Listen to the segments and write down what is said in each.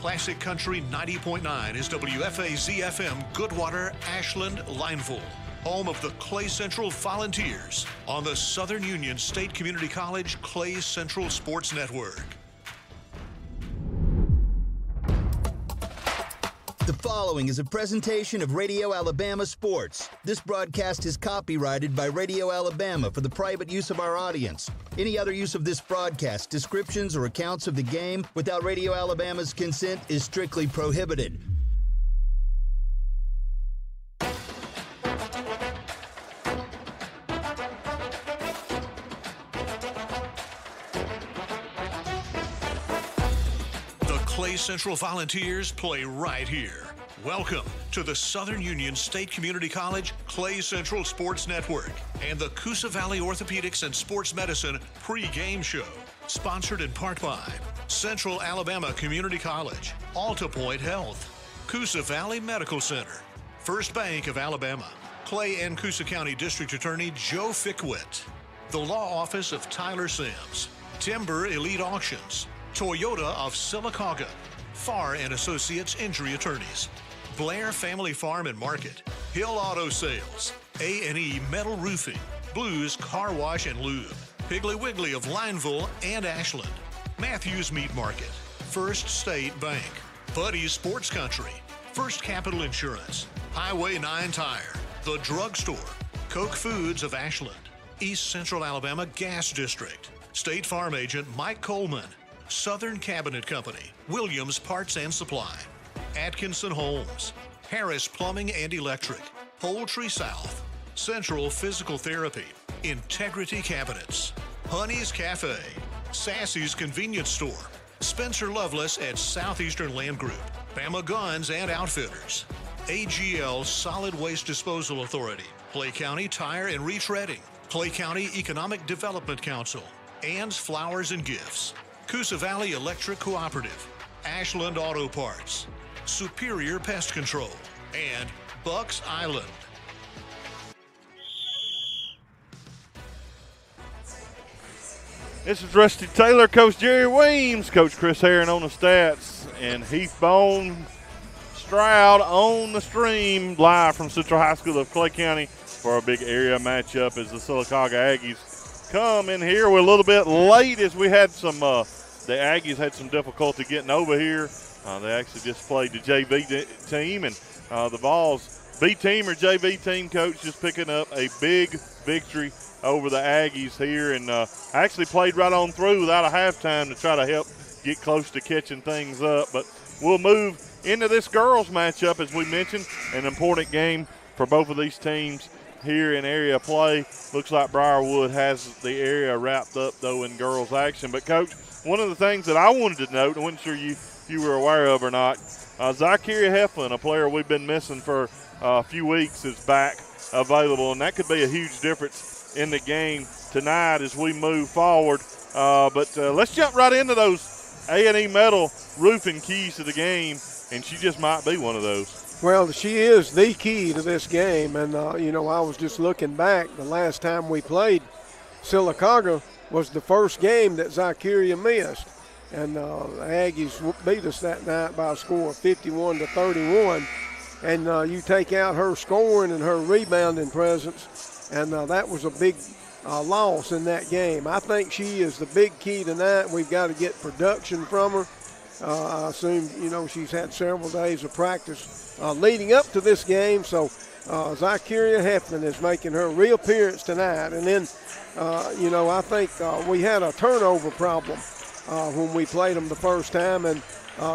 Classic Country 90.9 is WFAZ-FM Goodwater, Ashland, Lineville, home of the Clay Central Volunteers on the Southern Union State Community College Clay Central Sports Network. The following is a presentation of Radio Alabama Sports. This broadcast is copyrighted by Radio Alabama for the private use of our audience. Any other use of this broadcast, descriptions, or accounts of the game without Radio Alabama's consent is strictly prohibited. Clay Central Volunteers play right here. Welcome to the Southern Union State Community College Clay Central Sports Network and the Coosa Valley Orthopedics and Sports Medicine pre-game show. Sponsored in part by Central Alabama Community College, Alta Point Health, Coosa Valley Medical Center, First Bank of Alabama, Clay and Coosa County District Attorney Joe Fickwit, the Law Office of Tyler Sims, Timber Elite Auctions, Toyota of Sylacauga, Farr & Associates Injury Attorneys, Blair Family Farm and Market, Hill Auto Sales, A&E Metal Roofing, Blues Car Wash and Lube, Piggly Wiggly of Lineville and Ashland, Matthews Meat Market, First State Bank, Buddy's Sports Country, First Capital Insurance, Highway 9 Tire, The Drugstore, Koch Foods of Ashland, East Central Alabama Gas District, State Farm Agent Mike Coleman, Southern Cabinet Company, Williams Parts and Supply, Atkinson Homes, Harris Plumbing and Electric, Poultry South, Central Physical Therapy, Integrity Cabinets, Honey's Cafe, Sassy's Convenience Store, Spencer Loveless at Southeastern Land Group, Bama Guns and Outfitters, AGL Solid Waste Disposal Authority, Clay County Tire and Retreading, Clay County Economic Development Council, Ann's Flowers and Gifts, Coosa Valley Electric Cooperative, Ashland Auto Parts, Superior Pest Control, and Bucks Island. This is Rusty Taylor, Coach Jerry Weems, Coach Chris Herron on the stats, and Heath Bone Stroud on the stream live from Central High School of Clay County for a big area matchup as the Sylacauga Aggies come in here. We're a little bit late as we had some, the Aggies had some difficulty getting over here. They actually just played the JV team, and the Vols B team or JV team, Coach, just picking up a big victory over the Aggies here, and actually played right on through without a halftime to try to help get close to catching things up. But we'll move into this girls matchup, as we mentioned, an important game for both of these teams here in area play. Looks like Briarwood has the area wrapped up, though, in girls action. But, Coach, one of the things that I wanted to note, I wasn't sure you were aware of or not, Zykeria Heflin, a player we've been missing for a few weeks, is back available, and that could be a huge difference in the game tonight as we move forward. But let's jump right into those A&E Metal roofing keys to the game, and she just might be one of those. Well, she is the key to this game, and, I was just looking back. The last time we played Sylacauga was the first game that Zykeria missed, and the Aggies beat us that night by a score of 51-31, and you take out her scoring and her rebounding presence, and that was a big loss in that game. I think she is the big key tonight. We've got to get production from her. I assume, she's had several days of practice leading up to this game. So Zykeria Heflin is making her reappearance tonight. And then, I think we had a turnover problem when we played them the first time, and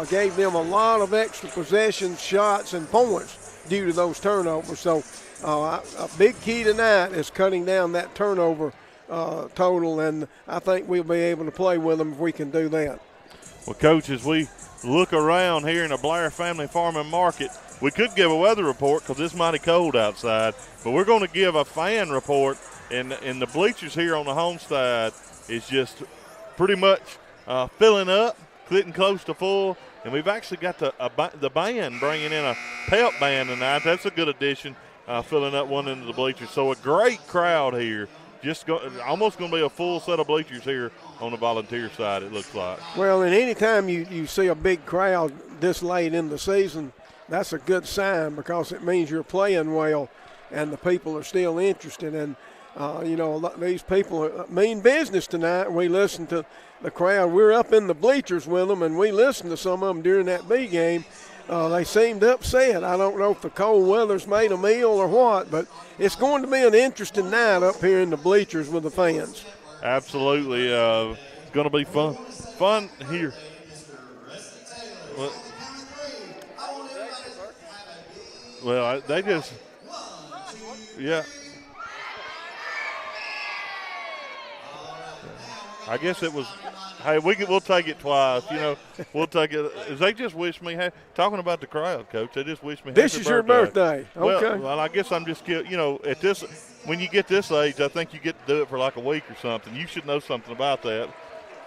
gave them a lot of extra possessions, shots, and points due to those turnovers. So a big key tonight is cutting down that turnover total, and I think we'll be able to play with them if we can do that. Well, Coach, as we look around here in the Blair Family Farm and Market, we could give a weather report because it's mighty cold outside, but we're going to give a fan report, and the bleachers here on the home side is just pretty much filling up, getting close to full, and we've actually got the band bringing in a pep band tonight. That's a good addition, filling up one end of the bleachers. So a great crowd here. Almost going to be a full set of bleachers here on the volunteer side, it looks like. Well, and anytime you see a big crowd, this late in the season, that's a good sign because it means you're playing well and the people are still interested. And, these people mean business tonight. We listen to the crowd. We're up in the bleachers with them, and we listened to some of them during that B game. They seemed upset. I don't know if the cold weather's made a meal or what, but it's going to be an interesting night up here in the bleachers with the fans. Absolutely. It's going to be fun. Fun here. Well, they just, yeah. I guess it was, hey, we'll take it twice. We'll take it. They just wish me, talking about the crowd, Coach, they just wish me this happy is your birthday. Okay. Well, I guess I'm just, at this, when you get this age, I think you get to do it for like a week or something. You should know something about that.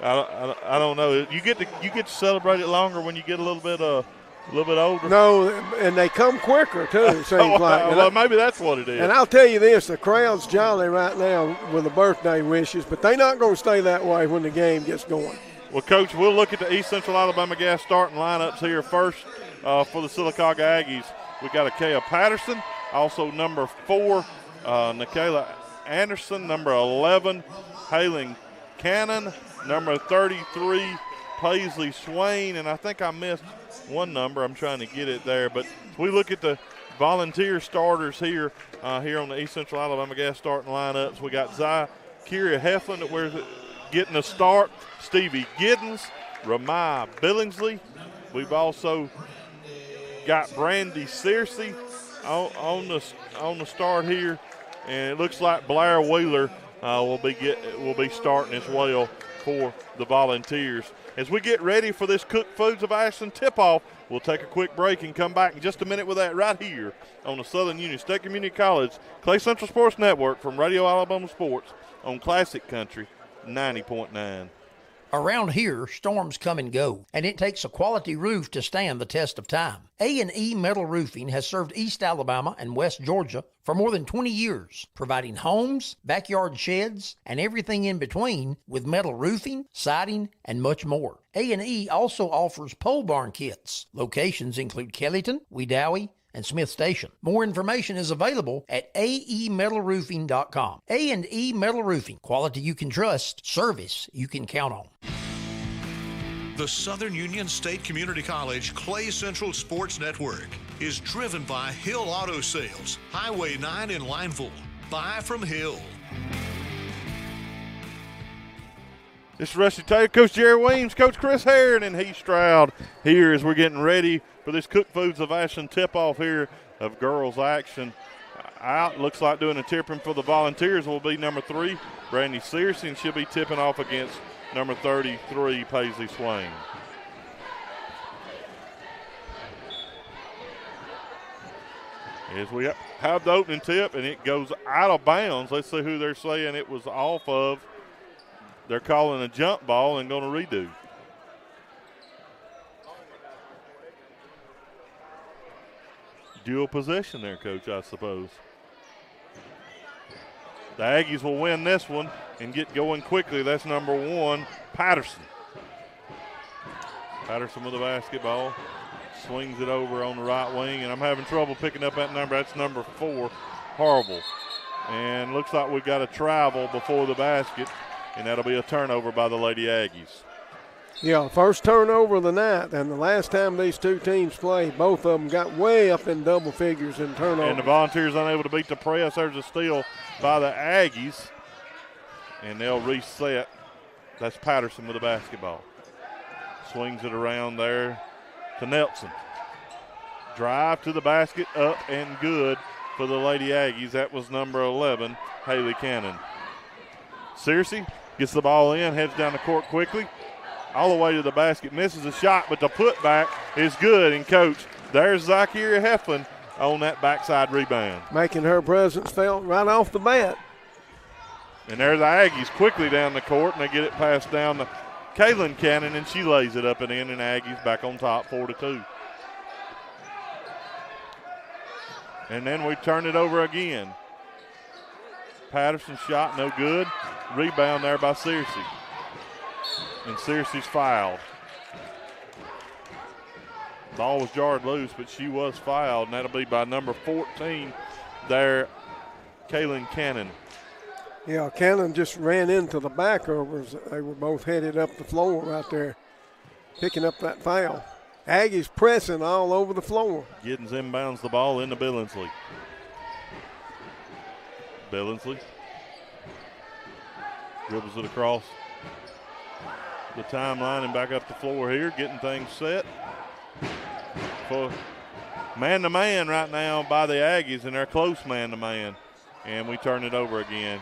I don't know. You get to celebrate it longer when you get a little bit older. No, and they come quicker too. It seems like. Well, maybe that's what it is. And I'll tell you this: the crowd's jolly right now with the birthday wishes, but they're not going to stay that way when the game gets going. Well, Coach, we'll look at the East Central Alabama Gas starting lineups here first for the Sylacauga Aggies. We got Akeia Patterson, also number 4, Nikayla Anderson, number 11, Halen Cannon, number 33, Paisley Swain, and I think I missed one number. I'm trying to get it there. But we look at the volunteer starters here on the East Central Alabama Gas starting lineups. We got Zykeria Heflin that we're getting a start, Stevie Giddens, Ramai Billingsley. We've also got Brandy Searcy on the start here, and it looks like Blair Wheeler will be starting as well for the Volunteers. As we get ready for this Cook Foods of Ashland tip-off, we'll take a quick break and come back in just a minute with that right here on the Southern Union State Community College Clay Central Sports Network from Radio Alabama Sports on Classic Country 90.9. Around here, storms come and go, and it takes a quality roof to stand the test of time. A&E Metal Roofing has served East Alabama and West Georgia for more than 20 years, providing homes, backyard sheds, and everything in between with metal roofing, siding, and much more. A&E also offers pole barn kits. Locations include Kellyton, Wedowee, and Smith Station. More information is available at aemetalroofing.com. A&E Metal Roofing, quality you can trust, service you can count on. The Southern Union State Community College Clay Central Sports Network is driven by Hill Auto Sales, Highway 9 in Lineville. Buy from Hill. This is Rusty Taylor, Coach Jerry Weems, Coach Chris Herron, and Heath Stroud here as we're getting ready for this Cook Foods of Ashland tip-off here of girls action. Out, looks like doing a tipping for the Volunteers will be number 3, Brandy Searcy, and she'll be tipping off against number 33, Paisley Swain. As we have the opening tip, and it goes out of bounds. Let's see who they're saying it was off of. They're calling a jump ball and going to redo. Dual possession there, Coach, I suppose. The Aggies will win this one and get going quickly. That's number 1, Patterson. Patterson with the basketball. Swings it over on the right wing, and I'm having trouble picking up that number. That's number 4, Horrible. And looks like we've got a travel before the basket, and that'll be a turnover by the Lady Aggies. Yeah, first turnover of the night, and the last time these two teams played, both of them got way up in double figures in turnovers. And the Volunteers unable to beat the press. There's a steal by the Aggies, and they'll reset. That's Patterson with the basketball. Swings it around there to Nelson. Drive to the basket, up and good for the Lady Aggies. That was number 11, Haley Cannon. Searcy gets the ball in, heads down the court quickly. All the way to the basket, misses a shot, but the putback is good. And, Coach, there's Zykeria Heflin on that backside rebound. Making her presence felt right off the bat. And there's the Aggies quickly down the court, and they get it passed down to Kaylin Cannon, and she lays it up and in, and Aggies back on top 4-2. And then we turn it over again. Patterson shot no good. Rebound there by Searcy. And Searcy's fouled. Ball was jarred loose, but she was fouled, and that'll be by number 14 there, Kaylin Cannon. Yeah, Cannon just ran into the backovers. They were both headed up the floor right there, picking up that foul. Aggies pressing all over the floor. Giddens inbounds the ball into Billingsley. Billingsley dribbles it across the timeline and back up the floor here, getting things set for man-to-man right now by the Aggies, and they're close man-to-man. And we turn it over again.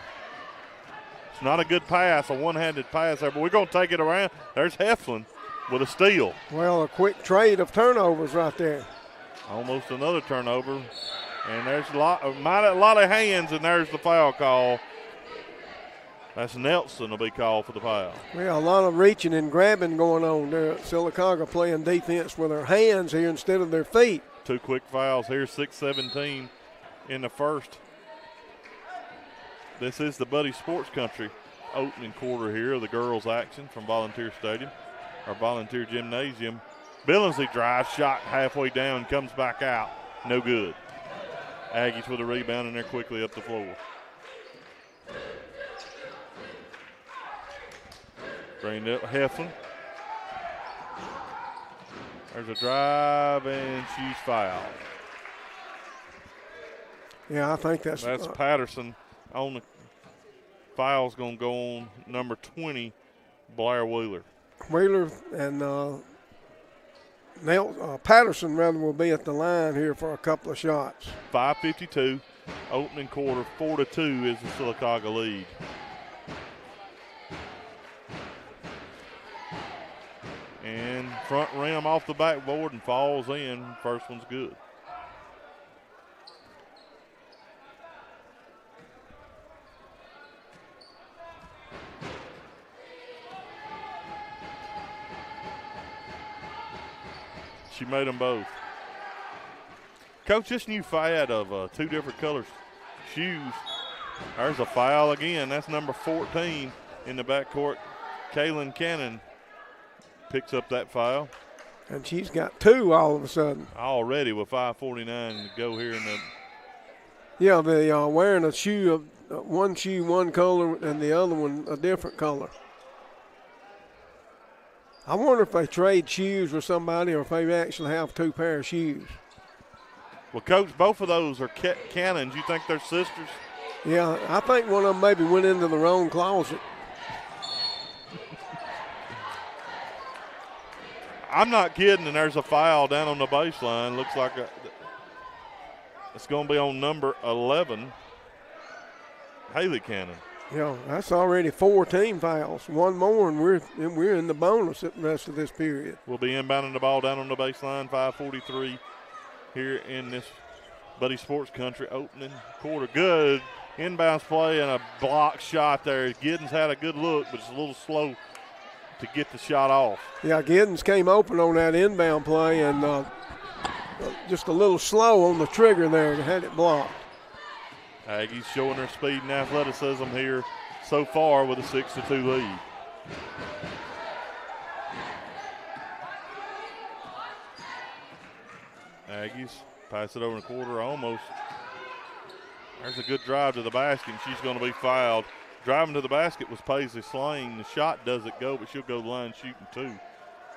It's not a good pass, a one-handed pass there, but we're going to take it around. There's Heflin with a steal. Well, a quick trade of turnovers right there. Almost another turnover. And there's a lot of hands, and there's the foul call. That's Nelson will be called for the foul. Well, a lot of reaching and grabbing going on there. Sylacauga playing defense with their hands here instead of their feet. 2 quick fouls here, 6:17 in the first. This is the Buddy Sports Country opening quarter here of the girls' action from Volunteer Stadium, or Volunteer Gymnasium. Billingsley drives, shot halfway down, comes back out. No good. Aggies with a rebound, and they're quickly up the floor. Bring it up, Heflin. There's a drive, and she's fouled. Yeah, I think that's Patterson on the foul's going to go on number 20, Blair Wheeler. Wheeler and Patterson will be at the line here for a couple of shots. 5:52, opening quarter, 4-2 is the Sylacauga lead. And front rim off the backboard and falls in. First one's good. She made them both. Coach, this new fad of 2 different colors shoes. There's a foul again. That's number 14 in the backcourt. Kaylin Cannon picks up that foul. And she's got 2 all of a sudden. Already with 5:49 to go here in the. Yeah, they are wearing a shoe, one shoe one color and the other one a different color. I wonder if they trade shoes with somebody or if they actually have 2 pair of shoes. Well, Coach, both of those are Cannons. You think they're sisters? Yeah, I think one of them maybe went into the wrong closet. I'm not kidding, and there's a foul down on the baseline. Looks like it's going to be on number 11, Haley Cannon. Yeah, that's already 4 team fouls. One more, and we're in the bonus at the rest of this period. We'll be inbounding the ball down on the baseline, 5:43 here in this Buddy Sports Country opening quarter. Good inbounds play and a block shot there. Giddens had a good look, but it's a little slow to get the shot off. Yeah, Giddens came open on that inbound play and just a little slow on the trigger there and had it blocked. Aggies showing their speed and athleticism here so far with a 6-2 lead. Aggies pass it over in the quarter almost. There's a good drive to the basket, and she's going to be fouled. Driving to the basket was Paisley Slane. The shot doesn't go, but she'll go to the line shooting 2.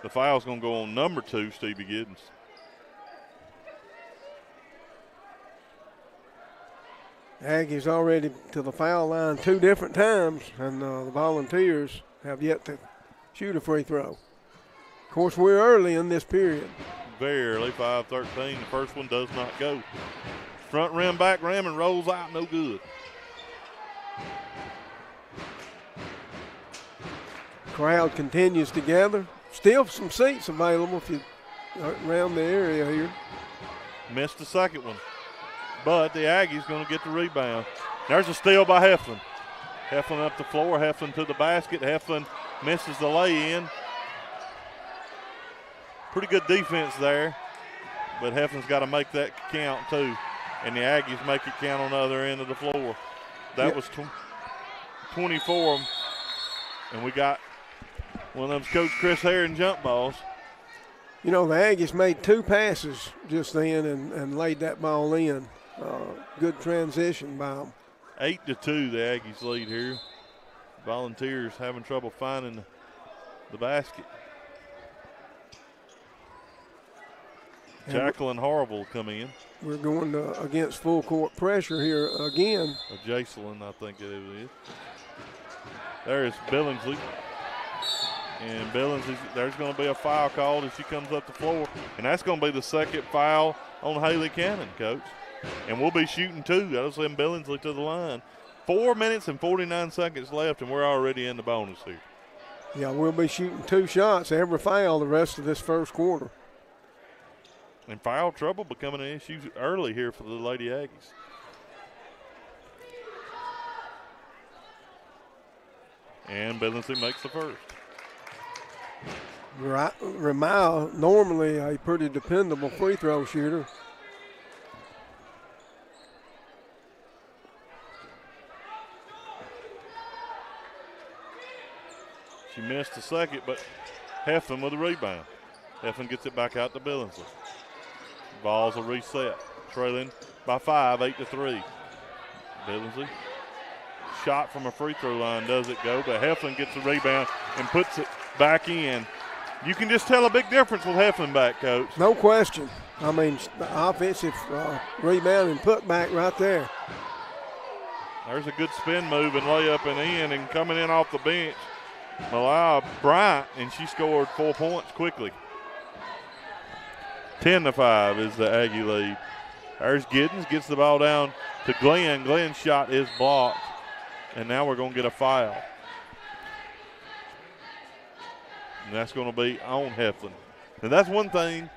The foul's going to go on number 2, Stevie Giddens. Aggies already to the foul line 2 different times, and the Volunteers have yet to shoot a free throw. Of course, we're early in this period. Very early, 5:13. The first one does not go. Front rim, back rim, and rolls out, no good. Crowd continues to gather. Still some seats available if you around the area here. Missed the second one, but the Aggies going to get the rebound. There's a steal by Heflin. Heflin up the floor, Heflin to the basket. Heflin misses the lay-in. Pretty good defense there, but Heflin's got to make that count too, and the Aggies make it count on the other end of the floor. That was 24, and we got one of them's Coach Chris Herron jump balls. You know, the Aggies made 2 passes just then and laid that ball in. Good transition by them. 8-2, the Aggies lead here. Volunteers having trouble finding the basket. Jacqueline Harville will come in. We're going against full court pressure here again. Jacelyn, I think it is. There's Billingsley. And Billingsley, there's going to be a foul called as she comes up the floor. And that's going to be the second foul on Haley Cannon, Coach. And we'll be shooting 2. That'll send Billingsley to the line. 4 minutes and 49 seconds left, and we're already in the bonus here. Yeah, we'll be shooting 2 shots every foul the rest of this first quarter. And foul trouble becoming an issue early here for the Lady Aggies. And Billingsley makes the first. Ramal, normally a pretty dependable free throw shooter. She missed the second, but Hefflin with a rebound. Hefflin gets it back out to Billingsley. Ball's a reset. Trailing by 5, 8-3. Billingsley. Shot from a free throw line doesn't go, but Hefflin gets the rebound and puts it back in. You can just tell a big difference with Hefflin back, Coach. No question. I mean, the offensive rebound and put back right there. There's a good spin move and layup and in, and coming in off the bench, Malaya Bryant, and she scored 4 points quickly. 10-5 is the Aggie lead. There's Giddens, gets the ball down to Glenn. Glenn's shot is blocked, and now we're going to get a foul. And that's going to be on Hefflin. And that's one thing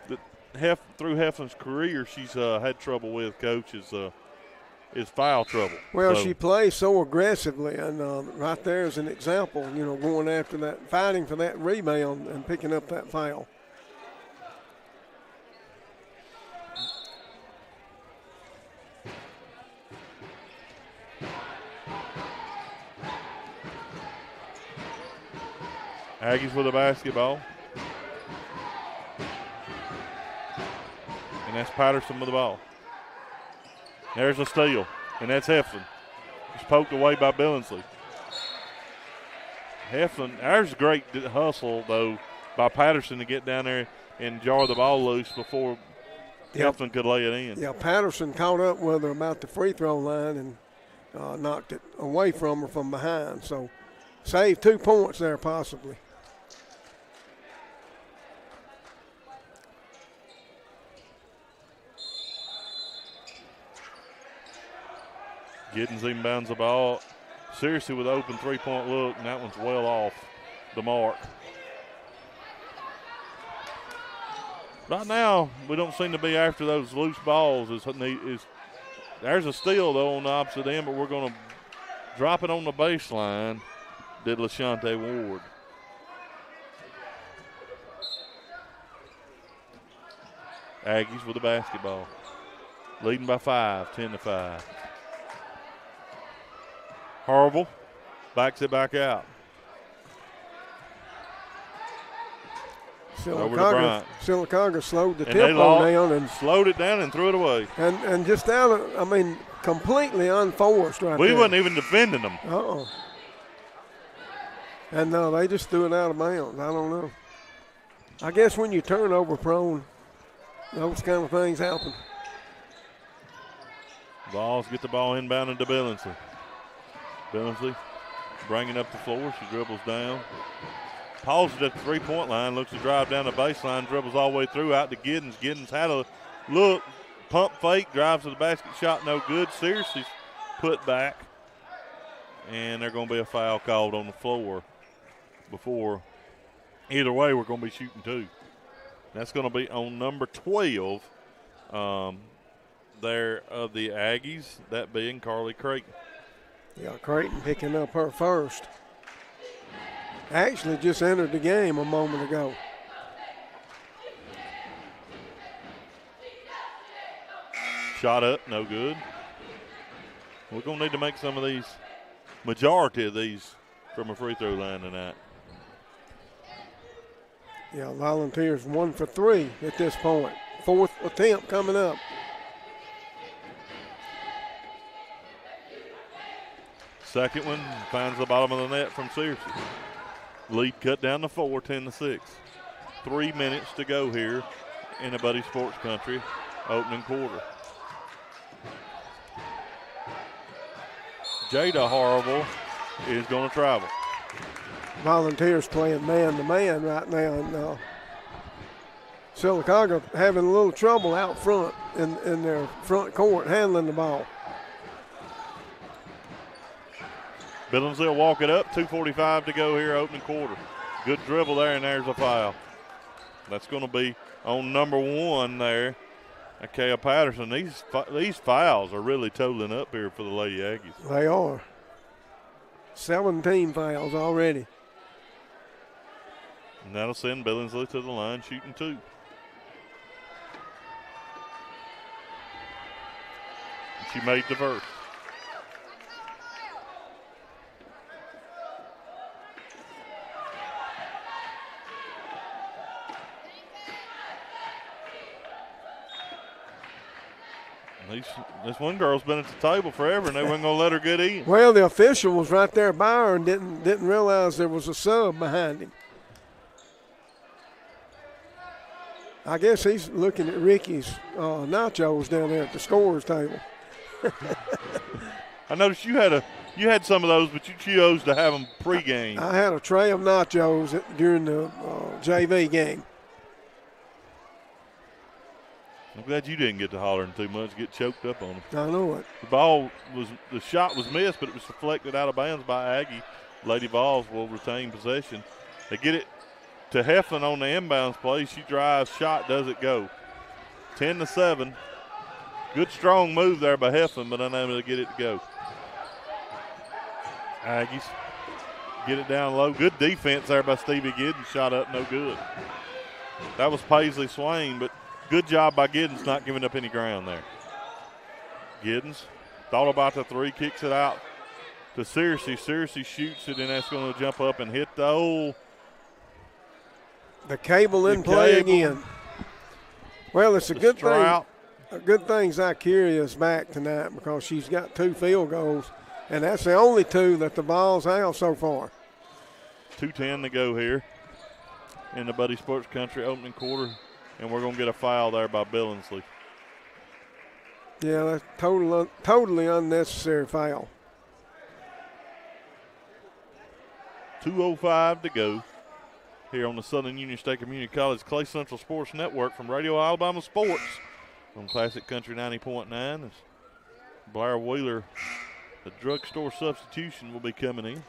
that through Hefflin's career she's had trouble with, Coach, is foul trouble. Well, she plays so aggressively, and right there is an example, you know, going after that, fighting for that rebound and picking up that foul. Aggies with a basketball. And that's Patterson with the ball. There's a steal, and that's Hefflin. It's poked away by Billingsley. Hefflin, there's a great hustle, though, by Patterson to get down there and jar the ball loose before Hefflin could lay it in. Yeah, Patterson caught up with her about the free throw line and knocked it away from her from behind. So saved 2 points there possibly. Giddens inbounds the ball. Seriously with an open three-point look, and that one's well off the mark. Right now, we don't seem to be after those loose balls. There's a steal, though, on the opposite end, but we're going to drop it on the baseline, did LaShante Ward. Aggies with the basketball. Leading by 5, 10-5. Harville backs it back out. Sylacauga slowed the tempo down and slowed it down and threw it away. And just out of, I mean, completely unforced right there. We wasn't even defending them. And no, they just threw it out of bounds. I don't know. I guess when you're turnover prone, those kind of things happen. Balls get the ball inbounded to Billingsley. Billingsley bringing up the floor. She dribbles down. Pauses at the three-point line. Looks to drive down the baseline. Dribbles all the way through out to Giddens. Giddens had a look. Pump fake. Drives to the basket. Shot no good. Seriously put back. And there's going to be a foul called on the floor before. Either way, we're going to be shooting 2. That's going to be on number 12 there of the Aggies, that being Carly Creighton. Yeah, Creighton picking up her first. Actually just entered the game a moment ago. Shot up, no good. We're going to need to make some of these, majority of these, from a free throw line tonight. Yeah, Volunteers 1 for 3 at this point. 4th attempt coming up. Second one finds the bottom of the net from Searcy. Lead cut down to 4, 10-6. 3 minutes to go here in the Buddy Sports Country opening quarter. Jada Harville is going to travel. Volunteers playing man-to-man right now. And Sylacauga having a little trouble out front in their front court handling the ball. Billingsley will walk it up. 2:45 to go here, opening quarter. Good dribble there, and there's a foul. That's going to be on number 1 there, Akea Patterson. These fouls are really totaling up here for the Lady Aggies. They are. 17 fouls already. And that'll send Billingsley to the line, shooting 2. She made the first. This one girl's been at the table forever, and they weren't going to let her get in. Well, the official was right there by her and didn't realize there was a sub behind him. I guess he's looking at Ricky's nachos down there at the scorer's table. I noticed you had some of those, but you chose to have them pregame. I had a tray of nachos during the JV game. I'm glad you didn't get to hollering too much, get choked up on them. I know it. The shot was missed, but it was deflected out of bounds by Aggie. Lady Vols will retain possession. They get it to Heflin on the inbounds play. She drives, shot, doesn't go. 10-7. Good strong move there by Heflin, but unable to get it to go. Aggies get it down low. Good defense there by Stevie Giddens. Shot up, no good. That was Paisley Swain, but good job by Giddens not giving up any ground there. Giddens thought about the 3, kicks it out to Searcy. Searcy shoots it, and that's going to jump up and hit the hole. The cable in play again. Well, it's a good thing. A good thing Zykeria is back tonight because she's got 2 field goals, and that's the only 2 that the Vols have so far. 2:10 to go here in the Buddy Sports Country opening quarter, and we're going to get a foul there by Billingsley. Yeah, that's totally unnecessary foul. 2:05 to go here on the Southern Union State Community College Clay Central Sports Network from Radio Alabama Sports on Classic Country 90.9. As Blair Wheeler, the drugstore substitution, will be coming in.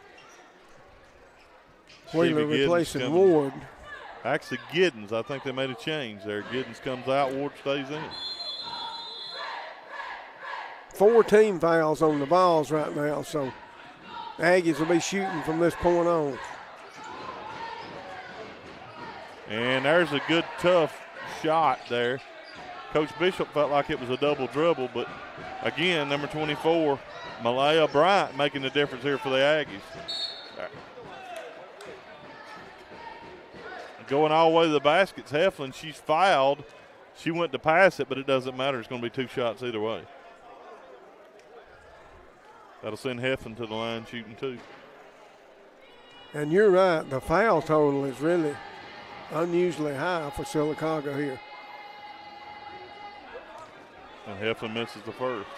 Wheeler replacing Ward. Actually, Giddens. I think they made a change there. Giddens comes out, Ward stays in. 4 team fouls on the Vols right now, so Aggies will be shooting from this point on. And there's a good, tough shot there. Coach Bishop felt like it was a double dribble, but again, number 24, Malaya Bryant, making the difference here for the Aggies. Going all the way to the basket's Heflin. She's fouled. She went to pass it, but it doesn't matter. It's going to be 2 shots either way. That'll send Heflin to the line shooting 2. And you're right. The foul total is really unusually high for Sylacauga here. And Heflin misses the first.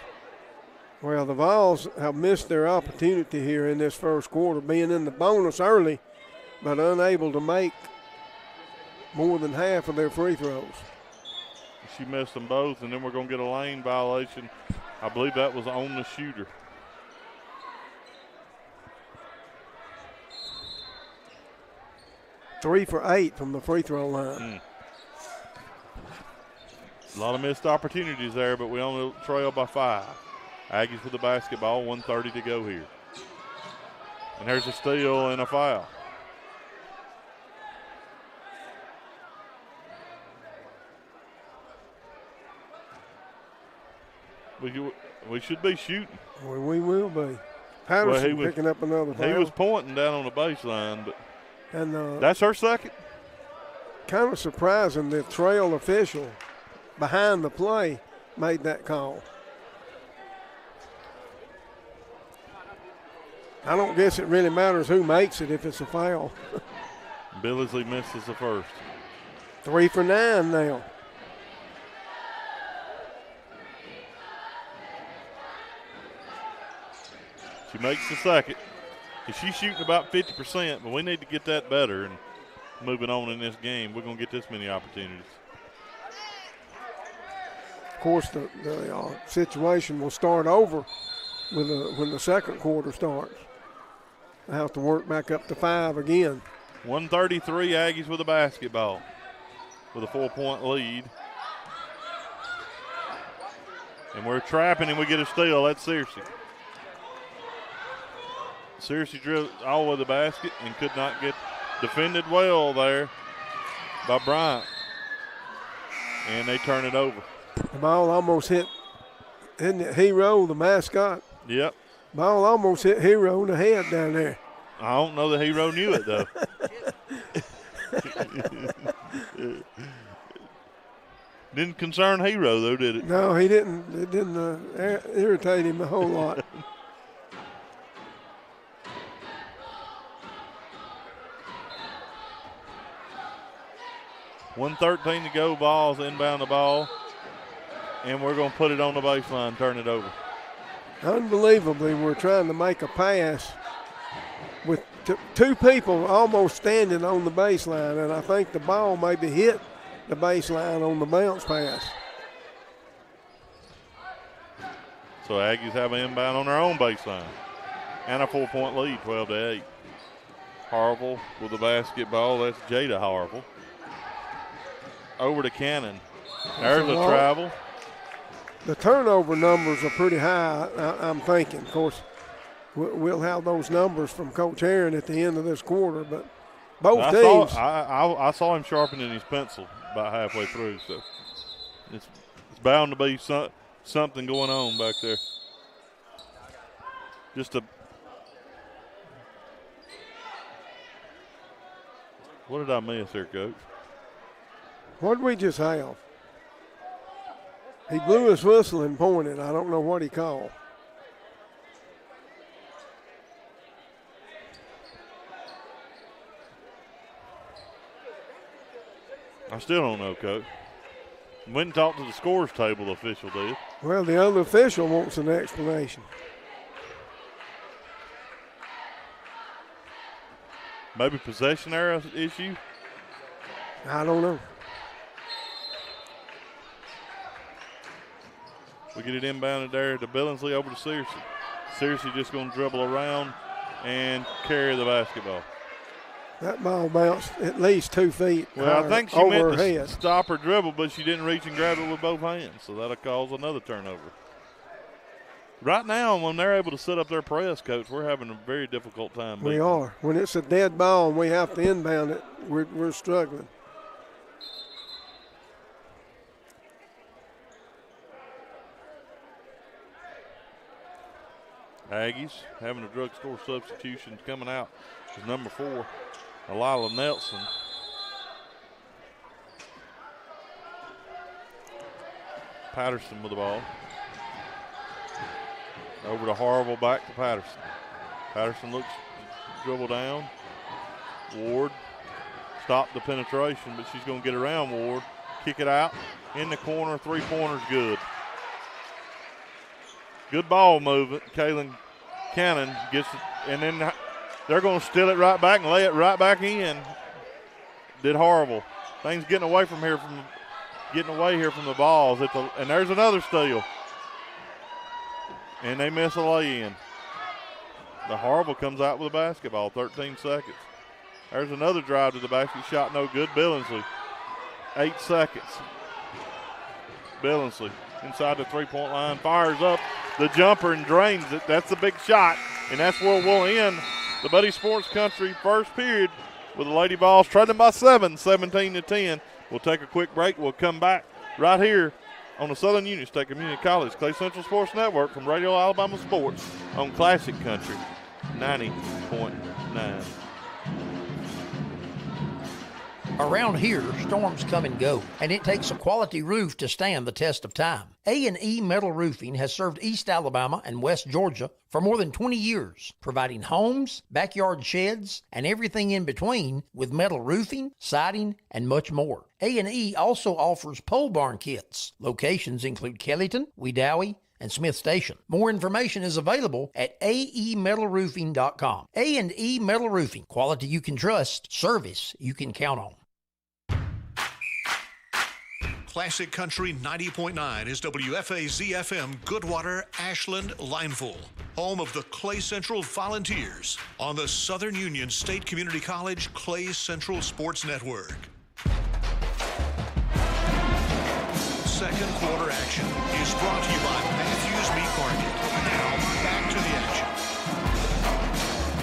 Well, the Vols have missed their opportunity here in this first quarter, being in the bonus early, but unable to make more than half of their free throws. She missed them both, and then we're going to get a lane violation. I believe that was on the shooter. Three for 8 from the free throw line. A lot of missed opportunities there, but we only trail by 5. Aggies with the basketball, 1:30 to go here. And there's a steal and a foul. We should be shooting. Well, we will be. Patterson picking up another foul. He was pointing down on the baseline, but and that's her second. kind of surprising the trail official behind the play made that call. I don't guess it really matters who makes it if it's a foul. Billingsley misses the first. 3 for 9 now. She makes the second. She's shooting about 50%, but we need to get that better. And moving on in this game, we're going to get this many opportunities. Of course, the situation will start over when the second quarter starts. I have to work back up to 5 again. 133 Aggies with a basketball with a 4-point lead. And we're trapping and we get a steal. That's Searcy. Searcy drilled all with the basket and could not get defended well there by Bryant. And they turn it over. The ball almost hit, isn't it, Hero, the mascot? Yep. Ball almost hit Hero in the head down there. I don't know that Hero knew it, though. Didn't concern Hero, though, did it? No, he didn't. It didn't irritate him a whole lot. $1:13 to go. Ball's inbound the ball. And we're going to put it on the baseline, turn it over. Unbelievably, we're trying to make a pass with two people almost standing on the baseline, and I think the ball maybe hit the baseline on the bounce pass. So Aggies have an inbound on their own baseline. And a 4-point lead, 12-8. Harville with the basketball. That's Jada Harville. Over to Cannon. There's a travel. The turnover numbers are pretty high, I'm thinking. Of course, we'll have those numbers from Coach Aaron at the end of this quarter, but both teams. I saw him sharpening his pencil about halfway through, so it's bound to be something going on back there. What did I miss there, Coach? What did we just have? He blew his whistle and pointed. I don't know what he called. I still don't know, Coach. Went and talked to the scores table, the official did. Well, the other official wants an explanation. Maybe possession error issue? I don't know. We get it inbounded there to Billingsley over to Searcy. Searcy just going to dribble around and carry the basketball. That ball bounced at least 2 feet. Well, I think she over meant her to head. stop her dribble, but she didn't reach and grab it with both hands, so that'll cause another turnover. Right now, when they're able to set up their press, Coach, we're having a very difficult time. We are. When it's a dead ball and we have to inbound it, we're struggling. Aggies having a drugstore substitution coming out is number 4, Alila Nelson. Patterson with the ball. Over to Harville, back to Patterson. Patterson looks to dribble down. Ward stopped the penetration, but she's going to get around Ward. Kick it out in the corner. 3-pointer's good. Good ball movement. Kaylin Cannon gets it, and then they're going to steal it right back and lay it right back in. Did horrible. Things getting away from here from the balls. And there's another steal. And they miss a lay-in. The Harville comes out with a basketball, 13 seconds. There's another drive to the basket, shot no good. Billingsley, 8 seconds. Billingsley inside the 3-point line, fires up the jumper and drains it. That's a big shot, and that's where we'll end the Buddy Sports Country first period with the Lady Vols trailing by 7, 17-10. We'll take a quick break. We'll come back right here on the Southern Union State Community College Clay Central Sports Network from Radio Alabama Sports on Classic Country 90.9. Around here, storms come and go, and it takes a quality roof to stand the test of time. A&E Metal Roofing has served East Alabama and West Georgia for more than 20 years, providing homes, backyard sheds, and everything in between with metal roofing, siding, and much more. A&E also offers pole barn kits. Locations include Kellyton, Wedowee, and Smith Station. More information is available at aemetalroofing.com. A&E Metal Roofing, quality you can trust, service you can count on. Classic Country 90.9 is WFAZ-FM Goodwater, Ashland, Lineville, home of the Clay Central Volunteers on the Southern Union State Community College Clay Central Sports Network. Second quarter action is brought to you by Matthews Meat Market. Now back to the action.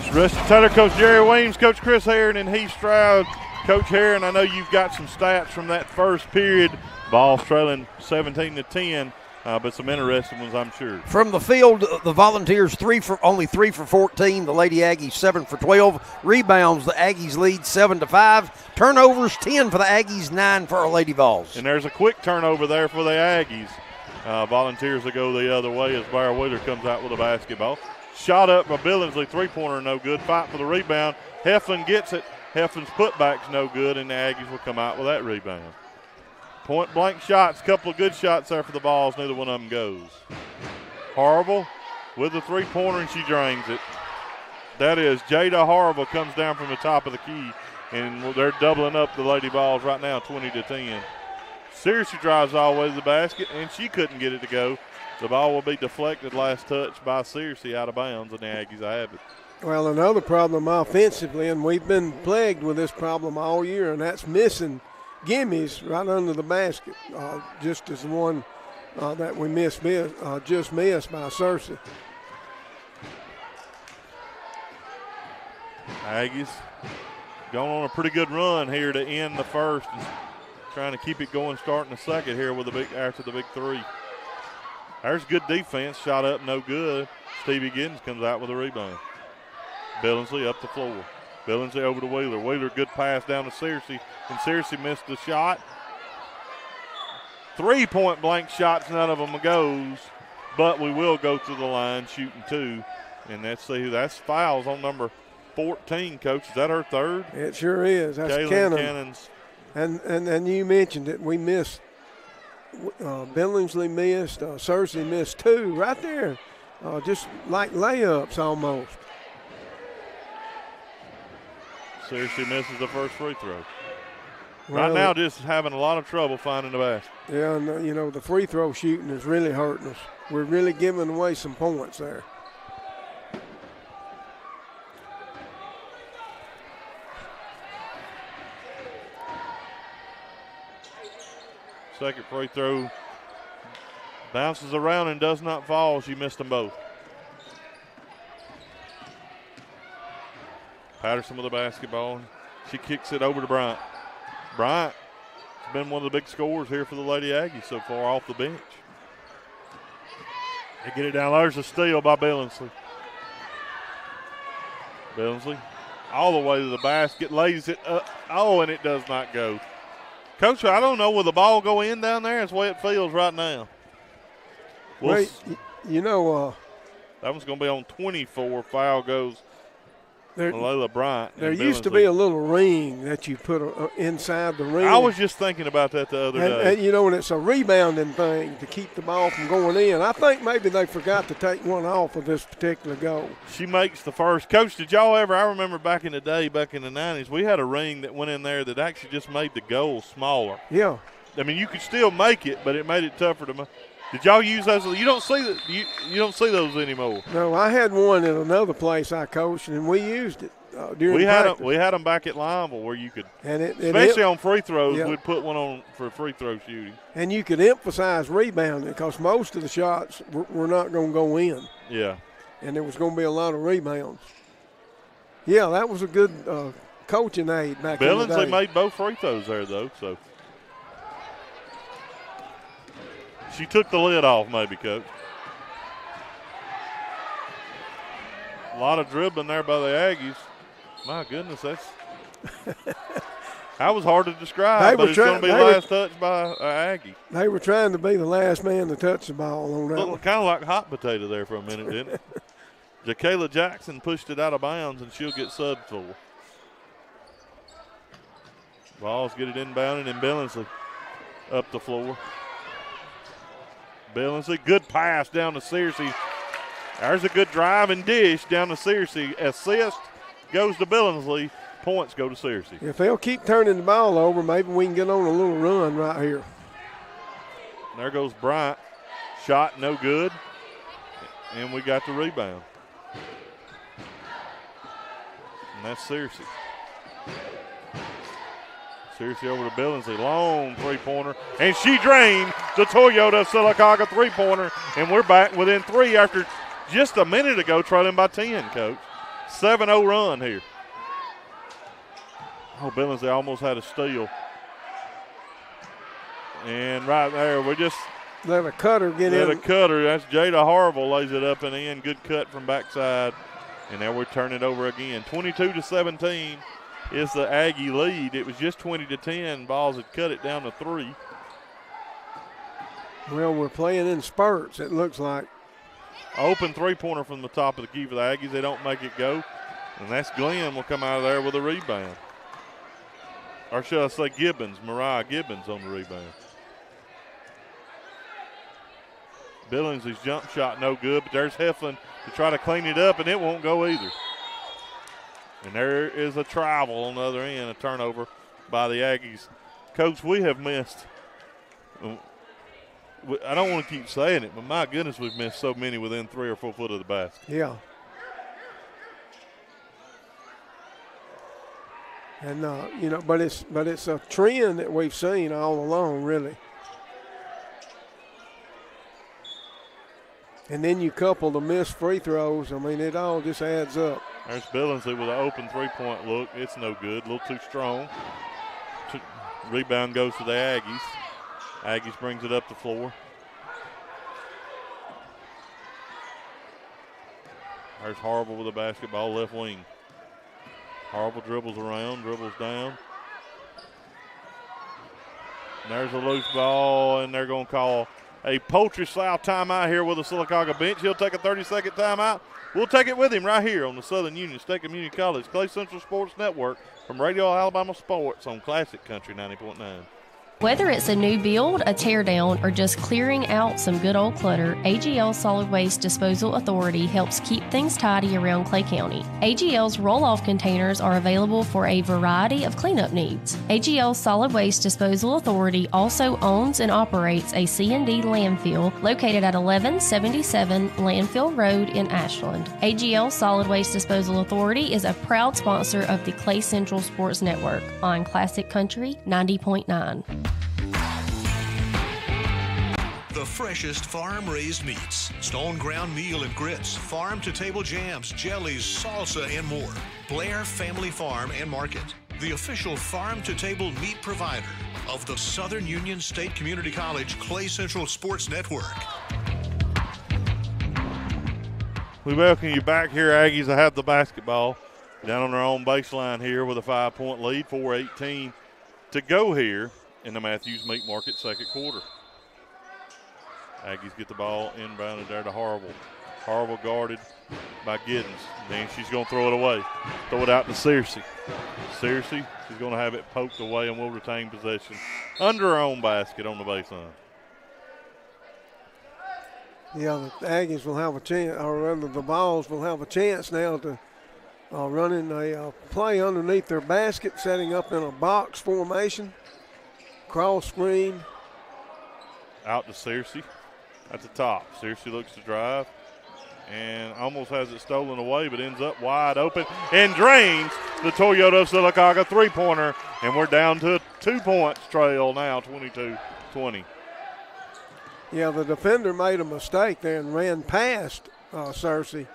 It's Rusty Taylor, Coach Jerry Weems, Coach Chris Herron, and Heath Stroud. Coach Herron, I know you've got some stats from that first period. Ball's trailing 17-10, but some interesting ones, I'm sure. From the field, the Volunteers only 3 for 14. The Lady Aggies 7 for 12. Rebounds, the Aggies lead 7-5. Turnovers 10 for the Aggies, 9 for our Lady Vols. And there's a quick turnover there for the Aggies. Volunteers will go the other way as Barry Wheeler comes out with a basketball. Shot up by Billingsley, three-pointer no good. Fight for the rebound. Heflin gets it. Heflin's putback's no good, and the Aggies will come out with that rebound. Point-blank shots, couple of good shots there for the Vols. Neither one of them goes. Horrible with the three-pointer, and she drains it. That is Jada Horrible comes down from the top of the key, and they're doubling up the Lady Vols right now, 20-10. Searcy drives all the way to the basket, and she couldn't get it to go. The ball will be deflected last touch by Searcy out of bounds, and the Aggies have it. Well, another problem offensively, and we've been plagued with this problem all year, and that's missing gimmies right under the basket, just as the one that we just missed by Searcy. Aggies going on a pretty good run here to end the first, and trying to keep it going starting the second here with after the big three. There's good defense, shot up, no good. Stevie Giddens comes out with a rebound. Billingsley up the floor. Billingsley over to Wheeler. Wheeler, good pass down to Searcy, and Searcy missed the shot. 3-point blank shots, none of them goes, but we will go to the line shooting two. And let's see, that's fouls on number 14, Coach. Is that her third? It sure is. That's Kaylin Cannon's. And you mentioned it. We missed, Billingsley missed, Searcy missed two right there, just like layups almost. Searcy misses the first free throw. Right now, just having a lot of trouble finding the basket. Yeah, and the free throw shooting is really hurting us. We're really giving away some points there. Second free throw bounces around and does not fall. She missed them both. Patterson with the basketball. She kicks it over to Bryant. Bryant has been one of the big scorers here for the Lady Aggies so far off the bench. They get it down. There's a steal by Billingsley. Billingsley all the way to the basket, lays it up. Oh, and it does not go. Coach, I don't know, will the ball go in down there? That's the way it feels right now. That one's going to be on 24. Foul goes Layla Bryant. There used to be a little ring that you put inside the ring. I was just thinking about that the other day. And it's a rebounding thing to keep the ball from going in. I think maybe they forgot to take one off of this particular goal. She makes the first. Coach, did y'all ever, I remember back in the day, back in the 90s, we had a ring that went in there that actually just made the goal smaller. Yeah. I mean, you could still make it, but it made it tougher to make. Did y'all use those? You don't see you don't see those anymore. No, I had one in another place I coached, and we used it during practice. We had them back at Lineville where you could, and especially on free throws, yeah. we'd put one on for free throw shooting. And you could emphasize rebounding because most of the shots were not going to go in. Yeah. And there was going to be a lot of rebounds. Yeah, that was a good coaching aid back in the day. Billingsley made both free throws there, though, so. She took the lid off, maybe, Coach. A lot of dribbling there by the Aggies. My goodness, that's That was hard to describe, but it's going to be last touch by Aggie. They were trying to be the last man to touch the ball on that one. Looked kind of like hot potato there for a minute, didn't it? Jacayla Jackson pushed it out of bounds, and she'll get subbed for. Balls get it inbounded, and Billingsley up the floor. Billingsley, good pass down to Searcy. There's a good drive and dish down to Searcy. Assist goes to Billingsley. Points go to Searcy. If they'll keep turning the ball over, maybe we can get on a little run right here. There goes Bryant. Shot no good. And we got the rebound. And that's Searcy. Searcy over to Billingsley. Long three-pointer. And she drained the Toyota Sylacauga three-pointer. And we're back within 3 after just a minute ago trailing by 10, Coach. 7-0 run here. Oh, Billingsley almost had a steal. And right there, we just let a cutter get in. Let a cutter. That's Jada Harville lays it up and in. Good cut from backside. And now we're turning it over again. 22-17 is the Aggie lead. It was just 20-10. Balls had cut it down to 3. Well, we're playing in spurts, it looks like. Open three-pointer from the top of the key for the Aggies. They don't make it go. And that's Glenn will come out of there with a rebound. Or should I say Gibbons, Mariah Gibbons on the rebound. Billingsley's jump shot no good, but there's Heflin to try to clean it up, and it won't go either. And there is a travel on the other end, a turnover by the Aggies. Coach, we have missed, I don't want to keep saying it, but my goodness, we've missed so many within 3 or 4 foot of the basket. Yeah. And, but it's a trend that we've seen all along, really. And then you couple the missed free throws. I mean, it all just adds up. There's Billingsley with an open three-point look. It's no good, a little too strong. Rebound goes to the Aggies. Aggies brings it up the floor. There's Harville with the basketball, left wing. Harville dribbles around, dribbles down. And there's a loose ball, and they're going to call a poultry-style timeout here with the Sylacauga bench. He'll take a 30-second timeout. We'll take it with him right here on the Southern Union State Community College Clay Central Sports Network from Radio Alabama Sports on Classic Country 90.9. Whether it's a new build, a tear down, or just clearing out some good old clutter, AGL Solid Waste Disposal Authority helps keep things tidy around Clay County. AGL's roll-off containers are available for a variety of cleanup needs. AGL Solid Waste Disposal Authority also owns and operates a C&D landfill located at 1177 Landfill Road in Ashland. AGL Solid Waste Disposal Authority is a proud sponsor of the Clay Central Sports Network on Classic Country 90.9. The freshest farm-raised meats, stone ground meal and grits, farm-to-table jams, jellies, salsa, and more. Blair Family Farm and Market, the official farm-to-table meat provider of the Southern Union State Community College Clay Central Sports Network. We welcome you back here, Aggies. I have the basketball down on their own baseline here with a 5-point lead, 4:18 to go here in the Matthews Meat Market second quarter. Aggies get the ball inbounded there to Harville. Harville guarded by Giddens. Then she's going to throw it away. Throw it out to Searcy. Searcy, she's going to have it poked away and will retain possession under her own basket on the baseline. Yeah, the Aggies will have a chance, or rather the Vols will have a chance now to run in a play underneath their basket, setting up in a box formation. Cross screen. Out to Searcy at the top. Searcy looks to drive and almost has it stolen away, but ends up wide open and drains the Toyota Sylacauga three-pointer, and we're down to a 2-point trail now, 22-20. Yeah, the defender made a mistake there and ran past Searcy,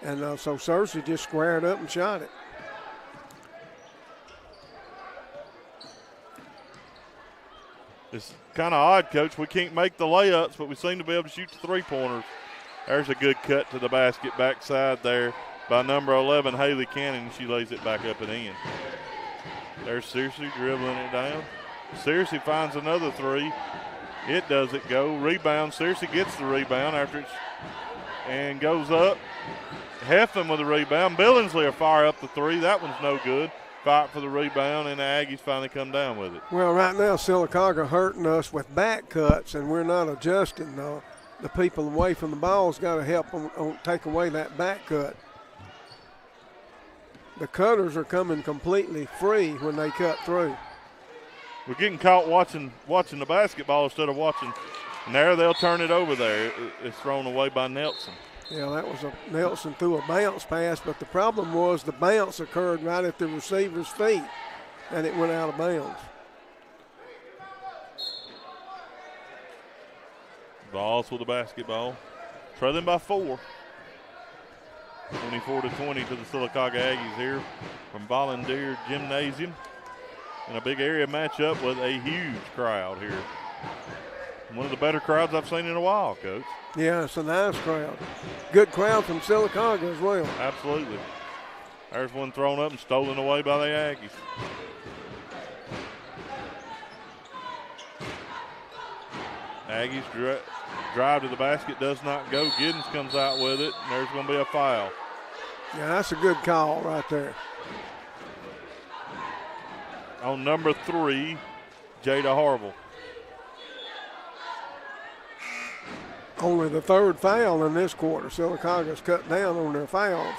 and so Searcy just squared up and shot it. It's kind of odd, Coach. We can't make the layups, but we seem to be able to shoot the three-pointers. There's a good cut to the basket backside there by number 11, Haley Cannon. She lays it back up and in. There's Searcy dribbling it down. Searcy finds another three. It doesn't go. Rebound. Searcy gets the rebound after it's and goes up. Heffman with the rebound. Billingsley will fire up the three. That one's no good. Fight for the rebound, and the Aggies finally come down with it. Well, right now Sylacauga hurting us with back cuts, and we're not adjusting. The people away from the ball's got to help them take away that back cut. The cutters are coming completely free when they cut through. We're getting caught watching the basketball instead of watching. And there they'll turn it over there. It's thrown away by Nelson. Yeah, that was Nelson threw a bounce pass, but the problem was the bounce occurred right at the receiver's feet, and it went out of bounds. Vols with the basketball. Trailing by 4. 24-20 to the Sylacauga Aggies here from Volunteer Gymnasium. In a big area matchup with a huge crowd here. One of the better crowds I've seen in a while, Coach. Yeah, it's a nice crowd. Good crowd from Sylacauga as well. Absolutely. There's one thrown up and stolen away by the Aggies. Aggies drive to the basket, does not go. Giddens comes out with it, and there's going to be a foul. Yeah, that's a good call right there. On number 3, Jada Harville. Only the third foul in this quarter. Sylacauga's cut down on their fouls.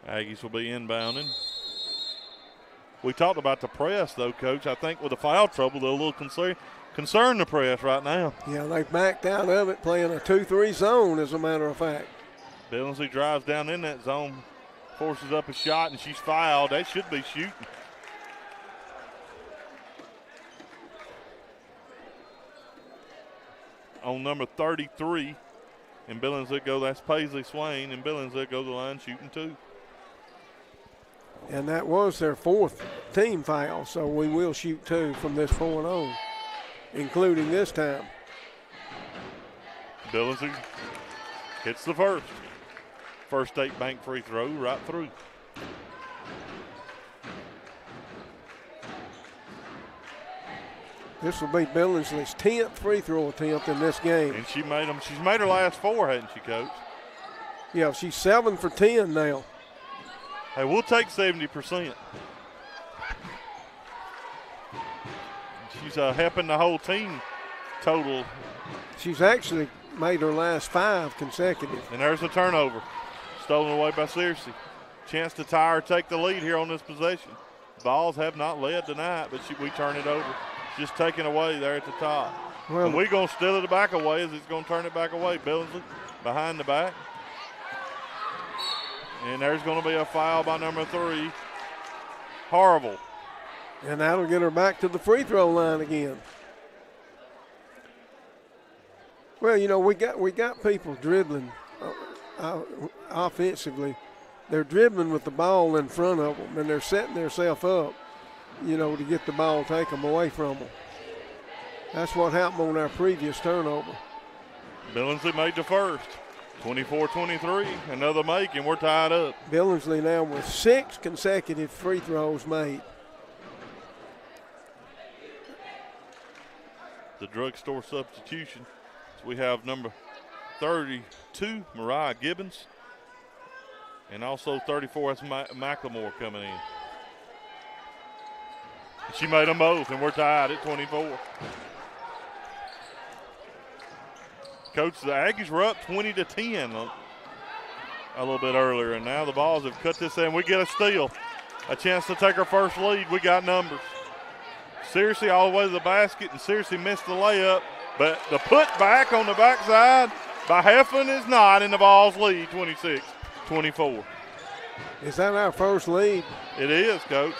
Aggies will be inbounding. We talked about the press, though, Coach. I think with the foul trouble, they're a little concerned the press right now. Yeah, they backed out of it, playing a 2-3 zone, as a matter of fact. Billingsley drives down in that zone, forces up a shot, and she's fouled. They should be shooting. On number 33, and Billingsley go, that's Paisley Swain, and Billingsley go to the line shooting 2. And that was their 4th team foul, so we will shoot 2 from this point on, including this time. Billingsley hits the first. First State Bank free throw right through. This will be Billingsley's 10th free throw attempt in this game. And she's made her last 4, hasn't she, Coach? Yeah, she's 7 for 10 now. Hey, we'll take 70%. She's helping the whole team total. She's actually made her last 5 consecutive. And there's a turnover. Stolen away by Searcy. Chance to tie or take the lead here on this possession. Vols have not led tonight, but we turn it over. Just taken away there at the top. Well, and we're going to steal it back away as it's going to turn it back away. Billingsley behind the back. And there's going to be a foul by number 3, Harville. And that'll get her back to the free throw line again. Well, you know, we got people dribbling offensively. They're dribbling with the ball in front of them, and they're setting themselves up, you know, to get the ball taken away from them. That's what happened on our previous turnover. Billingsley made the first. 24-23, another make, and we're tied up. Billingsley now with 6 consecutive free throws made. The drugstore substitution. So we have number 32, Mariah Gibbons, and also 34, that's McLemore coming in. She made them both, and we're tied at 24. Coach, the Aggies were up 20-10 a little bit earlier, and now the Vols have cut this in. We get a steal, a chance to take our first lead. We got numbers. Searcy all the way to the basket, and Searcy missed the layup, but the putback on the backside by Heffman is not, and the Vols lead 26-24. Is that our first lead? It is, Coach.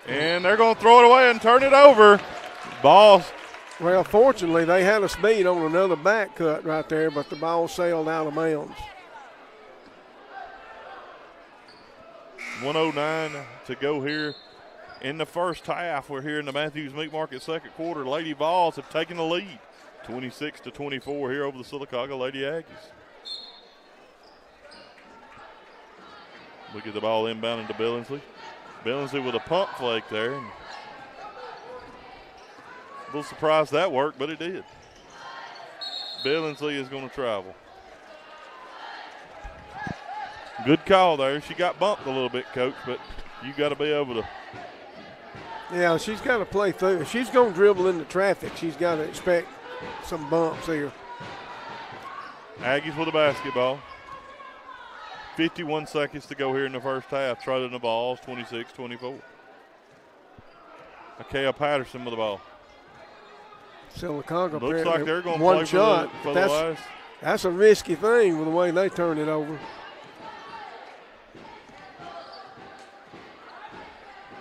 And they're going to throw it away and turn it over. Vols. Well, fortunately, they had us beat on another back cut right there, but the ball sailed out of bounds. 1:09 to go here in the first half. We're here in the Matthews Meat Market second quarter. Lady Vols have taken the lead, 26-24 here over the Sylacauga Lady Aggies. We get the ball inbounded to Billingsley. Billingsley with a pump fake there. A little surprised that worked, but it did. Billingsley is going to travel. Good call there. She got bumped a little bit, Coach, but you got to be able to. Yeah, she's got to play through. If she's going to dribble into traffic, she's got to expect some bumps here. Aggies with a basketball. 51 seconds to go here in the first half. Trailing the ball, 26-24. Akea Patterson with the ball. Sylacauga looks like they're going to one play shot. for the last. That's a risky thing with the way they turn it over.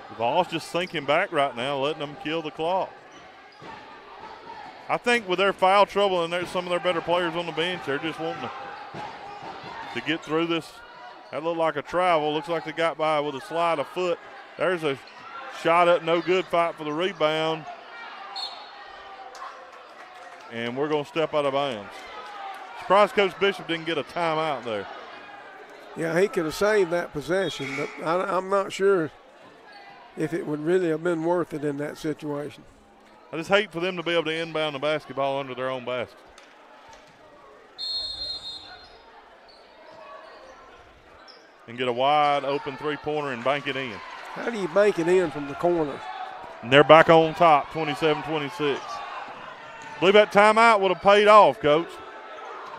The ball's just sinking back right now, letting them kill the clock. I think with their foul trouble and some of their better players on the bench, they're just wanting to get through this. That looked like a travel. Looks like they got by with a slide of foot. There's a shot up, no good, fight for the rebound. And we're going to step out of bounds. Surprised Coach Bishop didn't get a timeout there. Yeah, he could have saved that possession, but I'm not sure if it would really have been worth it in that situation. I just hate for them to be able to inbound the basketball under their own basket. And get a wide open three-pointer and bank it in. How do you bank it in from the corner? And they're back on top, 27-26. I believe that timeout would have paid off, Coach.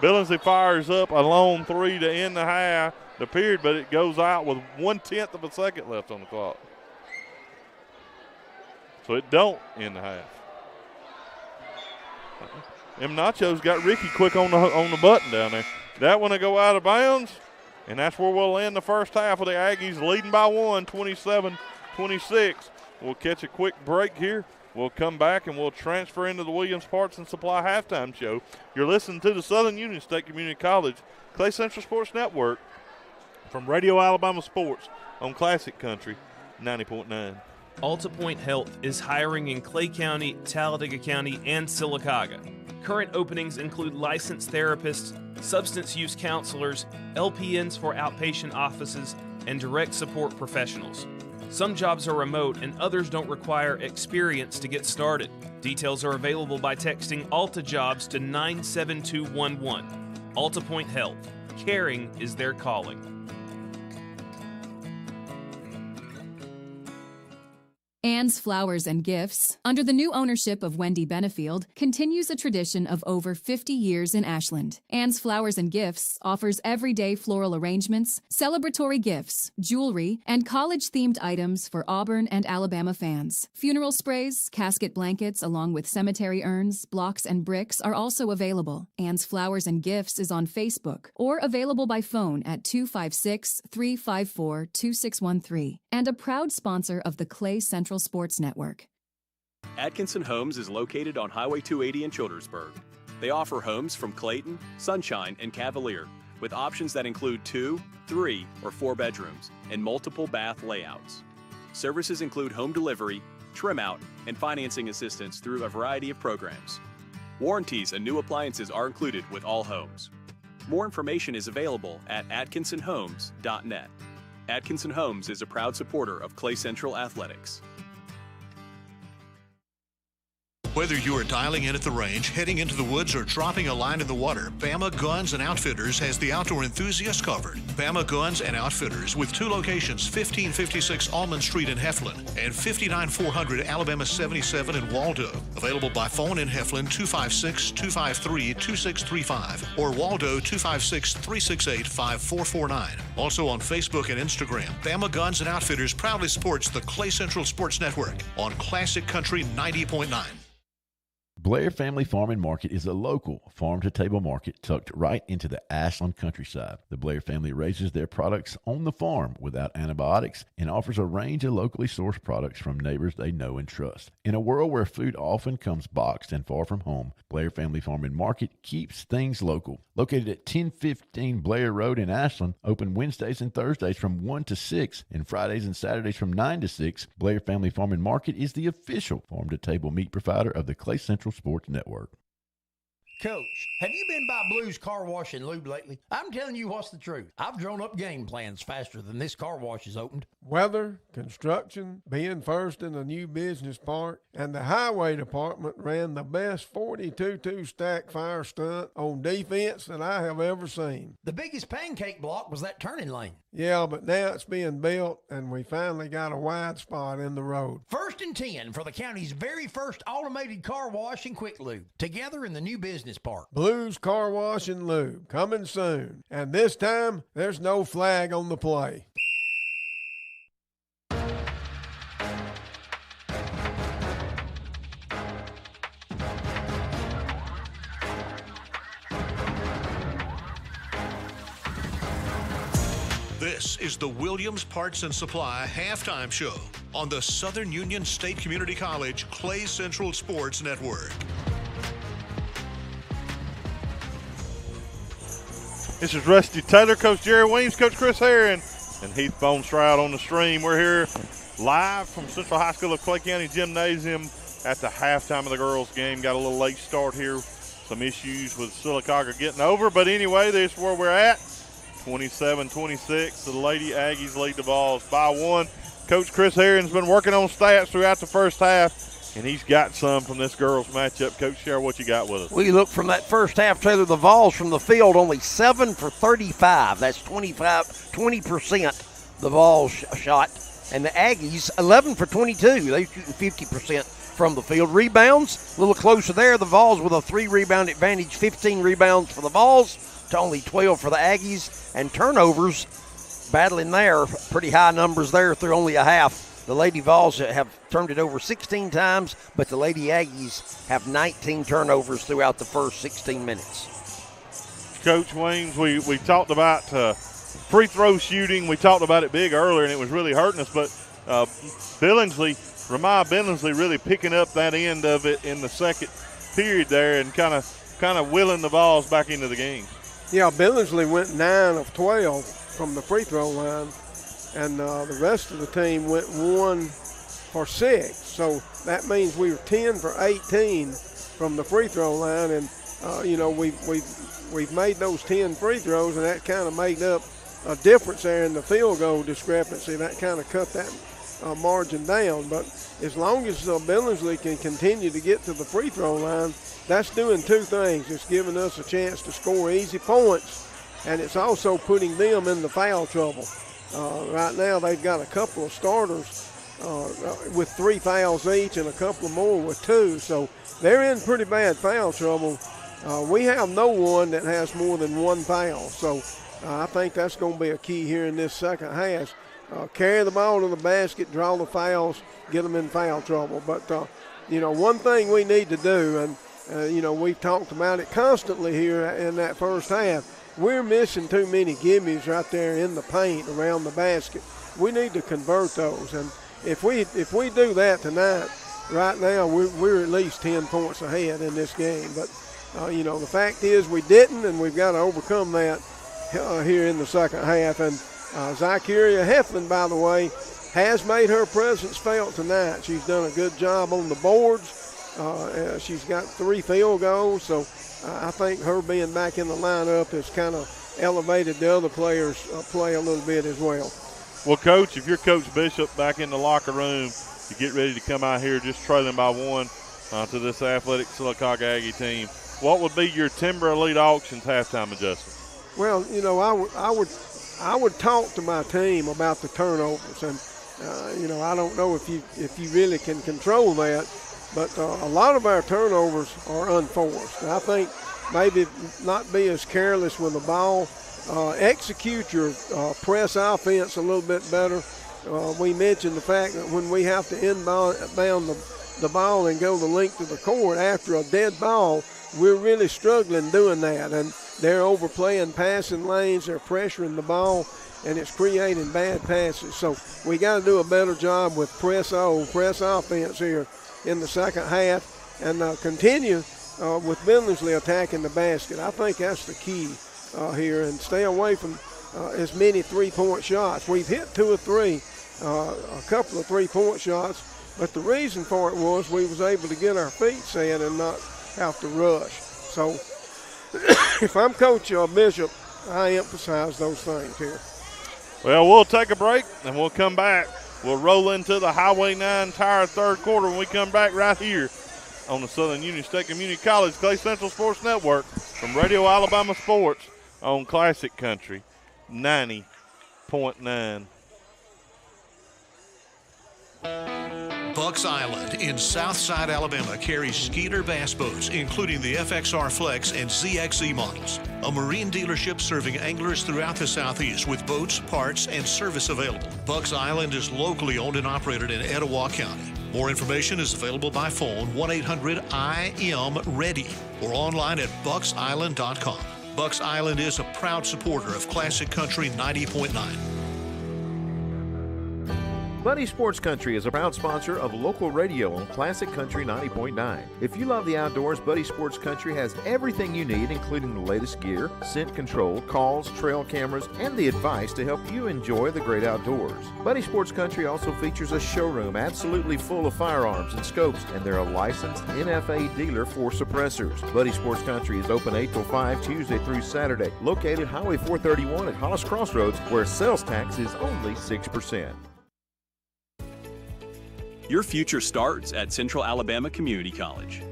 Billingsley fires up a long three to end the half, the period, but it goes out with 1/10 of a second left on the clock. So it don't end the half. Them Nachos got Ricky quick on the button down there. That one will go out of bounds, and that's where we'll end the first half with the Aggies leading by 1, 27-26. We'll catch a quick break here. We'll come back and we'll transfer into the Williams Parts and Supply halftime show. You're listening to the Southern Union State Community College Clay Central Sports Network from Radio Alabama Sports on Classic Country 90.9. Alta Point Health is hiring in Clay County, Talladega County, and Sylacauga. Current openings include licensed therapists, substance use counselors, LPNs for outpatient offices, and direct support professionals. Some jobs are remote and others don't require experience to get started. Details are available by texting Alta Jobs to 97211. Alta Point Health. Caring is their calling. Ann's Flowers and Gifts, under the new ownership of Wendy Benefield, continues a tradition of over 50 years in Ashland. Ann's Flowers and Gifts offers everyday floral arrangements, celebratory gifts, jewelry, and college-themed items for Auburn and Alabama fans. Funeral sprays, casket blankets, along with cemetery urns, blocks, and bricks are also available. Ann's Flowers and Gifts is on Facebook or available by phone at 256-354-2613, and a proud sponsor of the Clay Central Sports Network. Atkinson Homes is located on Highway 280 in Childersburg. They offer homes from Clayton, Sunshine, and Cavalier, with options that include 2, 3, or 4 bedrooms and multiple bath layouts. Services include home delivery, trim out, and financing assistance through a variety of programs. Warranties and new appliances are included with all homes. More information is available at atkinsonhomes.net. Atkinson Homes is a proud supporter of Clay Central Athletics. Whether you are dialing in at the range, heading into the woods, or dropping a line in the water, Bama Guns and Outfitters has the outdoor enthusiast covered. Bama Guns and Outfitters, with 2 locations, 1556 Almond Street in Heflin and 59400 Alabama 77 in Waldo. Available by phone in Heflin 256-253-2635 or Waldo 256-368-5449. Also on Facebook and Instagram, Bama Guns and Outfitters proudly supports the Clay Central Sports Network on Classic Country 90.9. Blair Family Farm and Market is a local farm-to-table market tucked right into the Ashland countryside. The Blair family raises their products on the farm without antibiotics and offers a range of locally sourced products from neighbors they know and trust. In a world where food often comes boxed and far from home, Blair Family Farm and Market keeps things local. Located at 1015 Blair Road in Ashland, open Wednesdays and Thursdays from 1 to 6 and Fridays and Saturdays from 9 to 6, Blair Family Farm and Market is the official farm-to-table meat provider of the Clay Central Sports Network. Coach, have you been by Blue's Car Wash and Lube lately? I'm telling you what's the truth. I've drawn up game plans faster than this car wash is opened. Weather, construction, being first in a new business park, and the highway department ran the best 42-2 stack fire stunt on defense that I have ever seen. The biggest pancake block was that turning lane. Yeah, but now it's being built, and we finally got a wide spot in the road. 1st and 10 for the county's very first automated car wash and quick lube, together in the new business park. Blues Car Wash and Lube, coming soon. And this time, there's no flag on the play. This is the Williams Parts and Supply halftime show on the Southern Union State Community College Clay Central Sports Network. This is Rusty Taylor, Coach Jerry Weems, Coach Chris Herron, and Heath Bone Stroud on the stream. We're here live from Central High School of Clay County Gymnasium at the halftime of the girls' game. Got a little late start here. Some issues with Sylacauga getting over, but anyway, this is where we're at. 27-26, the Lady Aggies lead the Vols by 1. Coach Chris Herron's been working on stats throughout the first half, and he's got some from this girls' matchup. Coach, share what you got with us. We look from that first half, Taylor, the Vols from the field only 7 for 35. That's 20% the Vols shot. And the Aggies, 11 for 22. They're shooting 50% from the field. Rebounds, a little closer there. The Vols with a 3-rebound advantage, 15 rebounds for the Vols to only 12 for the Aggies. And turnovers, battling there, pretty high numbers there through only a half. The Lady Vols have turned it over 16 times, but the Lady Aggies have 19 turnovers throughout the first 16 minutes. Coach Weems, we talked about free throw shooting. We talked about it big earlier, and it was really hurting us, but Ramah Billingsley really picking up that end of it in the second period there and kind of willing the Vols back into the game. Yeah, Billingsley went 9 of 12 from the free throw line, and the rest of the team went 1 for 6. So that means we were 10 for 18 from the free throw line, and we've made those 10 free throws, and that kind of made up a difference there in the field goal discrepancy. That kind of cut that margin down. But as long as Billingsley can continue to get to the free throw line, that's doing two things. It's giving us a chance to score easy points, and it's also putting them in the foul trouble. Right now they've got a couple of starters with 3 fouls each and a couple more with 2. So they're in pretty bad foul trouble. We have no one that has more than 1 foul. So I think that's going to be a key here in this second half. Carry the ball to the basket, draw the fouls, get them in foul trouble. But, one thing we need to do, and we've talked about it constantly here in that first half. We're missing too many gimmies right there in the paint around the basket. We need to convert those, and if we do that tonight, right now we're at least 10 points ahead in this game. But the fact is we didn't, and we've got to overcome that here in the second half. And Zykeria Heflin, by the way, has made her presence felt tonight. She's done a good job on the boards. She's got 3 field goals, so I think her being back in the lineup has kind of elevated the other players' play a little bit as well. Well, Coach, if you're Coach Bishop back in the locker room, you get ready to come out here just trailing by 1 to this athletic Sylacauga Aggie team, what would be your Timber Elite Auctions halftime adjustment? Well, I would talk to my team about the turnovers, and I don't know if you really can control that. But a lot of our turnovers are unforced. And I think maybe not be as careless with the ball. Execute your press offense a little bit better. We mentioned the fact that when we have to inbound the ball and go the length of the court after a dead ball, we're really struggling doing that. And they're overplaying passing lanes. They're pressuring the ball, and it's creating bad passes. So we got to do a better job with press offense here in the second half, and continue with Billingsley attacking the basket. I think that's the key here, and stay away from as many 3-point shots. We've hit 2 or 3, a couple of 3-point shots, but the reason for it was we was able to get our feet set and not have to rush. So if I'm Coach Bishop, I emphasize those things here. Well, we'll take a break, and we'll come back. We'll roll into the Highway 9 Tire third quarter when we come back right here on the Southern Union State Community College Clay Central Sports Network from Radio Alabama Sports on Classic Country 90.9. Bucks Island in Southside Alabama carries Skeeter bass boats, including the FXR Flex and ZXE models. A marine dealership serving anglers throughout the Southeast with boats, parts, and service available. Bucks Island is locally owned and operated in Etowah County. More information is available by phone 1-800-IM-READY or online at bucksisland.com. Bucks Island is a proud supporter of Classic Country 90.9. Buddy Sports Country is a proud sponsor of local radio on Classic Country 90.9. If you love the outdoors, Buddy Sports Country has everything you need, including the latest gear, scent control, calls, trail cameras, and the advice to help you enjoy the great outdoors. Buddy Sports Country also features a showroom absolutely full of firearms and scopes, and they're a licensed NFA dealer for suppressors. Buddy Sports Country is open 8 till 5 Tuesday through Saturday, located Highway 431 at Hollis Crossroads, where sales tax is only 6%. Your future starts at Central Alabama Community College.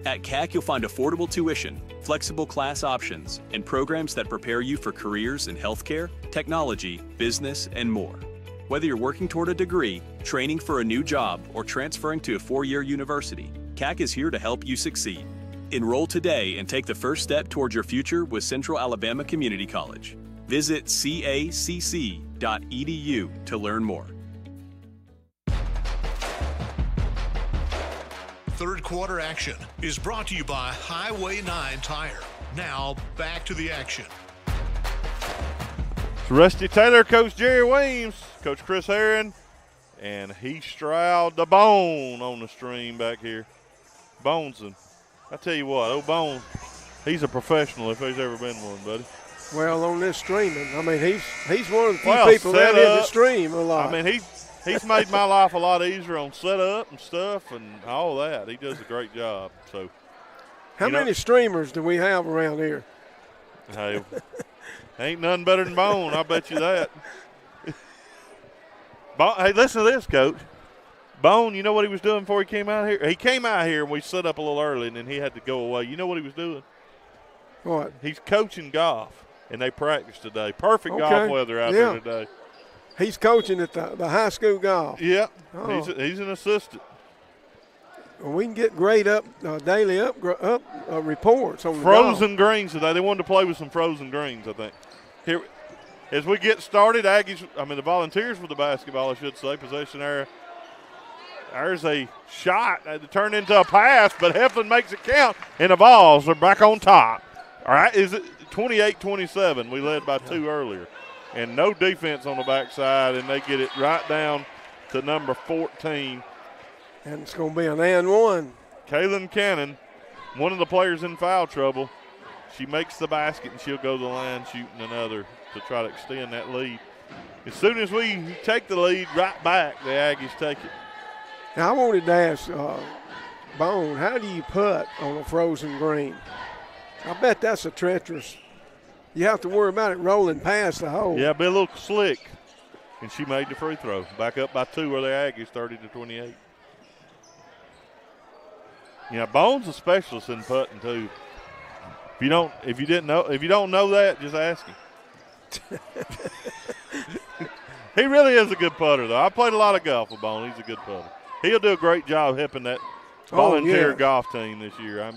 At CAC, you'll find affordable tuition, flexible class options, and programs that prepare you for careers in healthcare, technology, business, and more. Whether you're working toward a degree, training for a new job, or transferring to a 4-year university, CAC is here to help you succeed. Enroll today and take the first step towards your future with Central Alabama Community College. Visit cacc.edu to learn more. Third quarter action is brought to you by Highway 9 Tire. Now, back to the action. It's Rusty Taylor, Coach Jerry Weems, Coach Chris Herron, and Heath Stroud, the Bone on the stream back here. Bones, and I tell you what, old Bone, he's a professional if he's ever been one, buddy. Well, on this streaming, I mean, he's one of the few people that in the stream a lot. I mean, he's made my life a lot easier on setup and stuff and all that. He does a great job. So, how many streamers do we have around here? Hey, ain't nothing better than Bone, I bet you that. Hey, listen to this, Coach. Bone, you know what he was doing before he came out here? He came out here and we set up a little early and then he had to go away. You know what he was doing? What? He's coaching golf, and they practiced today. Perfect golf weather out there today. He's coaching at the high school golf. Yeah, he's an assistant. Well, we can get daily reports on the frozen greens today. They wanted to play with some frozen greens, I think. Here, as we get started, the Volunteers with the basketball, I should say, possession area. There's a shot that turned into a pass, but Heflin makes it count, and the Vols are back on top. All right, is it 28-27? We led by 2 earlier. And no defense on the backside, and they get it right down to number 14. And it's going to be an and one. Kaylin Cannon, one of the players in foul trouble. She makes the basket, and she'll go to the line shooting another to try to extend that lead. As soon as we take the lead right back, the Aggies take it. Now, I wanted to ask Bone, how do you putt on a frozen green? I bet that's a treacherous. You have to worry about it rolling past the hole. Yeah, be a little slick. And she made the free throw. Back up by 2 where the Aggies 30-28. Yeah, Bone's a specialist in putting too. If you don't know that, just ask him. He really is a good putter though. I played a lot of golf with Bone. He's a good putter. He'll do a great job helping that volunteer golf team this year.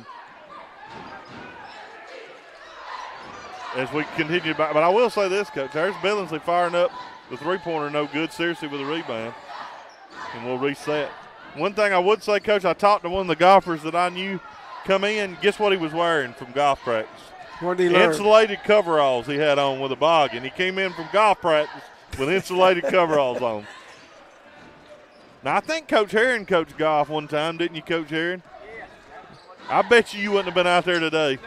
As we continue back. But I will say this, Coach. There's Billingsley firing up the three-pointer, no good, seriously with a rebound. And we'll reset. One thing I would say, Coach, I talked to one of the golfers that I knew come in. Guess what he was wearing from golf practice? What did he learn? Insulated coveralls he had on with a boggin. He came in from golf practice with insulated coveralls on. Now, I think Coach Herron coached golf one time, didn't you, Coach Herron? Yeah. I bet you wouldn't have been out there today.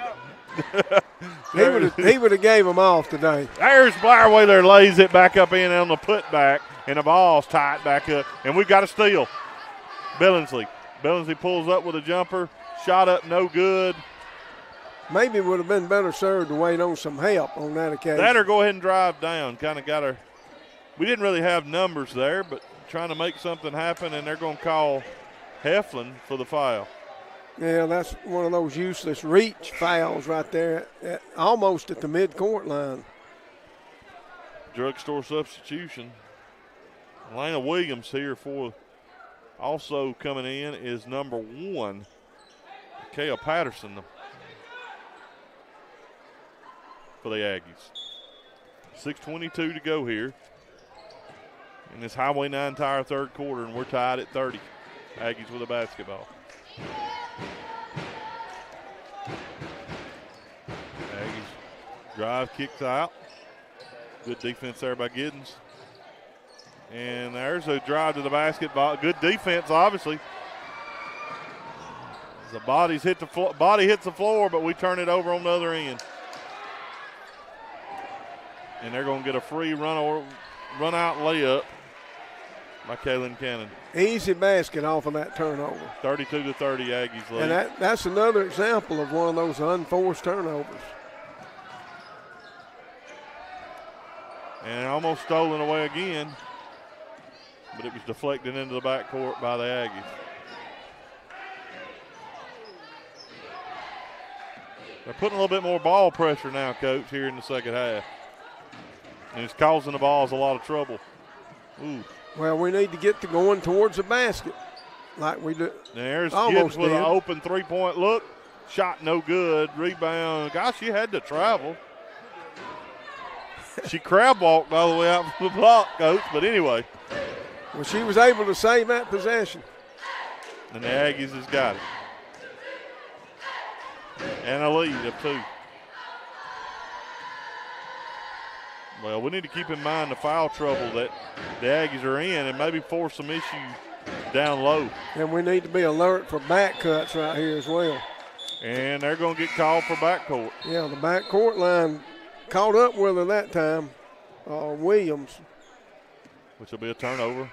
No. He would have gave him off today. There's Blairway there, lays it back up in on the putback, and the ball's tight back up, and we've got a steal. Billingsley pulls up with a jumper, shot up no good. maybe would have been better served to wait on some help on that occasion. That or go ahead and drive down. Kind of got her. We didn't really have numbers there, but trying to make something happen, and they're going to call Heflin for the foul. Yeah, that's one of those useless reach fouls right there, almost at the midcourt line. Drugstore substitution. Elena Williams here for. Also coming in is number 1, Kale Patterson for the Aggies. 6:22 to go here in this Highway 9 Tire third quarter, and we're tied at 30. Aggies with a basketball. Aggies drive, kicks out. Good defense there by Giddens. And there's a drive to the basketball. Good defense, obviously. The body hits the floor, but we turn it over on the other end. And they're going to get a free run out layup by Kaylin Cannon. Easy basket off of that turnover. 32-30 Aggies lead. And that's another example of one of those unforced turnovers. And almost stolen away again, but it was deflected into the backcourt by the Aggies. They're putting a little bit more ball pressure now, Coach, here in the second half. And it's causing the Vols a lot of trouble. Ooh. Well, we need to get to going towards the basket like we do. There's Gibbs with an open three-point look. Shot no good. Rebound. Gosh, she had to travel. She crab walked all the way out from the block, Coach. But anyway. Well, she was able to save that possession. And the Aggies has got it. And a lead of 2. Well, we need to keep in mind the foul trouble that the Aggies are in and maybe force some issues down low. And we need to be alert for back cuts right here as well. And they're going to get called for backcourt. Yeah, the backcourt line caught up with her that time, Williams. Which will be a turnover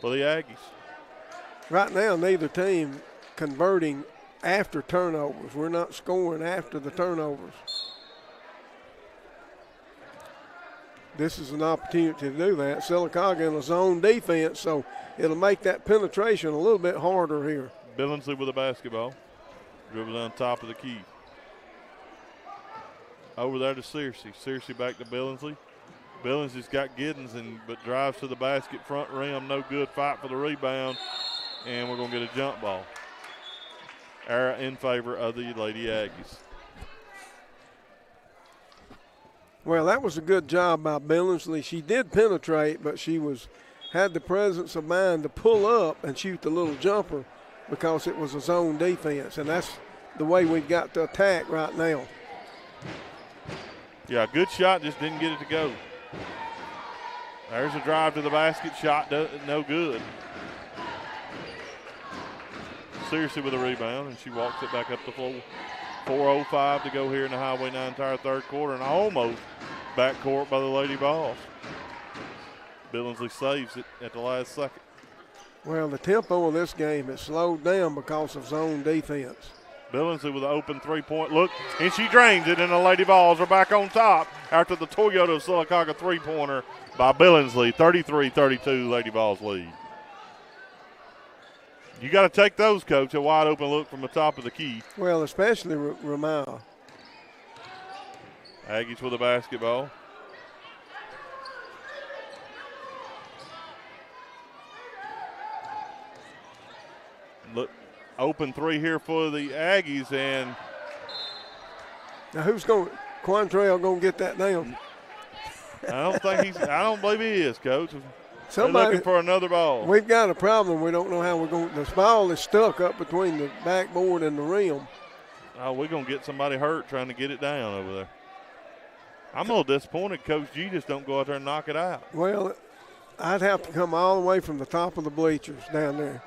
for the Aggies. Right now, neither team converting after turnovers. We're not scoring after the turnovers. This is an opportunity to do that. Sylacauga in a zone defense, so it'll make that penetration a little bit harder here. Billingsley with the basketball. Dribbles on top of the key. Over there to Searcy. Searcy back to Billingsley. Billingsley's got Giddens, but drives to the basket, front rim, no good. Fight for the rebound, and we're going to get a jump ball. Error in favor of the Lady Aggies. Well, that was a good job by Billingsley. She did penetrate, but she had the presence of mind to pull up and shoot the little jumper because it was a zone defense, and that's the way we've got to attack right now. Yeah, good shot, just didn't get it to go. There's a drive to the basket, shot no good. Searcy with a rebound, and she walks it back up the floor. 4:05 to go here in the Highway 9 Tire third quarter, and almost backcourt by the Lady Vols. Billingsley saves it at the last second. Well, the tempo of this game has slowed down because of zone defense. Billingsley with an open three-point look, and she drains it, and the Lady Vols are back on top after the Toyota Sylacauga three-pointer by Billingsley. 33-32, Lady Vols lead. You got to take those, Coach, a wide open look from the top of the key. Well, especially Ramau. Aggies with a basketball. Look, open three here for the Aggies, and now Quantrell going to get that down? I don't believe he is, Coach. Somebody, they're looking for another ball. We've got a problem. We don't know how we're going. The ball is stuck up between the backboard and the rim. Oh, we're going to get somebody hurt trying to get it down over there. I'm a little disappointed Coach G just don't go out there and knock it out. Well, I'd have to come all the way from the top of the bleachers down there.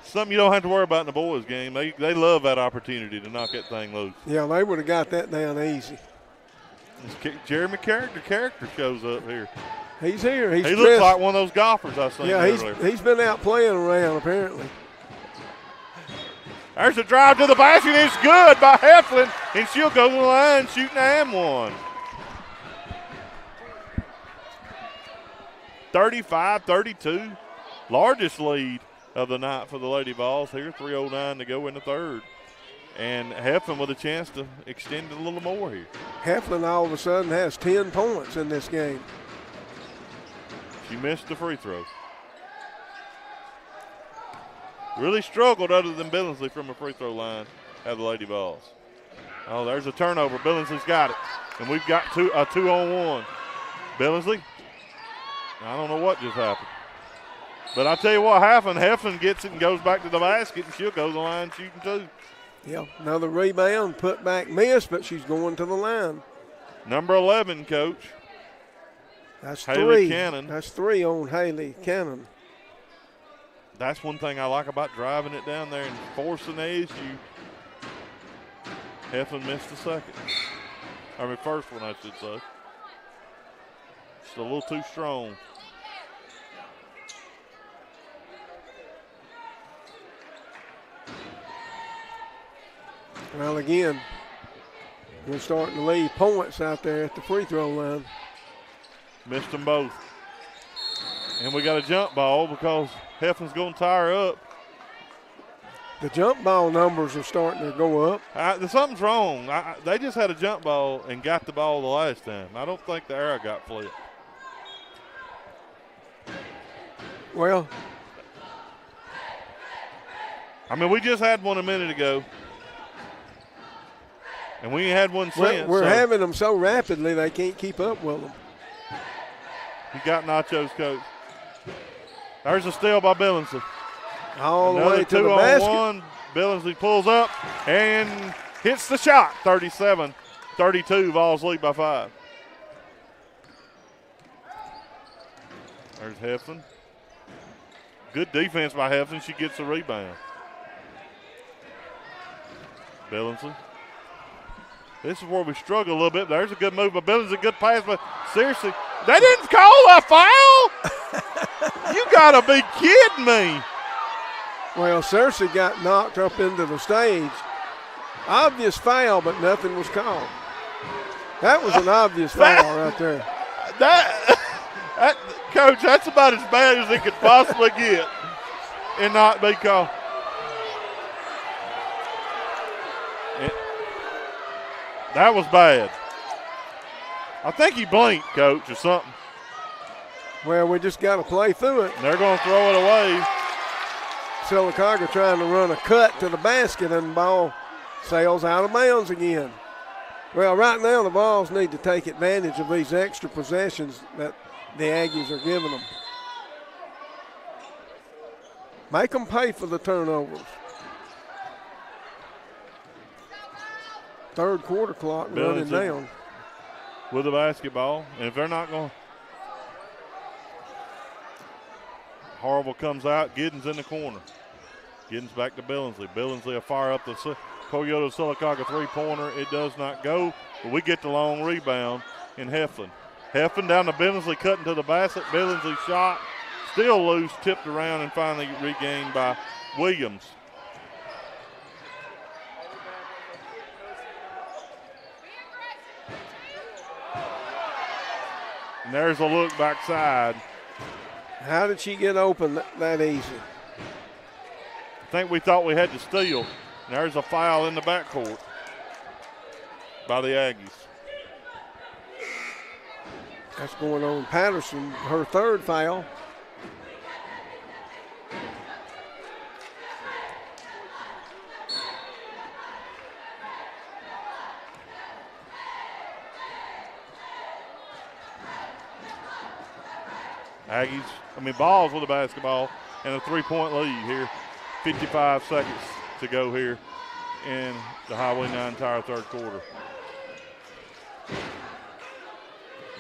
Something you don't have to worry about in the boys' game. They love that opportunity to knock that thing loose. Yeah, they would have got that down easy. Jeremy Character shows up here. He's here. He looks like one of those golfers I seen earlier. He's been out playing around apparently. There's a drive to the basket. It's good by Heflin, and she'll go to the line shooting and one. 35-32, largest lead of the night for the Lady Vols here. 3:09 to go in the third. And Heflin with a chance to extend it a little more here. Heflin all of a sudden has 10 points in this game. She missed the free throw. Really struggled other than Billingsley from a free throw line at the Lady Vols. Oh, there's a turnover. Billingsley's got it. And we've got a 2-on-1. Billingsley, I don't know what just happened. But I tell you what happened. Heflin gets it and goes back to the basket, and she'll go to the line shooting too. Yeah, another rebound, put back miss, but she's going to the line. Number 11, Coach. That's Haley 3. Cannon. That's 3 on Haley Cannon. That's one thing I like about driving it down there and forcing the issue. Heflin missed the second. First one, I should say. Just a little too strong. Well, again, we're starting to leave points out there at the free throw line. Missed them both. And we got a jump ball because Heflin's going to tie her up. The jump ball numbers are starting to go up. Something's wrong. They just had a jump ball and got the ball the last time. I don't think the arrow got flipped. Well, we just had one a minute ago. And we ain't had one since. We're having them so rapidly they can't keep up with them. You got nachos, Coach. There's a steal by Billingsley. All the way to the basket. 2-on-1. Billingsley pulls up and hits the shot. 37-32. Vols lead by 5. There's Heflin. Good defense by Heflin. She gets the rebound. Billingsley. This is where we struggle a little bit. There's a good move by Billingsley. Good pass, but seriously, they didn't call a foul? You got to be kidding me. Well, Cersei got knocked up into the stage. Obvious foul, but nothing was called. That was an obvious foul right there. Coach, that's about as bad as it could possibly get and not be called. That was bad. I think he blinked, Coach, or something. Well, we just got to play through it. They're going to throw it away. Sylacauga trying to run a cut to the basket, and the ball sails out of bounds again. Well, right now the Vols need to take advantage of these extra possessions that the Aggies are giving them. Make them pay for the turnovers. Third quarter clock running down. With the basketball, and if they're not going to. Harville comes out, Giddens in the corner. Giddens back to Billingsley. Billingsley will fire up the Toyota Sylacauga three-pointer. It does not go, but we get the long rebound in Heflin. Heflin down to Billingsley, cutting to the basket. Billingsley shot, still loose, tipped around, and finally regained by Williams. And there's a look backside. How did she get open that easy? I think we thought we had to steal. And there's a foul in the backcourt by the Aggies. That's going on Patterson, her third foul. Balls with the basketball and a three-point lead here. 55 seconds to go here in the Highway 9 entire third quarter.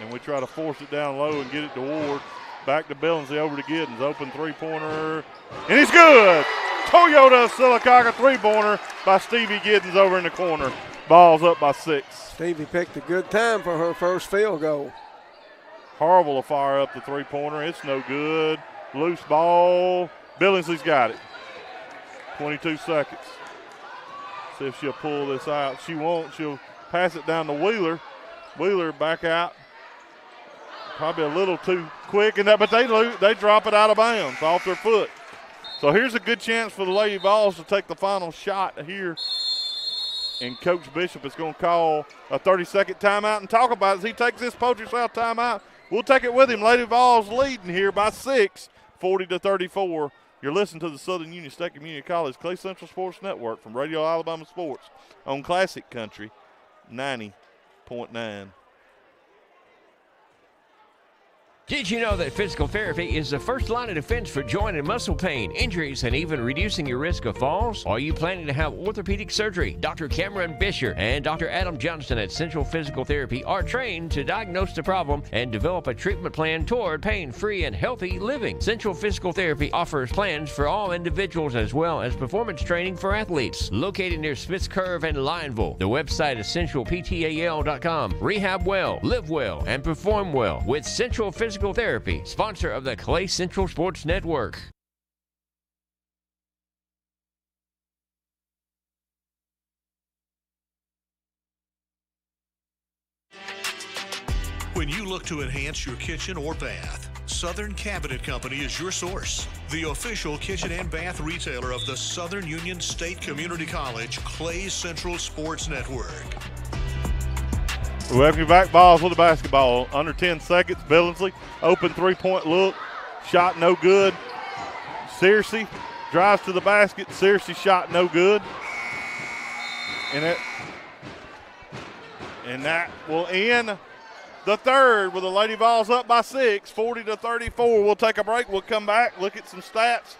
And we try to force it down low and get it to Ward. Back to Billingsley, over to Giddens. Open three-pointer, and he's good! Toyota Sylacauga three-pointer by Stevie Giddens over in the corner. Ball's up by 6. Stevie picked a good time for her first field goal. Harville will fire up the three-pointer. It's no good. Loose ball. Billingsley's got it. 22 seconds. See if she'll pull this out. She won't. She'll pass it down to Wheeler. Wheeler back out. Probably a little too quick, but they drop it out of bounds off their foot. So here's a good chance for the Lady Vols to take the final shot here. And Coach Bishop is going to call a 30-second timeout and talk about it as he takes this Poultry South timeout. We'll take it with him. Lady Vols leading here by 6, 40-34. You're listening to the Southern Union State Community College Clay Central Sports Network from Radio Alabama Sports on Classic Country 90.9. Did you know that physical therapy is the first line of defense for joint and muscle pain, injuries, and even reducing your risk of falls? Are you planning to have orthopedic surgery? Dr. Cameron Bisher and Dr. Adam Johnston at Central Physical Therapy are trained to diagnose the problem and develop a treatment plan toward pain-free and healthy living. Central Physical Therapy offers plans for all individuals as well as performance training for athletes. Located near Smith's Curve and Lineville, the website is centralptal.com. Rehab well, live well, and perform well with Central Physical Therapy, sponsor of the Clay Central Sports Network. When you look to enhance your kitchen or bath, Southern Cabinet Company is your source. The official kitchen and bath retailer of the Southern Union State Community College Clay Central Sports Network. Welcome back. Balls with the basketball. Under 10 seconds. Billingsley, open three-point look. Shot no good. Searcy drives to the basket. Searcy shot no good. And that will end the third with the Lady Vols up by 6, 40-34. We'll take a break. We'll come back, look at some stats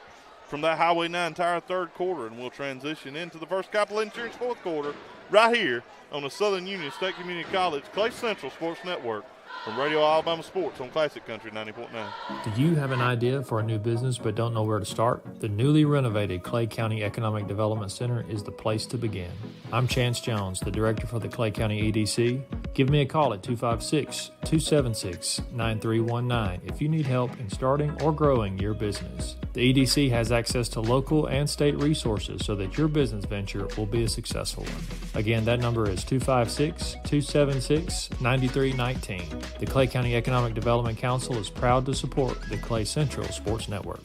from that Highway 9 entire third quarter, and we'll transition into the First Capital Insurance fourth quarter right here on the Southern Union State Community College Clay Central Sports Network from Radio Alabama Sports on Classic Country 90.9. Do you have an idea for a new business but don't know where to start? The newly renovated Clay County Economic Development Center is the place to begin. I'm Chance Jones, the director for the Clay County EDC. Give me a call at 256-276-9319 if you need help in starting or growing your business. The EDC has access to local and state resources so that your business venture will be a successful one. Again, that number is 256-276-9319. The Clay County Economic Development Council is proud to support the Clay Central Sports Network.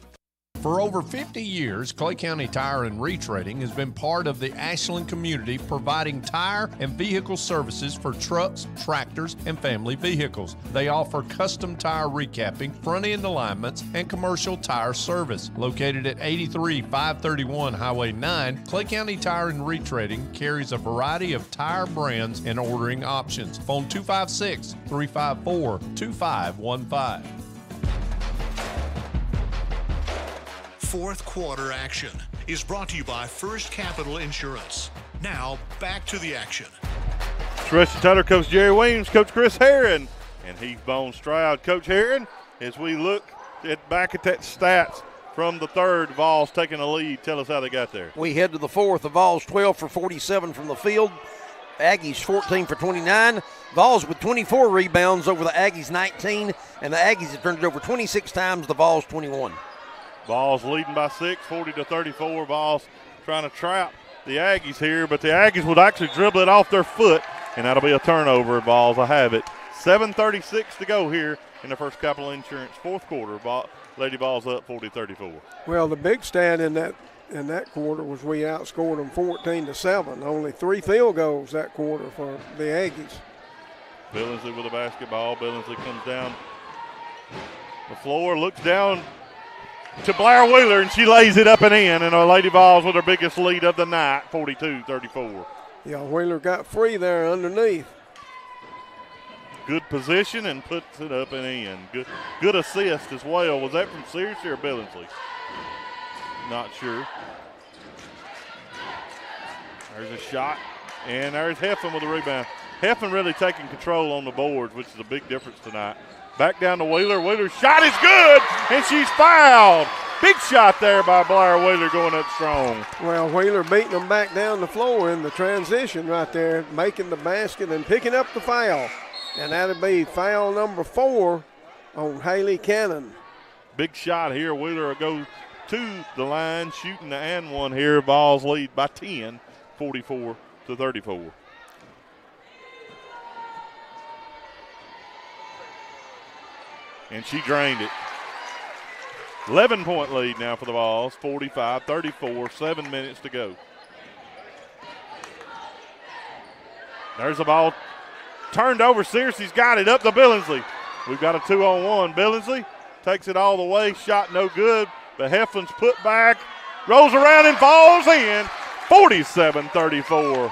For over 50 years, Clay County Tire and Retreading has been part of the Ashland community, providing tire and vehicle services for trucks, tractors, and family vehicles. They offer custom tire recapping, front-end alignments, and commercial tire service. Located at 83531 Highway 9, Clay County Tire and Retreading carries a variety of tire brands and ordering options. Phone 256-354-2515. Fourth quarter action is brought to you by First Capital Insurance. Now, back to the action. Rusty Tutter, Coach Jerry Williams, Coach Chris Herron, and Heath Bone Stroud. Coach Herron, as we look back at that stats from the third, Vols taking a lead. Tell us how they got there. We head to the fourth. The Vols 12 for 47 from the field. Aggies 14 for 29. Vols with 24 rebounds over the Aggies 19, and the Aggies have turned it over 26 times, the Vols 21. Vols leading by 6, 40-34. Vols trying to trap the Aggies here, but the Aggies would actually dribble it off their foot, and that'll be a turnover. Vols, I have it. 7:36 to go here in the First Capital Insurance fourth quarter. Lady Vols up 40-34. Well, the big stat in that quarter was we outscored them 14-7. Only 3 field goals that quarter for the Aggies. Billingsley with the basketball. Billingsley comes down the floor, looks down to Blair Wheeler, and she lays it up and in, and our Lady Vols with her biggest lead of the night, 42-34. Yeah, Wheeler got free there underneath. Good position and puts it up and in. Good assist as well. Was that from Searcy or Billingsley? Not sure. There's a shot, and there's Heffin with the rebound. Heffin really taking control on the boards, which is a big difference tonight. Back down to Wheeler. Wheeler's shot is good, and she's fouled. Big shot there by Blair Wheeler going up strong. Well, Wheeler beating them back down the floor in the transition right there, making the basket and picking up the foul. And that'll be foul number 4 on Haley Cannon. Big shot here. Wheeler will go to the line, shooting the and one here. Vols lead by 10, 44-34. And she drained it. 11-point lead now for the Vols, 45-34, 7 minutes to go. There's the ball turned over. Searcy's got it up to Billingsley. We've got a 2-on-1. Billingsley takes it all the way. Shot no good. But Heflin's put back. Rolls around and falls in. 47-34.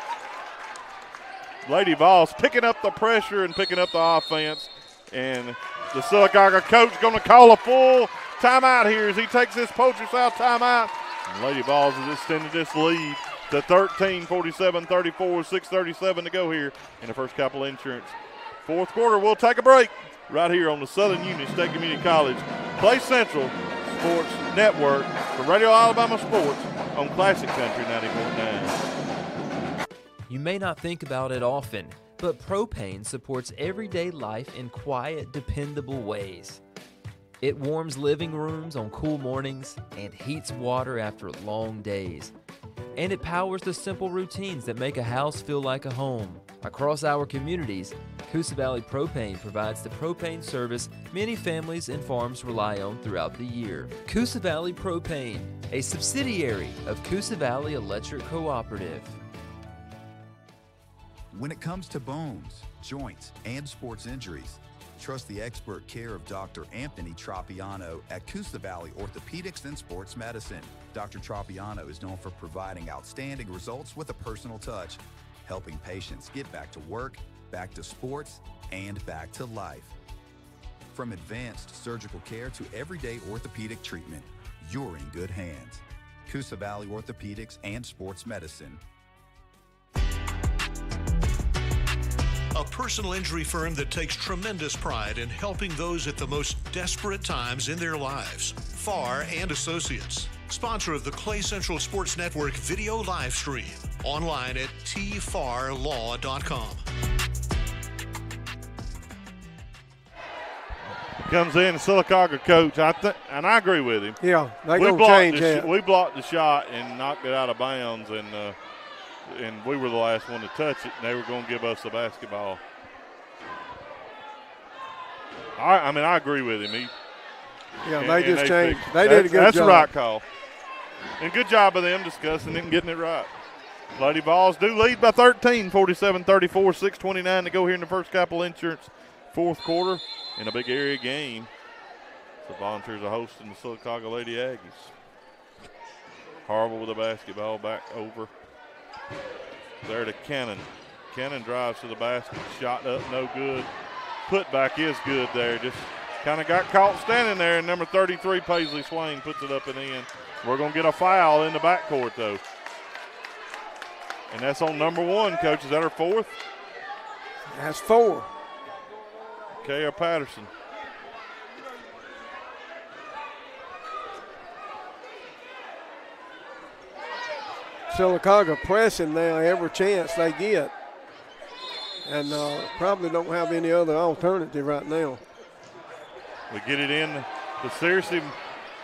Lady Vols picking up the pressure and picking up the offense. And the Sylacauga coach going to call a full timeout here as he takes this Poacher South timeout. And Lady Vols has extended this lead to 13, 47-34, 6:37 to go here in the First Capital Insurance fourth quarter. We'll take a break right here on the Southern Union State Community College Clay Central Sports Network for Radio Alabama Sports on Classic Country 90.9. You may not think about it often, but propane supports everyday life in quiet, dependable ways. It warms living rooms on cool mornings and heats water after long days. And it powers the simple routines that make a house feel like a home. Across our communities, Coosa Valley Propane provides the propane service many families and farms rely on throughout the year. Coosa Valley Propane, a subsidiary of Coosa Valley Electric Cooperative. When it comes to bones, joints, and sports injuries, trust the expert care of Dr. Anthony Tropiano at Coosa Valley Orthopedics and Sports Medicine. Dr. Tropiano is known for providing outstanding results with a personal touch, helping patients get back to work, back to sports, and back to life. From advanced surgical care to everyday orthopedic treatment, you're in good hands. Coosa Valley Orthopedics and Sports Medicine. A personal injury firm that takes tremendous pride in helping those at the most desperate times in their lives. Farr and Associates, sponsor of the Clay Central Sports Network video live stream, online at tfarlaw.com. Comes in, Sylacauga coach, and I agree with him. Yeah, they going to change that. We blocked the shot and knocked it out of bounds, and we were the last one to touch it, and they were going to give us the basketball. I agree with him. They just changed. They did a good job. That's the right call. And good job of them discussing it and getting it right. Lady Vols do lead by 13, 47-34, 6:29 to go here in the First Capital Insurance fourth quarter in a big area game. The Volunteers are hosting the Sylacauga Lady Aggies. Harville with the basketball back over there to Cannon. Cannon drives to the basket, shot up, no good. Putback is good there. Just kind of got caught standing there, and number 33, Paisley Swain, puts it up and in. We're going to get a foul in the backcourt, though. And that's on number 1, Coach. Is that her fourth? That's 4. Kaya Patterson. Sylacauga pressing now every chance they get. And probably don't have any other alternative right now. We get it in to Searcy.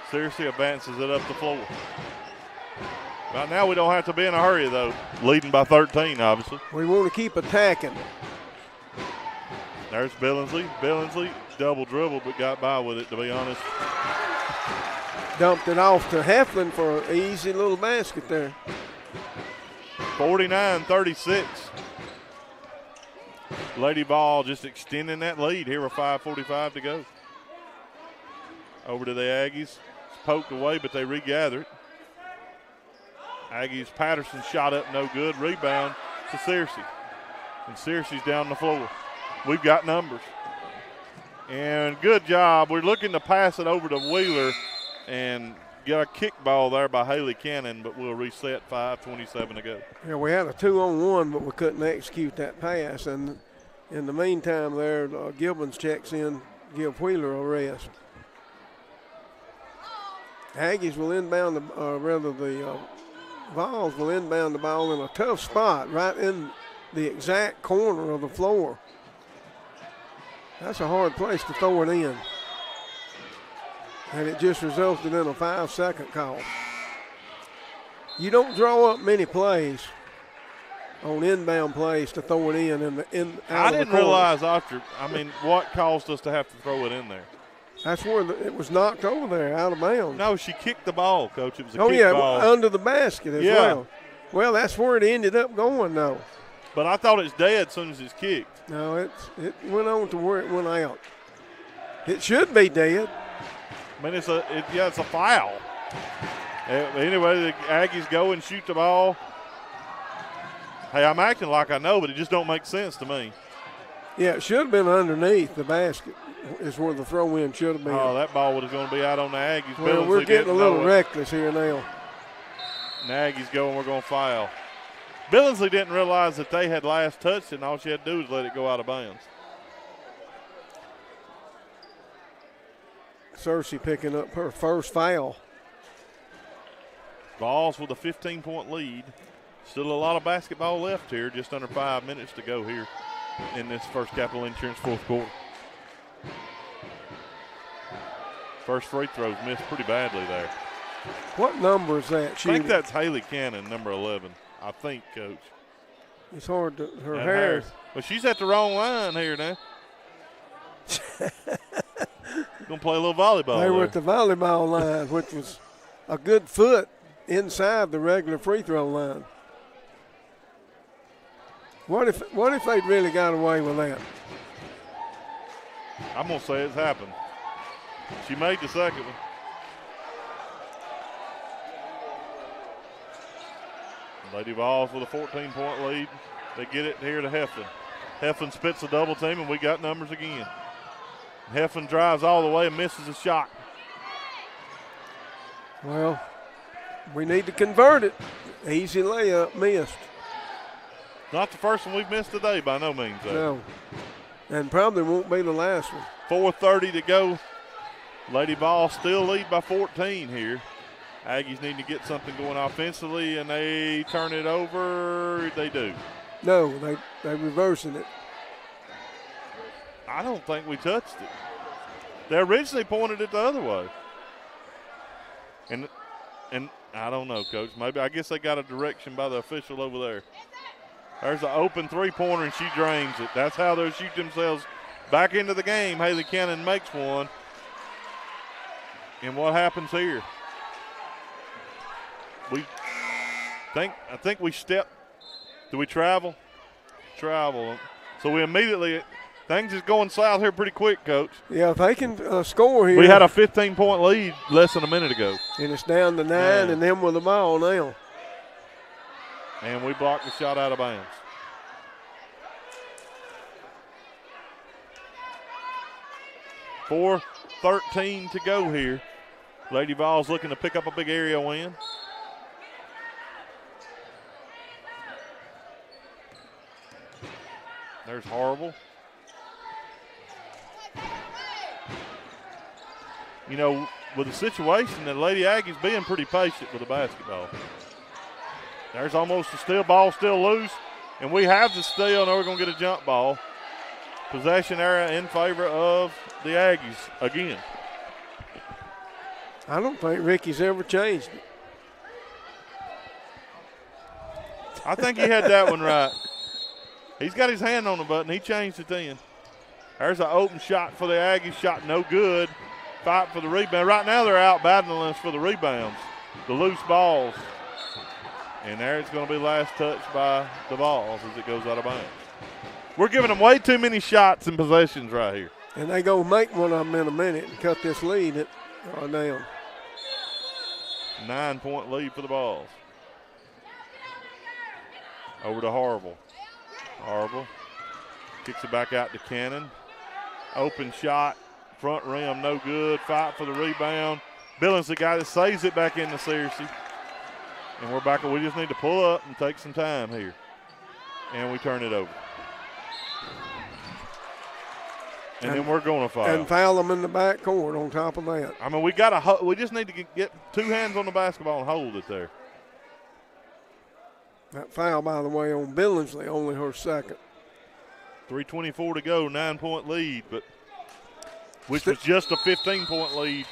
Searcy advances it up the floor. Right now we don't have to be in a hurry, though. Leading by 13, obviously. We want to keep attacking. There's Billingsley. Billingsley double dribble, but got by with it, to be honest. Dumped it off to Heflin for an easy little basket there. 49-36. Lady Vol just extending that lead here with 5:45 to go. Over to the Aggies. It's poked away, but they regather it. Aggies, Patterson shot up, no good. Rebound to Searcy. And Searcy's down the floor. We've got numbers. And good job. We're looking to pass it over to Wheeler and got a kickball there by Haley Cannon, but we'll reset. 5:27 to go. Yeah, we had a 2-on-1, but we couldn't execute that pass. And in the meantime there, Gibbons checks in, give Wheeler a rest. Aggies will inbound, the Vols will inbound the ball in a tough spot right in the exact corner of the floor. That's a hard place to throw it in. And it just resulted in a 5-second call. You don't draw up many plays on inbound plays to throw it I didn't realize what caused us to have to throw it in there. That's where it was knocked over there, out of bounds. No, she kicked the ball, Coach. It was a kick ball. Under the basket as well. Well, that's where it ended up going, though. But I thought it's dead as soon as it's kicked. No, it went on to where it went out. It should be dead. I mean, it's a foul. Anyway, the Aggies go and shoot the ball. Hey, I'm acting like I know, but it just don't make sense to me. Yeah, it should have been underneath the basket is where the throw-in should have been. Oh, that ball was going to be out on the Aggies. Well, we're getting a little reckless here now. And the Aggies go and we're going to foul. Billingsley didn't realize that they had last touched it, and all she had to do was let it go out of bounds. Cersei picking up her first foul. Vols with a 15-point lead. Still a lot of basketball left here. Just under 5 minutes to go here in this First Capital Insurance fourth quarter. First free throws missed pretty badly there. What number is that? I think that's Haley Cannon, number 11. I think, Coach. It's hard to, her hair. Well, she's at the wrong line here now. Gonna play a little volleyball. They were at the volleyball line, which was a good foot inside the regular free throw line. What if they really got away with that? I'm gonna say it's happened. She made the second one. Lady Vols with a 14-point lead. They get it here to Heffin. Heffin spits a double team, and we got numbers again. Heffin drives all the way and misses a shot. Well, we need to convert it. Easy layup, missed. Not the first one we've missed today by no means, though. No, and probably won't be the last one. 4:30 to go. Lady Vols still lead by 14 here. Aggies need to get something going offensively, and they turn it over. They do. No, they're reversing it. I don't think we touched it. They originally pointed it the other way. And I don't know, Coach. I guess they got a direction by the official over there. There's an open three-pointer, and she drains it. That's how they'll shoot themselves back into the game. Haley Cannon makes one. And what happens here? I think we step. Do we travel? Travel. So we immediately, things is going south here pretty quick, Coach. Yeah, if they can score here. We had a 15-point lead less than a minute ago. And it's down to 9 and them with the ball now. And we blocked the shot out of bounds. .4:13 to go here. Lady Vols looking to pick up a big area win. There's Horrible. You know, with the situation, the Lady Aggies being pretty patient with the basketball. There's almost a steal. Ball still loose, and we have the steal, and we're going to get a jump ball. Possession area in favor of the Aggies again. I don't think Ricky's ever changed it. I think he had that one right. He's got his hand on the button. He changed it then. There's an open shot for the Aggies. Shot no good. Fight for the rebound. Right now they're out battling us for the rebounds, the loose balls. And there it's going to be last touch by the Vols as it goes out of bounds. We're giving them way too many shots and possessions right here. And they go make one of them in a minute and cut this lead down. 9-point lead for the Vols. Over to Horrible. Horrible kicks it back out to Cannon. Open shot, front rim, no good. Fight for the rebound. Billings the guy that saves it back into Searcy. And we're back. We just need to pull up and take some time here. And we turn it over. And then we're going to foul. And foul them in the back court on top of that. I mean, we just need to get two hands on the basketball and hold it there. That foul, by the way, on Billingsley, only her second. 3:24 to go, 9-point lead, which was just a 15-point lead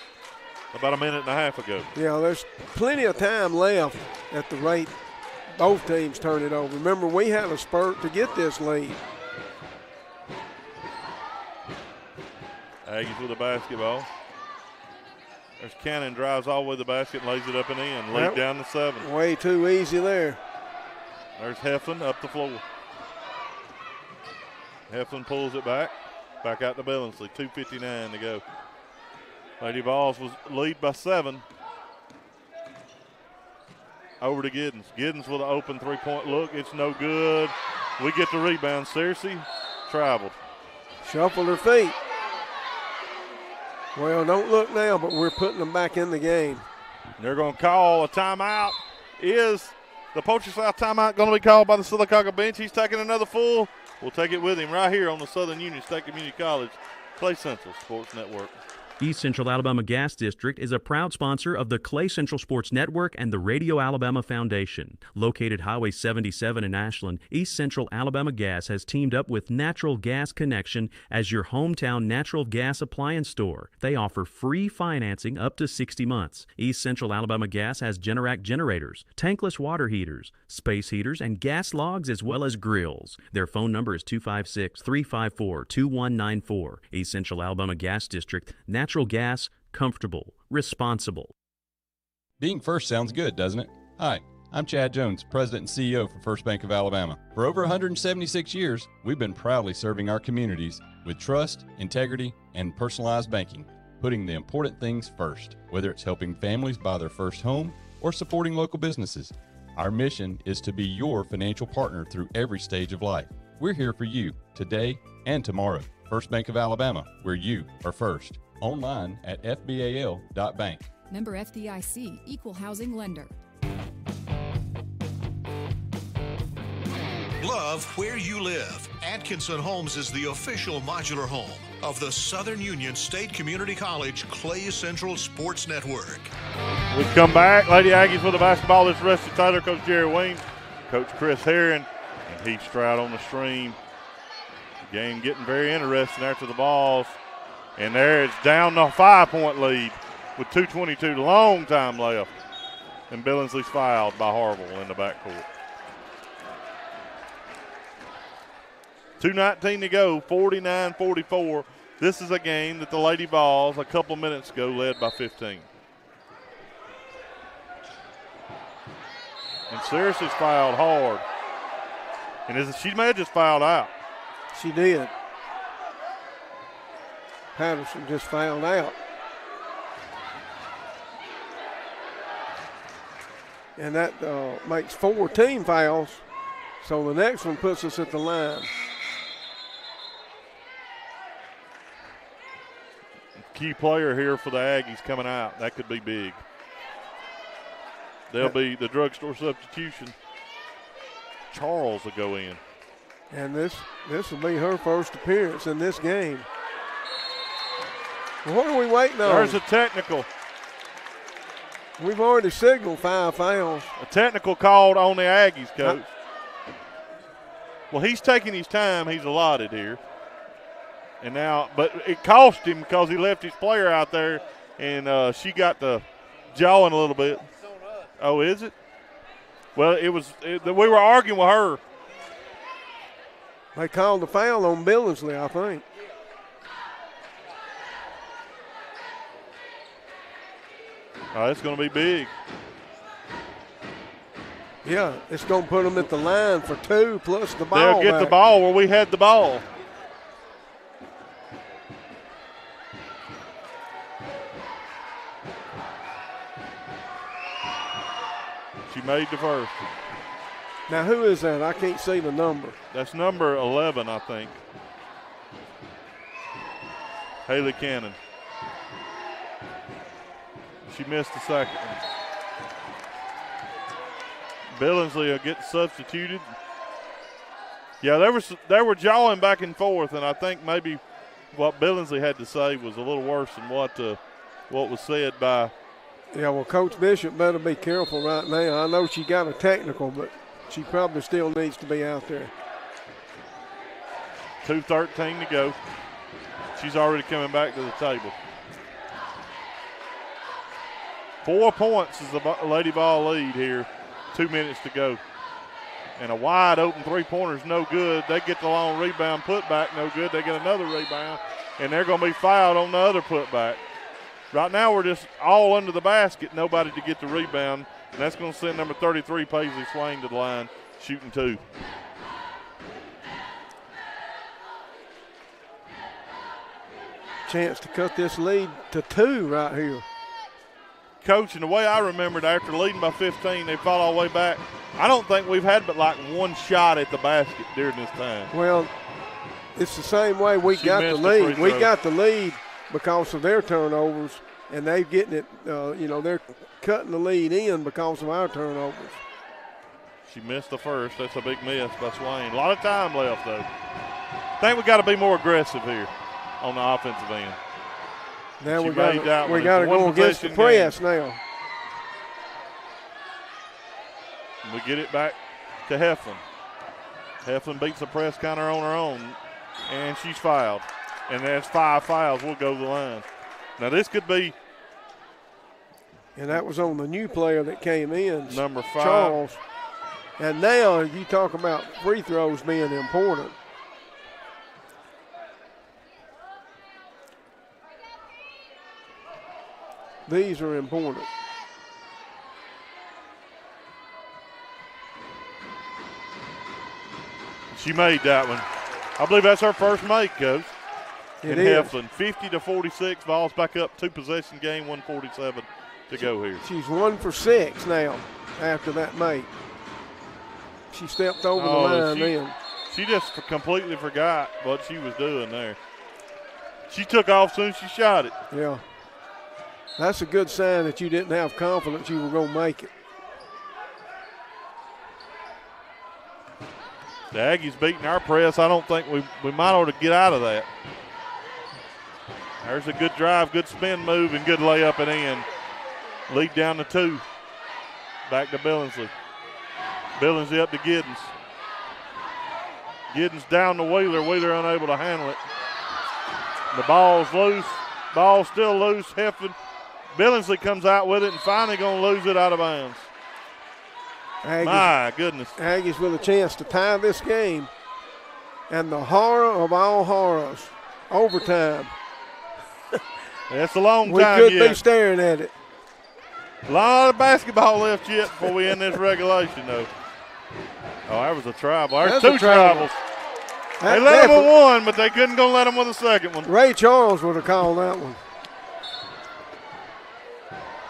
about a minute and a half ago. Yeah, there's plenty of time left at the rate both teams turn it over. Remember, we had a spurt to get this lead. Aggies with a basketball. There's Cannon, drives all the way to the basket and lays it up and in. Lead down to 7. Way too easy there. There's Heflin up the floor. Heflin pulls it back out to Billingsley. 2:59 to go. Lady Vols was lead by 7. Over to Giddens. Giddens with an open three-point look. It's no good. We get the rebound. Searcy traveled. Shuffled her feet. Well, don't look now, but we're putting them back in the game. They're going to call a timeout. Is the Poacher South timeout going to be called by the Sylacauga bench? He's taking another full. We'll take it with him right here on the Southern Union State Community College Clay Central Sports Network. East Central Alabama Gas District is a proud sponsor of the Clay Central Sports Network and the Radio Alabama Foundation. Located Highway 77 in Ashland, East Central Alabama Gas has teamed up with Natural Gas Connection as your hometown natural gas appliance store. They offer free financing up to 60 months. East Central Alabama Gas has Generac generators, tankless water heaters, space heaters, and gas logs as well as grills. Their phone number is 256-354-2194. East Central Alabama Gas District, natural gas, comfortable, responsible. Being first sounds good, doesn't it? Hi, I'm Chad Jones, President and CEO for First Bank of Alabama. For over 176 years, we've been proudly serving our communities with trust, integrity, and personalized banking, putting the important things first, whether it's helping families buy their first home or supporting local businesses. Our mission is to be your financial partner through every stage of life. We're here for you today and tomorrow. First Bank of Alabama, where you are first. Online at fbal.bank. Member FDIC, Equal Housing Lender. Love where you live. Atkinson Homes is the official modular home of the Southern Union State Community College Clay Central Sports Network. We come back. Lady Aggies with the basketball. This Rusty Taylor, Coach Jerry Weems, Coach Chris Herron, and Heath Stroud on the stream. Game getting very interesting after the balls. And there it's down to a 5-point lead with 2:22 long time left. And Billingsley's fouled by Harville in the backcourt. 2:19 to go, 49-44. This is a game that the Lady Vols a couple minutes ago led by 15. And Sears is fouled hard. And she may have just fouled out. She did. Patterson just fouled out. And that makes 4 team fouls. So the next one puts us at the line. Key player here for the Aggies coming out. That could be big. They'll be the drugstore substitution. Charles will go in. And this will be her first appearance in this game. Well, what are we waiting on? There's a technical. We've already signaled 5 fouls. A technical called on the Aggies, Coach. Well, he's taking his time. He's allotted here. And now, but it cost him because he left his player out there, and she got the jawing a little bit. Oh, is it? Well, we were arguing with her. They called the foul on Billingsley, I think. It's going to be big. Yeah, it's going to put them at the line for 2 plus the ball. They'll get the ball where we had the ball. She made the first. Now, who is that? I can't see the number. That's number 11, I think. Haley Cannon. She missed the second one. Billingsley will get substituted. Yeah, they were jawing back and forth, and I think maybe what Billingsley had to say was a little worse than what was said by. Yeah, well, Coach Bishop better be careful right now. I know she got a technical, but she probably still needs to be out there. 2:13 to go. She's already coming back to the table. 4 points is the Lady Ball lead here. 2 minutes to go. And a wide open three-pointer is no good. They get the long rebound, putback, no good. They get another rebound, and they're going to be fouled on the other putback. Right now we're just all under the basket, nobody to get the rebound, and that's going to send number 33, Paisley Swain, to the line, shooting 2. Chance to cut this lead to 2 right here. Coach, and the way I remembered, after leading by 15, they fought all the way back. I don't think we've had but like one shot at the basket during this time. Well, it's the same way we got the lead. We got the lead because of their turnovers, and they're getting it, they're cutting the lead in because of our turnovers. She missed the first. That's a big miss by Swain. A lot of time left, though. I think we got to be more aggressive here on the offensive end. Now we got to go against the press now. And we get it back to Heflin. Heflin beats the press counter on her own, and she's fouled. And that's 5 fouls. We'll go to the line. Now this could be. And that was on the new player that came in, number 5. Charles. And now you talk about free throws being important. These are important. She made that one. I believe that's her first make, Coach. It in is. Heflin. 50-46. Vols back up, 2-possession game, 1:47 to go here. She's 1 for 6 now after that make. She stepped over the line then. She just completely forgot what she was doing there. She took off soon as she shot it. Yeah. That's a good sign that you didn't have confidence you were going to make it. The Aggies beating our press. I don't think we might ought to get out of that. There's a good drive, good spin move, and good layup and in. Lead down to 2. Back to Billingsley. Billingsley up to Giddens. Giddens down to Wheeler. Wheeler unable to handle it. The ball's loose. Ball's still loose. Heflin. Billingsley comes out with it and finally going to lose it out of bounds. Aggies, my goodness. Aggies with a chance to tie this game. And the horror of all horrors, overtime. That's a long we time could yet. be staring at it. A lot of basketball left yet before we end this regulation, though. Oh, that was a travel. There's 2 travels. They let them with 1, but they couldn't go let them with a second one. Ray Charles would have called that one.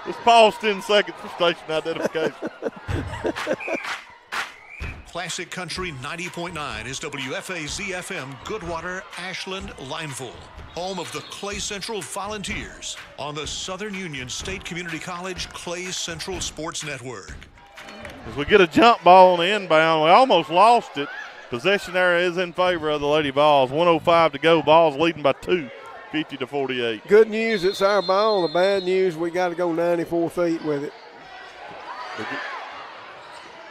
Let's pause 10 seconds for station identification. Classic Country 90.9 is WFAZ-FM Goodwater, Ashland, Lineville, home of the Clay Central Volunteers on the Southern Union State Community College Clay Central Sports Network. As we get a jump ball on the inbound, we almost lost it. Possession area is in favor of the Lady Vols. 1:05 to go. Vols leading by 2, 50-48. Good news, it's our ball. The bad news, we got to go 94 feet with it.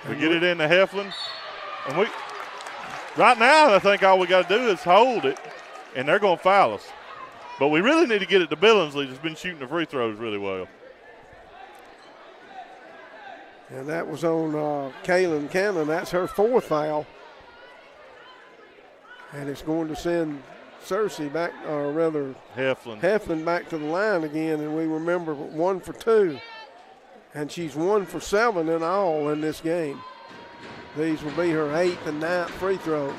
We get it into Heflin. And right now, I think all we got to do is hold it, and they're going to foul us. But we really need to get it to Billingsley, who's been shooting the free throws really well. And that was on Kaylin Cannon. That's her 4th foul. And it's going to send Cersei back, or rather Heflin back to the line again. And we remember 1 for 2. And she's 1 for 7 in all in this game. These will be her 8th and 9th free throws.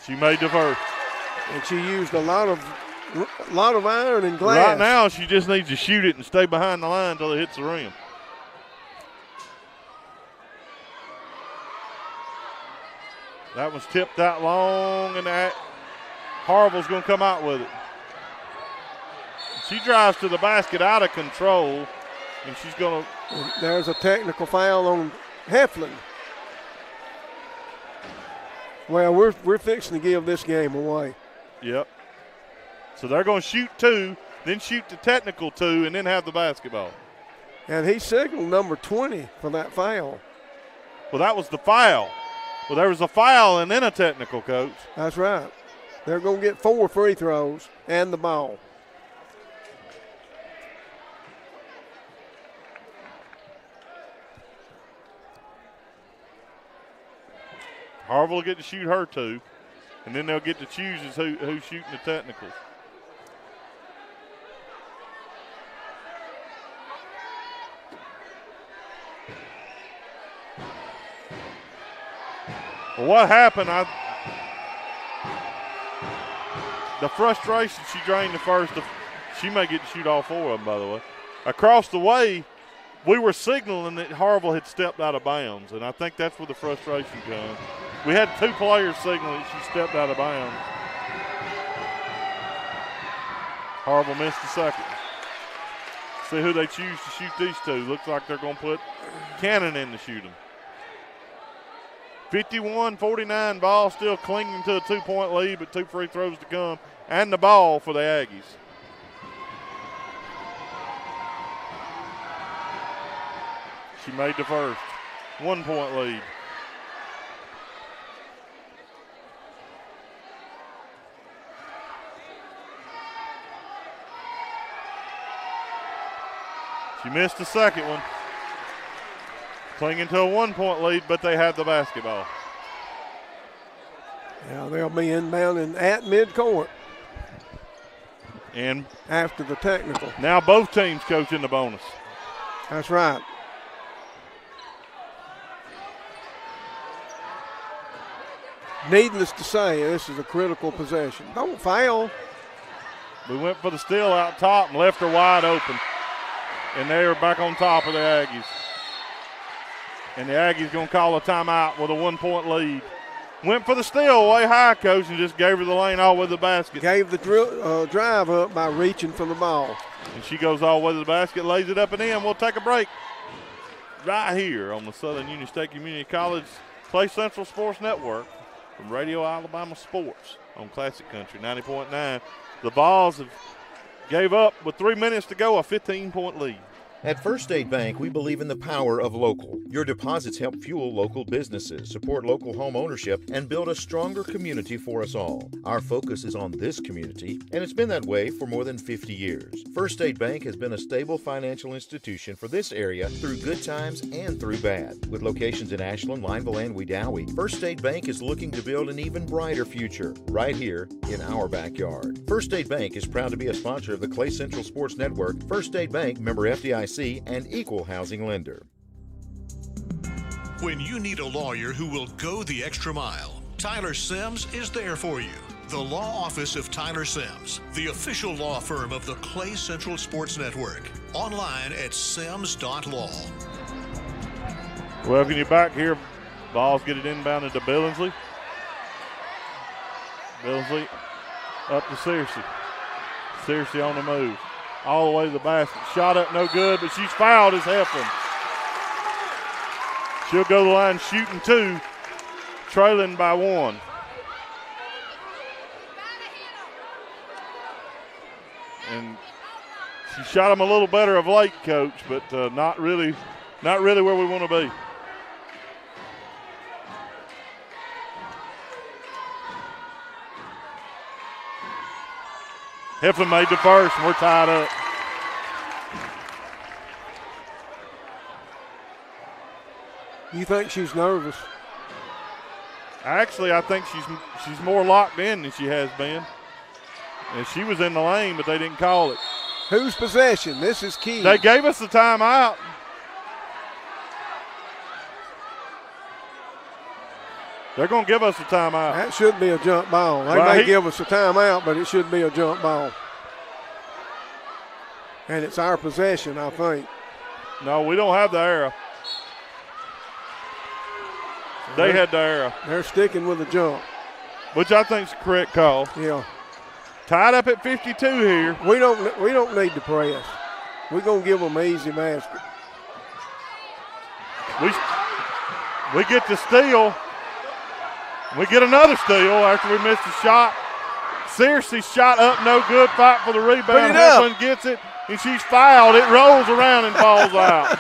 She made the first. And she used a lot of iron and glass. Right now, she just needs to shoot it and stay behind the line until it hits the rim. That one's tipped out long, and Harville's going to come out with it. She drives to the basket out of control, and she's going to. There's a technical foul on Heflin. Well, we're fixing to give this game away. Yep. So they're going to shoot 2, then shoot the technical 2, and then have the basketball. And he signaled number 20 for that foul. Well, that was the foul. Well, there was a foul and then a technical, Coach. That's right. They're going to get 4 free throws and the ball. Harville will get to shoot her 2, and then they'll get to choose who's shooting the technicals. Well, what happened, the frustration she drained the first, she may get to shoot all 4 of them, by the way. Across the way, we were signaling that Harville had stepped out of bounds, and I think that's where the frustration comes. We had 2 players signaling that she stepped out of bounds. Harville missed the second. See who they choose to shoot these 2. Looks like they're going to put Cannon in to shoot them. 51-49, ball still clinging to a 2-point lead, but 2 free throws to come, and the ball for the Aggies. She made the first. 1-point lead. She missed the second one. Clinging to a 1-point lead, but they have the basketball. Now they'll be inbounding at midcourt. And after the technical. Now both teams coach in the bonus. That's right. Needless to say, this is a critical possession. Don't foul. We went for the steal out top and left her wide open. And they are back on top of the Aggies. And the Aggies going to call a timeout with a 1-point lead. Went for the steal way high, coach, and just gave her the lane all the way to the basket. Gave the drive up by reaching for the ball. And she goes all the way to the basket, lays it up and in. We'll take a break right here on the Southern Union State Community College Clay Central Sports Network from Radio Alabama Sports on Classic Country 90.9. The Vols have gave up with 3 minutes to go, a 15-point lead. At First State Bank, we believe in the power of local. Your deposits help fuel local businesses, support local home ownership, and build a stronger community for us all. Our focus is on this community, and it's been that way for more than 50 years. First State Bank has been a stable financial institution for this area through good times and through bad. With locations in Ashland, Lineville, and Wedowee, First State Bank is looking to build an even brighter future right here in our backyard. First State Bank is proud to be a sponsor of the Clay Central Sports Network. First State Bank, member FDIC, and equal housing lender. When you need a lawyer who will go the extra mile, Tyler Sims is there for you. The Law Office of Tyler Sims, the official law firm of the Clay Central Sports Network. Online at sims.law. Welcome you back here. Balls get it inbounded to Billingsley. Billingsley up to Searcy. Searcy on the move. All the way to the basket. Shot up no good, but she's fouled as Heflin. She'll go to the line shooting 2, trailing by 1. And she shot them a little better of late, coach, but not really where we want to be. Heflin made the first, and we're tied up. You think she's nervous? Actually, I think she's more locked in than she has been. And she was in the lane, but they didn't call it. Whose possession? This is key. They gave us the timeout. They're going to give us a timeout. That should be a jump ball. They may give us a timeout, but it should be a jump ball. And it's our possession, I think. No, we don't have the arrow. They had the arrow. They're sticking with the jump. Which I think is the correct call. Yeah. Tied up at 52 here. We don't need to press. We're going to give them an easy basket. We get the steal. We get another steal after we missed a shot. Searcy shot up, no good. Fight for the rebound. Heflin gets it, and she's fouled. It rolls around and falls out.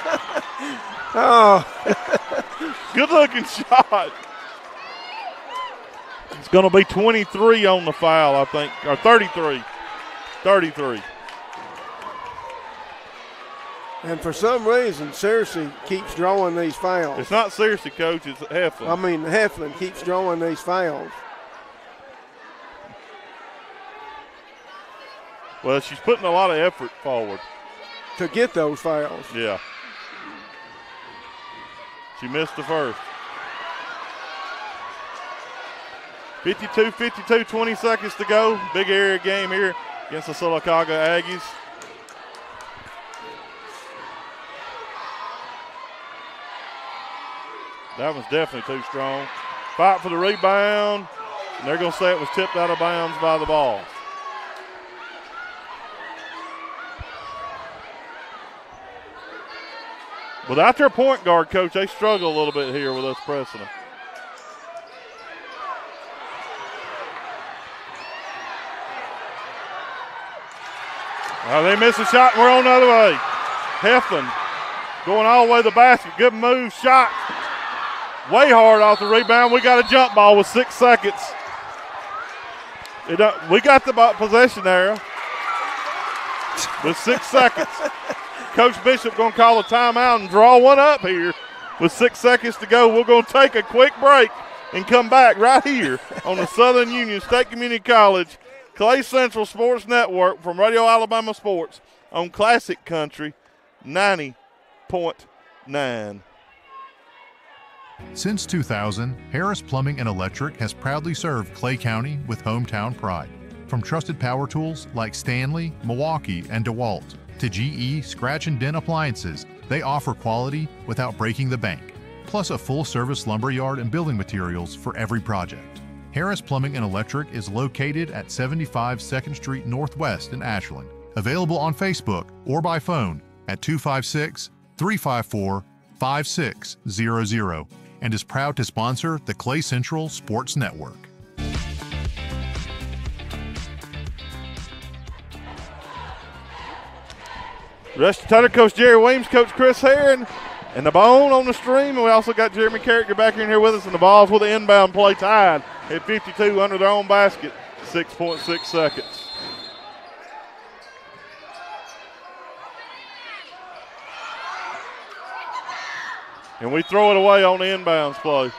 Oh. Good-looking shot. It's going to be 23 on the foul, I think, or 33. 33. And for some reason, Searcy keeps drawing these fouls. It's not Searcy, Coach. It's Heflin. I mean, Heflin keeps drawing these fouls. Well, she's putting a lot of effort forward to get those fouls. Yeah. She missed the first. 52-52, 20 seconds to go. Big area game here against the Sylacauga Aggies. That was definitely too strong. Fight for the rebound, and they're going to say it was tipped out of bounds by the ball. Without their point guard, Coach, they struggle a little bit here with us pressing them. They miss a shot, and we're on the other way. Heflin going all the way to the basket. Good move, shot. Way hard off the rebound. We got a jump ball with 6 seconds. We got the possession there with 6 seconds. Coach Bishop going to call a timeout and draw one up here with 6 seconds to go. We're going to take a quick break and come back right here on the Southern Union State Community College Clay Central Sports Network from Radio Alabama Sports on Classic Country 90.9. Since 2000, Harris Plumbing and Electric has proudly served Clay County with hometown pride. From trusted power tools like Stanley, Milwaukee, and DeWalt, to GE scratch and dent appliances, they offer quality without breaking the bank, plus a full-service lumberyard and building materials for every project. Harris Plumbing and Electric is located at 75 2nd Street Northwest in Ashland. Available on Facebook or by phone at 256-354-5600 and is proud to sponsor the Clay Central Sports Network. Rusty Tutter, Coach Jerry Weems, Coach Chris Herron, and the bone on the stream. And we also got Jeremy Carricker back in here with us, and the Vols with the inbound play tied at 52 under their own basket, 6.6 seconds. And we throw it away on the inbounds play.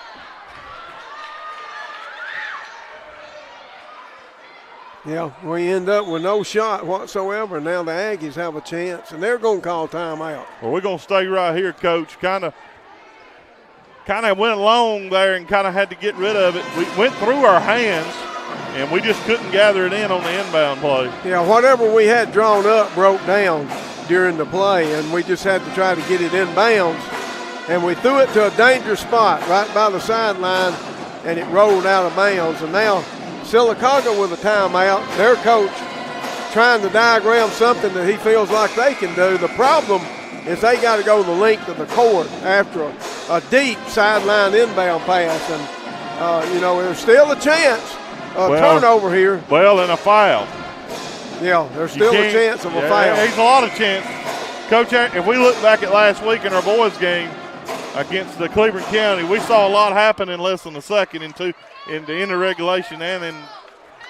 Yeah, we end up with no shot whatsoever. Now the Aggies have a chance, and they're going to call timeout. Well, we're going to stay right here, Coach. Kind of went long there and kind of had to get rid of it. We went through our hands, and we just couldn't gather it in on the inbound play. Yeah, whatever we had drawn up broke down during the play, and we just had to try to get it inbounds. And we threw it to a dangerous spot right by the sideline, and it rolled out of bounds. And now Sylacauga with a timeout. Their coach trying to diagram something that he feels like they can do. The problem is they got to go the length of the court after a deep sideline inbound pass. And, there's still a chance of turnover here. Well, and a foul. Yeah, there's still a chance of a foul. There's a lot of chance. Coach, if we look back at last week in our boys game against the Cleveland County, we saw a lot happen in less than a second in the end of regulation and in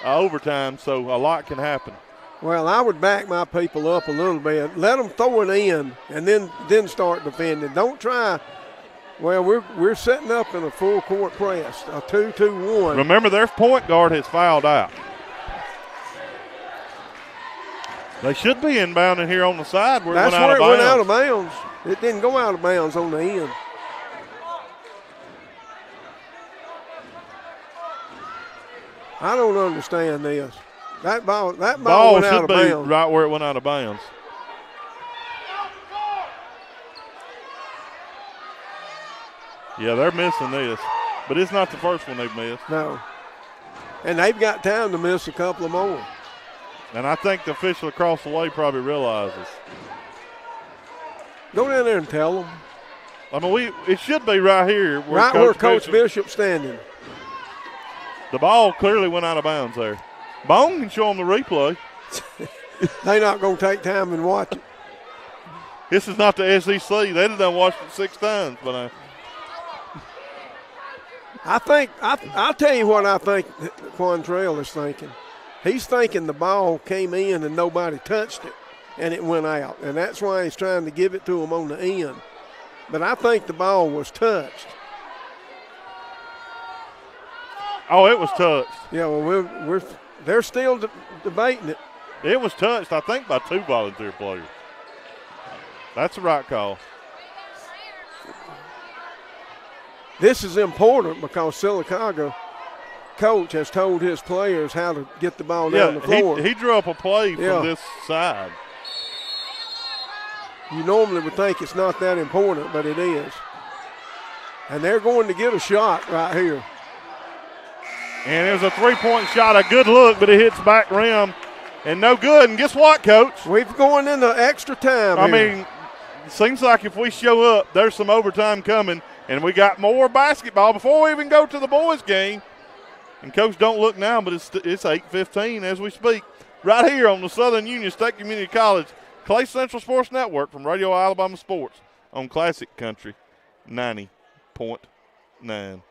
overtime, so a lot can happen. Well, I would back my people up a little bit. Let them throw it in and then start defending. Don't try. Well, we're setting up in a full court press, a 2-2-1. Remember, their point guard has fouled out. They should be inbounding here on the side where it went out of bounds. That's where it went out of bounds. It didn't go out of bounds on the end. I don't understand this. That ball went out of bounds. Should be right where it went out of bounds. Yeah, they're missing this, but it's not the first one they've missed. No, and they've got time to miss a couple of more. And I think the official across the way probably realizes. Go down there and tell them. I mean, it should be right here. Where Coach Bishop's standing. The ball clearly went out of bounds there. Bone can show them the replay. They're not going to take time and watch it. This is not the SEC. They'd have done watched it 6 times. But I'll tell you what I think Quantrell is thinking. He's thinking the ball came in and nobody touched it. and it went out. And that's why he's trying to give it to him on the end. But I think the ball was touched. Oh, it was touched. Yeah, well, they're still debating it. It was touched, I think, by 2 volunteer players. That's the right call. This is important because Sylacauga coach has told his players how to get the ball down the floor. He drew up a play from this side. You normally would think it's not that important, but it is. And they're going to get a shot right here. And it was a 3-point shot, a good look, but it hits back rim and no good. And guess what, Coach? We're going into extra time I here. mean, it seems like if we show up, there's some overtime coming, and we got more basketball before we even go to the boys' game. And, Coach, don't look now, but it's 8:15 as we speak. Right here on the Southern Union State Community College Clay Central Sports Network from Radio Alabama Sports on Classic Country 90.9.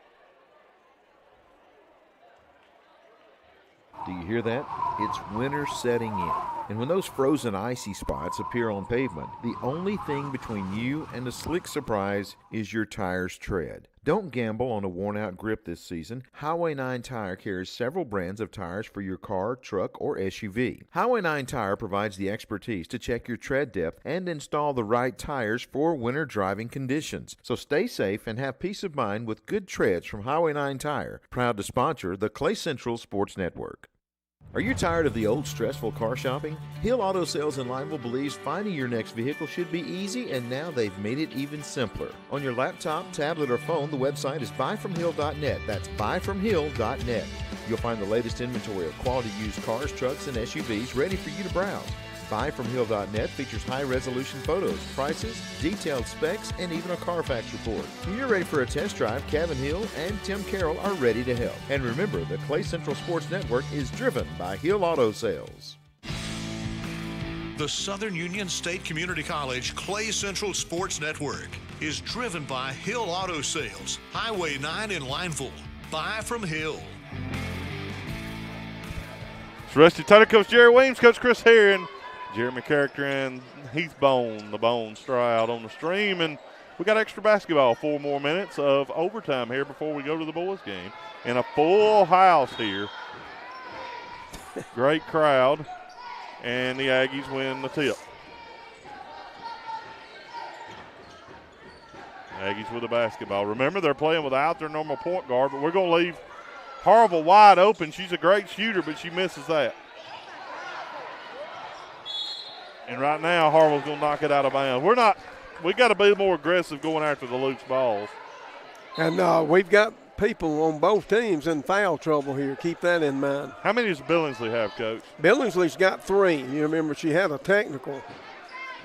Do you hear that? It's winter setting in. And when those frozen icy spots appear on pavement, the only thing between you and a slick surprise is your tire's tread. Don't gamble on a worn-out grip this season. Highway 9 Tire carries several brands of tires for your car, truck, or SUV. Highway 9 Tire provides the expertise to check your tread depth and install the right tires for winter driving conditions. So stay safe and have peace of mind with good treads from Highway 9 Tire, proud to sponsor the Clay Central Sports Network. Are you tired of the old stressful car shopping? Hill Auto Sales in Lineville believes finding your next vehicle should be easy, and now they've made it even simpler. On your laptop, tablet, or phone, the website is buyfromhill.net. That's buyfromhill.net. You'll find the latest inventory of quality used cars, trucks, and SUVs ready for you to browse. Buyfromhill.net features high-resolution photos, prices, detailed specs, and even a Carfax report. When you're ready for a test drive, Kevin Hill and Tim Carroll are ready to help. And remember, the Clay Central Sports Network is driven by Hill Auto Sales. The Southern Union State Community College Clay Central Sports Network is driven by Hill Auto Sales, Highway 9 in Lineville. Buy from Hill. It's Rusty Tutter, Coach Jerry Williams, Coach Chris Herron, Jeremy Character, and Heath Bone, the Bone Stroud on the stream. And we got extra basketball, 4 more minutes of overtime here before we go to the boys' game. And a full house here. Great crowd. And the Aggies win the tip. Aggies with the basketball. Remember, they're playing without their normal point guard, but we're going to leave Harville wide open. She's a great shooter, but she misses that. And right now, Harville's going to knock it out of bounds. We got to be more aggressive going after the loose balls. And we've got people on both teams in foul trouble here. Keep that in mind. How many does Billingsley have, Coach? Billingsley's got 3. You remember she had a technical,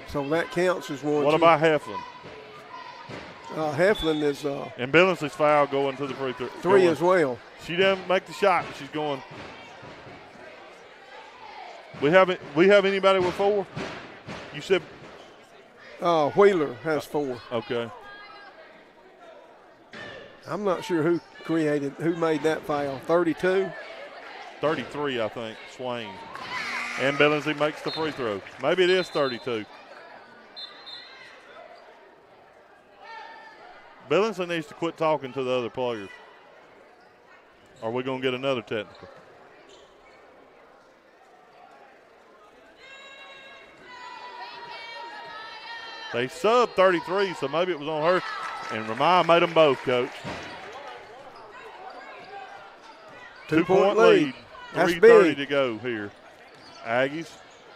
so that counts as one. What about Heflin? Heflin is and Billingsley's foul going to the free throw. 3 as well. She doesn't make the shot, but she's going. We have anybody with 4? You said Wheeler has 4. Okay. I'm not sure who made that foul. 32? 33, I think. Swain. And Billingsley makes the free throw. Maybe it is 32. Billingsley needs to quit talking to the other players. Are we going to get another technical? They subbed 33, so maybe it was on her. And Ramai made them both, Coach. 2-point lead. 3:30 to go here. Aggies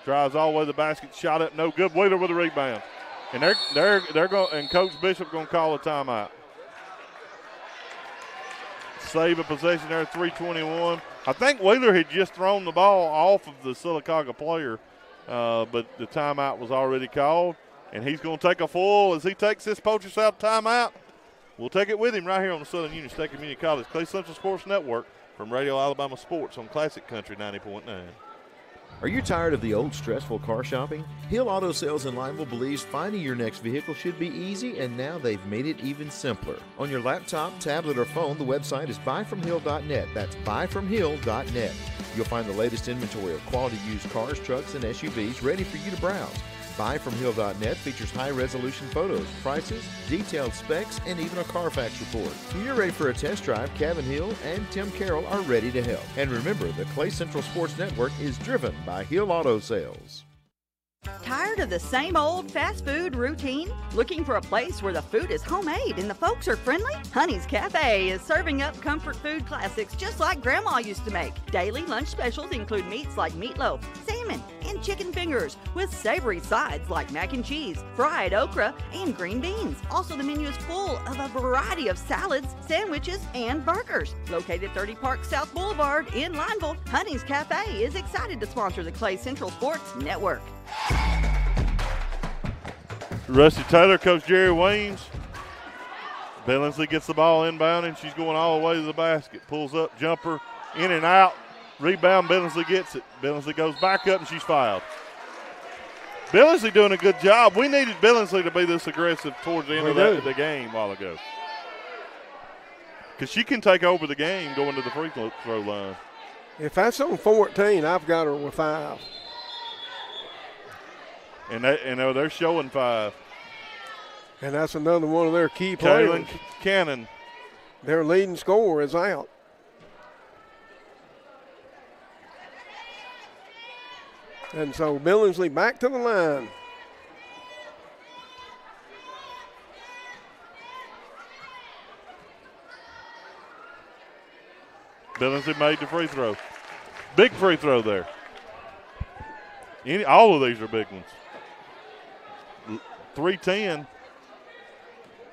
drives all the way to the basket, shot up, no good. Wheeler with a rebound. And they're going, and Coach Bishop going to call a timeout. Save a possession there, 3:21. I think Wheeler had just thrown the ball off of the Sylacauga player, but the timeout was already called. And he's going to take a full as he takes this Poacher South timeout. We'll take it with him right here on the Southern Union State Community College Clay Central Sports Network from Radio Alabama Sports on Classic Country 90.9. Are you tired of the old stressful car shopping? Hill Auto Sales in Lineville believes finding your next vehicle should be easy, and now they've made it even simpler. On your laptop, tablet, or phone, the website is buyfromhill.net. That's buyfromhill.net. You'll find the latest inventory of quality used cars, trucks, and SUVs ready for you to browse. BuyFromHill.net features high-resolution photos, prices, detailed specs, and even a Carfax report. When you're ready for a test drive, Kevin Hill and Tim Carroll are ready to help. And remember, the Clay Central Sports Network is driven by Hill Auto Sales. Tired of the same old fast food routine? Looking for a place where the food is homemade and the folks are friendly? Honey's Cafe is serving up comfort food classics just like Grandma used to make. Daily lunch specials include meats like meatloaf, salmon, and chicken fingers with savory sides like mac and cheese, fried okra, and green beans. Also, the menu is full of a variety of salads, sandwiches, and burgers. Located 30 Park South Boulevard in Lineville, Honey's Cafe is excited to sponsor the Clay Central Sports Network. Rusty Taylor, Coach Jerry Weems. Billingsley gets the ball inbound, and she's going all the way to the basket. Pulls up, jumper, in and out. Rebound, Billingsley gets it. Billingsley goes back up, and she's fouled. Billingsley doing a good job. We needed Billingsley to be this aggressive towards the end of the game a while ago. Because she can take over the game going to the free throw line. If that's on 14, I've got her with 5. And they're showing 5. And that's another one of their key players. Kaylin Cannon. Their leading scorer is out. And so Billingsley back to the line. Billingsley made the free throw. Big free throw there. All of these are big ones. 3-10.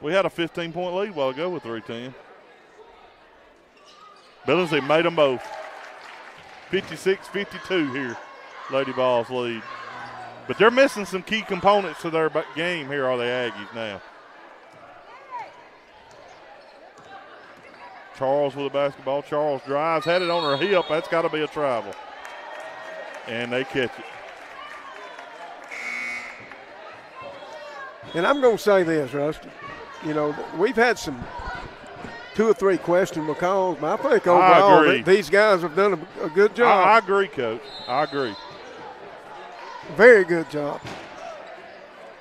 We had a 15-point lead a while ago with 3-10. Billingsley made them both. 56-52 here. Lady Vols lead. But they're missing some key components to their game here, are the Aggies now. Charles with the basketball. Charles drives, had it on her hip. That's got to be a travel. And they catch it. And I'm going to say this, Rusty. You know, we've had some 2 or 3 questionable calls, but I think overall these guys have done a good job. I agree, Coach. I agree. Very good job.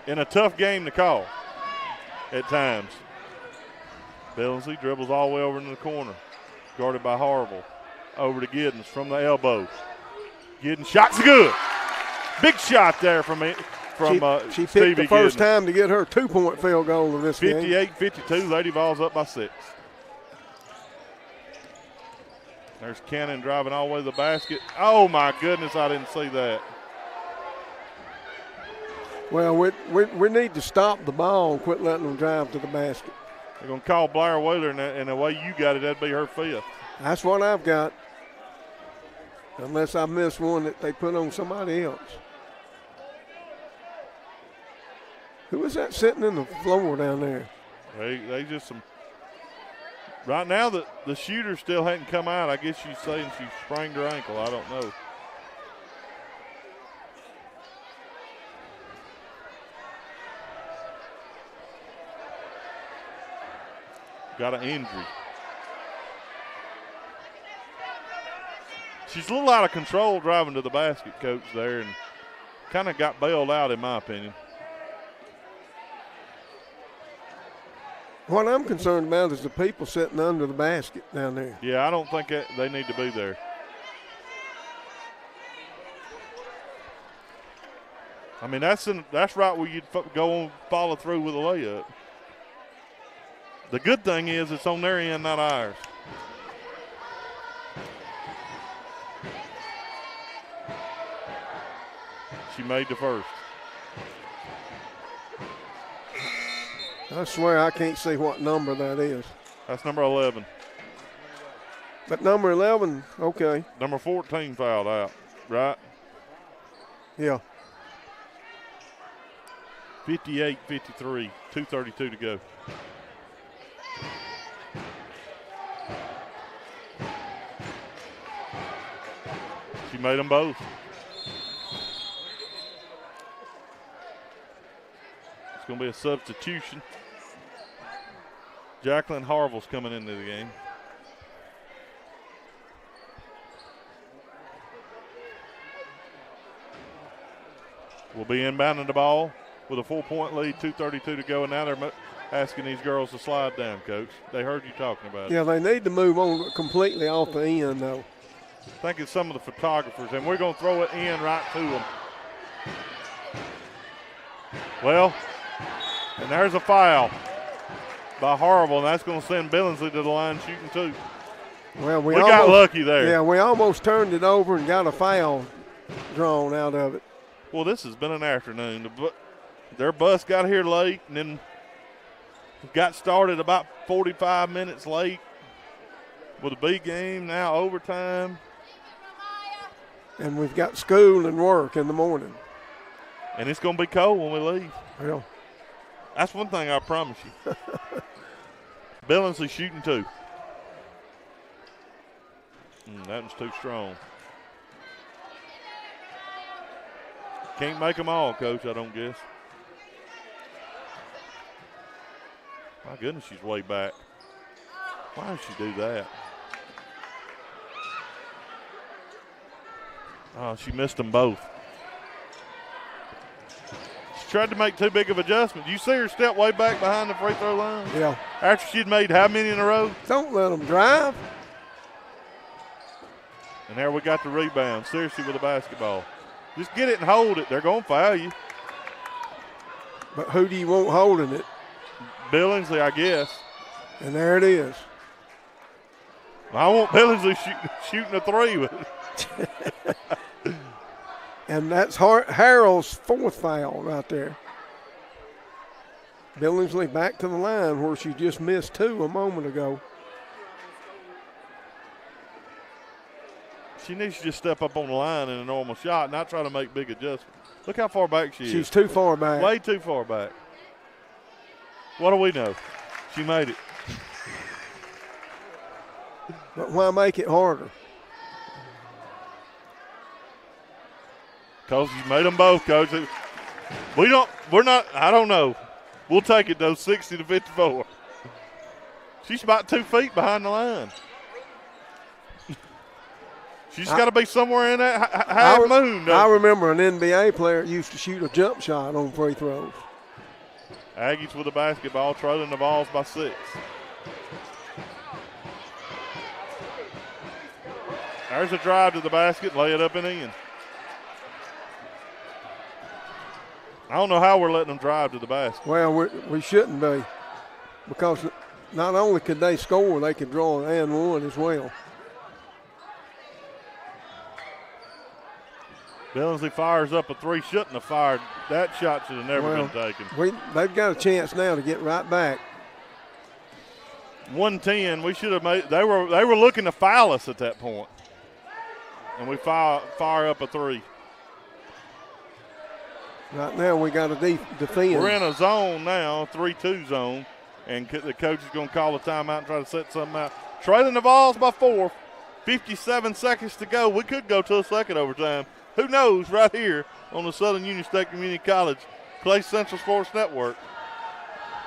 In a tough game to call at times. Billingsley dribbles all the way over into the corner. Guarded by Harville. Over to Giddens from the elbow. Giddens shot's good. Big shot there from she picked Stevie the first Giddens. time to get her 2-point field goal of this game. 58-52. Lady Vols up by 6. There's Cannon driving all the way to the basket. Oh, my goodness, I didn't see that. Well, we need to stop the ball and quit letting them drive to the basket. They're going to call Blair Wheeler, and the way you got it, that'd be her 5th. That's what I've got, unless I miss one that they put on somebody else. Who is that sitting in the floor down there? They just some. Right now, the shooter still hadn't come out. I guess she's saying she sprained her ankle. I don't know. Got an injury. She's a little out of control driving to the basket, Coach, there, and kind of got bailed out, in my opinion. What I'm concerned about is the people sitting under the basket down there. Yeah, I don't think they need to be there. I mean, that's right where you'd go and follow through with a layup. The good thing is it's on their end, not ours. She made the first. I swear I can't see what number that is. That's number 11. But number 11, okay. Number 14 fouled out, right? Yeah. 58-53, 2:32 to go. She made them both. It's going to be a substitution. Jacqueline Harville's coming into the game. will be inbounding the ball with a 4-point lead, 2:32 to go, and now they're asking these girls to slide down, Coach. They heard you talking about it. Yeah, they need to move on completely off the end, though. I think it's some of the photographers, and we're going to throw it in right to them. Well, and there's a foul by Harville, and that's going to send Billingsley to the line shooting two. Well, we got lucky there. Yeah, we almost turned it over and got a foul drawn out of it. Well, this has been an afternoon. Their bus got here late and then got started about 45 minutes late with a big game, now overtime. And we've got school and work in the morning. And it's going to be cold when we leave. Well, that's one thing I promise you. Billingsley shooting two. That one's too strong. Can't make them all, Coach, I don't guess. My goodness, she's way back. Why did she do that? Oh, she missed them both. She tried to make too big of adjustments. You see her step way back behind the free throw line? Yeah. After she'd made how many in a row? Don't let them drive. And there we got the rebound. Seriously with the basketball. Just get it and hold it. They're going to foul you. But who do you want holding it? Billingsley, I guess. And there it is. I want Billingsley shooting a three with it. And that's Harrell's fourth foul right there. Billingsley back to the line where she just missed two a moment ago. She needs to just step up on the line in a normal shot, not try to make big adjustments. Look how far back she is. She's too far back. Way too far back. What do we know? She made it. But why make it harder? Because you made them both, Coach. I don't know. We'll take it, though, 60-54. She's about 2 feet behind the line. She's got to be somewhere in that half moon. I remember an NBA player used to shoot a jump shot on free throws. Aggies with the basketball, trailing the balls by 6. There's a drive to the basket, lay it up and in. I don't know how we're letting them drive to the basket. Well, we shouldn't be, because not only could they score, they could draw an and one as well. Billingsley fires up a three, shouldn't have fired. That shot should have never been taken. They've got a chance now to get right back. 110, we should have made. They were looking to foul us at that point, and we fire up a three. Right now we got to defend. We're in a zone now, 3-2 zone, and the coach is going to call a timeout and try to set something out. Trailing the balls by 4, 57 seconds to go. We could go to a second overtime. Who knows, right here on the Southern Union State Community College Clay Central Sports Network.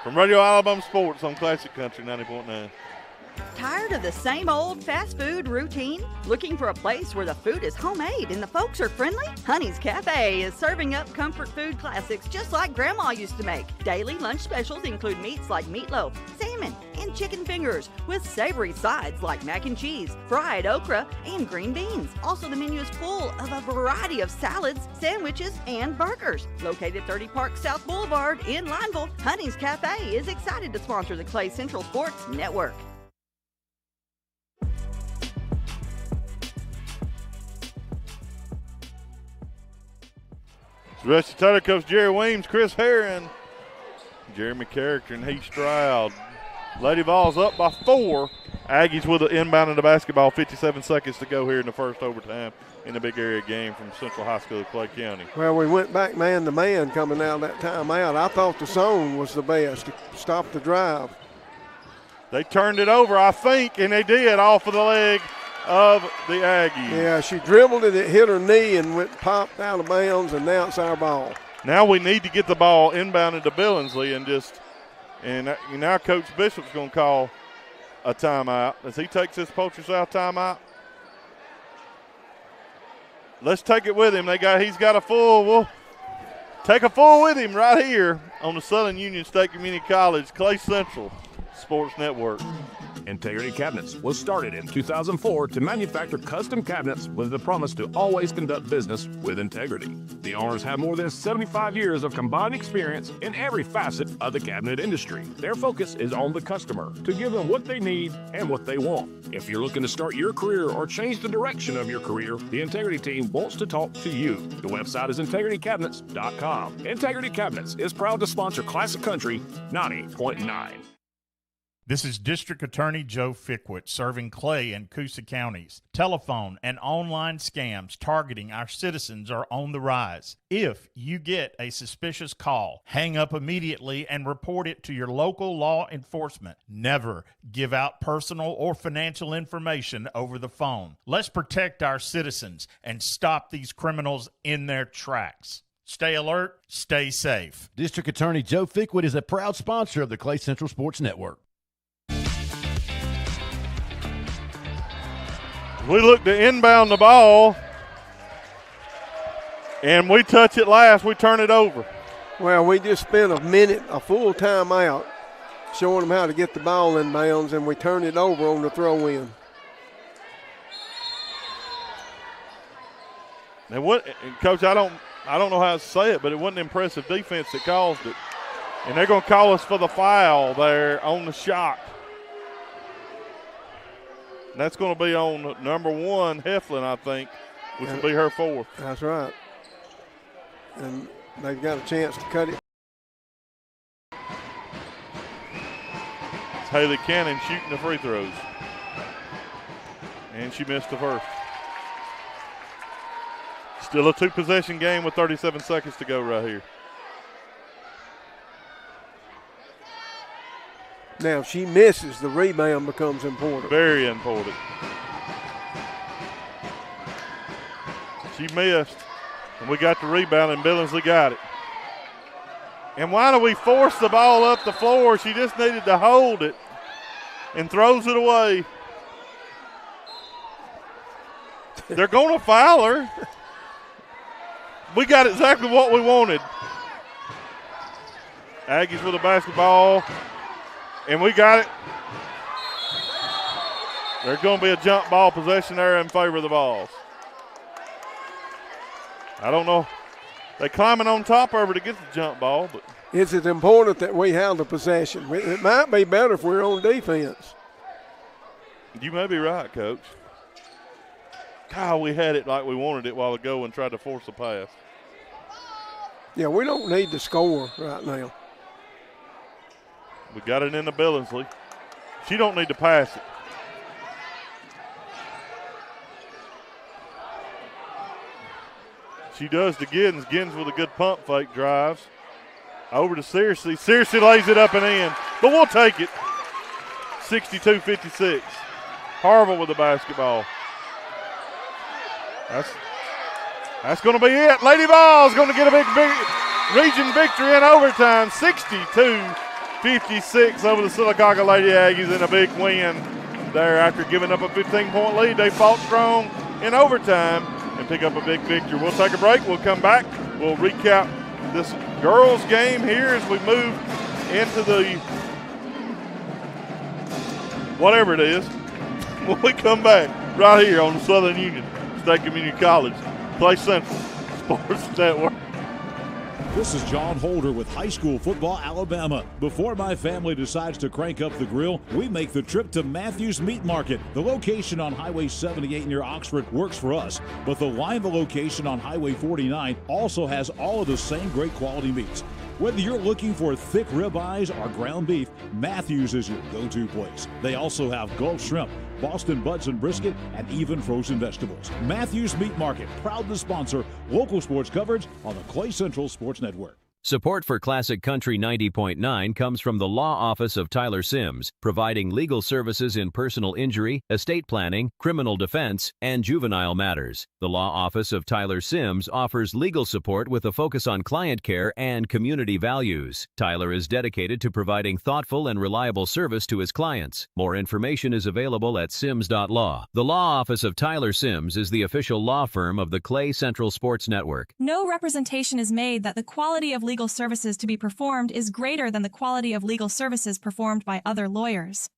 From Radio Alabama Sports on Classic Country 90.9. Tired of the same old fast food routine? Looking for a place where the food is homemade and the folks are friendly? Honey's Cafe is serving up comfort food classics just like Grandma used to make. Daily lunch specials include meats like meatloaf, salmon, and chicken fingers with savory sides like mac and cheese, fried okra, and green beans. Also, the menu is full of a variety of salads, sandwiches, and burgers. Located 30 Park South Boulevard in Lineville, Honey's Cafe is excited to sponsor the Clay Central Sports Network. Rusty Taylor, Coach Jerry Weems, Chris Herron, Jeremy Character, and Heath Stroud. Lady Vols up by 4. Aggies with an inbound of the basketball, 57 seconds to go here in the first overtime in the big area game from Central High School of Clay County. Well, we went back man to man coming out of that timeout. I thought the zone was the best to stop the drive. They turned it over, I think, and they did off of the leg of the Aggies. Yeah, she dribbled it, it hit her knee and popped out of bounds, and now it's our ball. Now we need to get the ball inbounded to Billingsley and now Coach Bishop's going to call a timeout as he takes this Poultry South timeout. Let's take it with him. He's got a full. Take a full with him right here on the Southern Union State Community College Clay Central Sports Network. Integrity Cabinets was started in 2004 to manufacture custom cabinets with the promise to always conduct business with integrity. The owners have more than 75 years of combined experience in every facet of the cabinet industry. Their focus is on the customer to give them what they need and what they want. If you're looking to start your career or change the direction of your career, the Integrity team wants to talk to you. The website is integritycabinets.com. Integrity Cabinets is proud to sponsor Classic Country 90.9. This is District Attorney Joe Fickwit serving Clay and Coosa counties. Telephone and online scams targeting our citizens are on the rise. If you get a suspicious call, hang up immediately and report it to your local law enforcement. Never give out personal or financial information over the phone. Let's protect our citizens and stop these criminals in their tracks. Stay alert, stay safe. District Attorney Joe Fickwit is a proud sponsor of the Clay Central Sports Network. We look to inbound the ball, and we touch it last. We turn it over. Well, we just spent a full timeout, showing them how to get the ball in bounds, and we turn it over on the throw-in. And what, Coach, I don't know how to say it, but it wasn't impressive defense that caused it. And they're going to call us for the foul there on the shot. And that's going to be on number 1, Heflin, I think, which will be her 4th. That's right. And they've got a chance to cut it. It's Haley Cannon shooting the free throws. And she missed the first. Still a 2-possession game with 37 seconds to go right here. Now, if she misses, the rebound becomes important. Very important. She missed, and we got the rebound, and Billingsley got it. And why do we force the ball up the floor? She just needed to hold it and throws it away. They're going to foul her. We got exactly what we wanted. Aggies with the basketball. And we got it. There's going to be a jump ball possession there in favor of the Vols. I don't know. They're climbing on top of her to get the jump ball. But it's important that we have the possession. It might be better if we're on defense. You may be right, Coach. God, we had it like we wanted it a while ago and tried to force a pass. Yeah, we don't need to score right now. We got it into Billingsley. She don't need to pass it. She does to Giddens. Giddens with a good pump fake drives. Over to Searcy. Searcy lays it up and in, but we'll take it. 62-56. Harville with the basketball. That's going to be it. Lady Vols going to get a big region victory in overtime. 62-56 over the Sylacauga Lady Aggies in a big win there after giving up a 15-point lead. They fought strong in overtime and pick up a big victory. We'll take a break. We'll come back. We'll recap this girls game here as we move into the whatever it is. When we come back right here on the Southern Union State Community College Clay Central Sports Network. This is John Holder with High School Football Alabama. Before my family decides to crank up the grill, we make the trip to Matthews Meat Market. The location on Highway 78 near Oxford works for us, but the Lima location on Highway 49 also has all of the same great quality meats. Whether you're looking for thick ribeyes or ground beef, Matthews is your go-to place. They also have Gulf shrimp, Boston Buds and brisket, and even frozen vegetables. Matthews Meat Market, proud to sponsor local sports coverage on the Clay Central Sports Network. Support for Classic Country 90.9 comes from the Law Office of Tyler Sims, providing legal services in personal injury, estate planning, criminal defense, and juvenile matters. The Law Office of Tyler Sims offers legal support with a focus on client care and community values. Tyler is dedicated to providing thoughtful and reliable service to his clients. More information is available at sims.law. The Law Office of Tyler Sims is the official law firm of the Clay Central Sports Network. No representation is made that the quality of legal services to be performed is greater than the quality of legal services performed by other lawyers.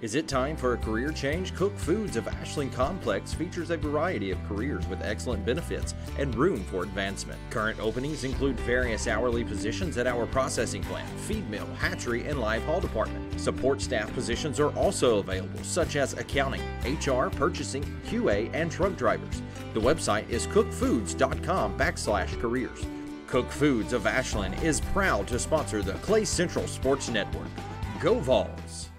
Is it time for a career change? Cook Foods of Ashland Complex features a variety of careers with excellent benefits and room for advancement. Current openings include various hourly positions at our processing plant, feed mill, hatchery, and live haul department. Support staff positions are also available, such as accounting, HR, purchasing, QA, and truck drivers. The website is cookfoods.com/careers. Cook Foods of Ashland is proud to sponsor the Clay Central Sports Network. Go Vols!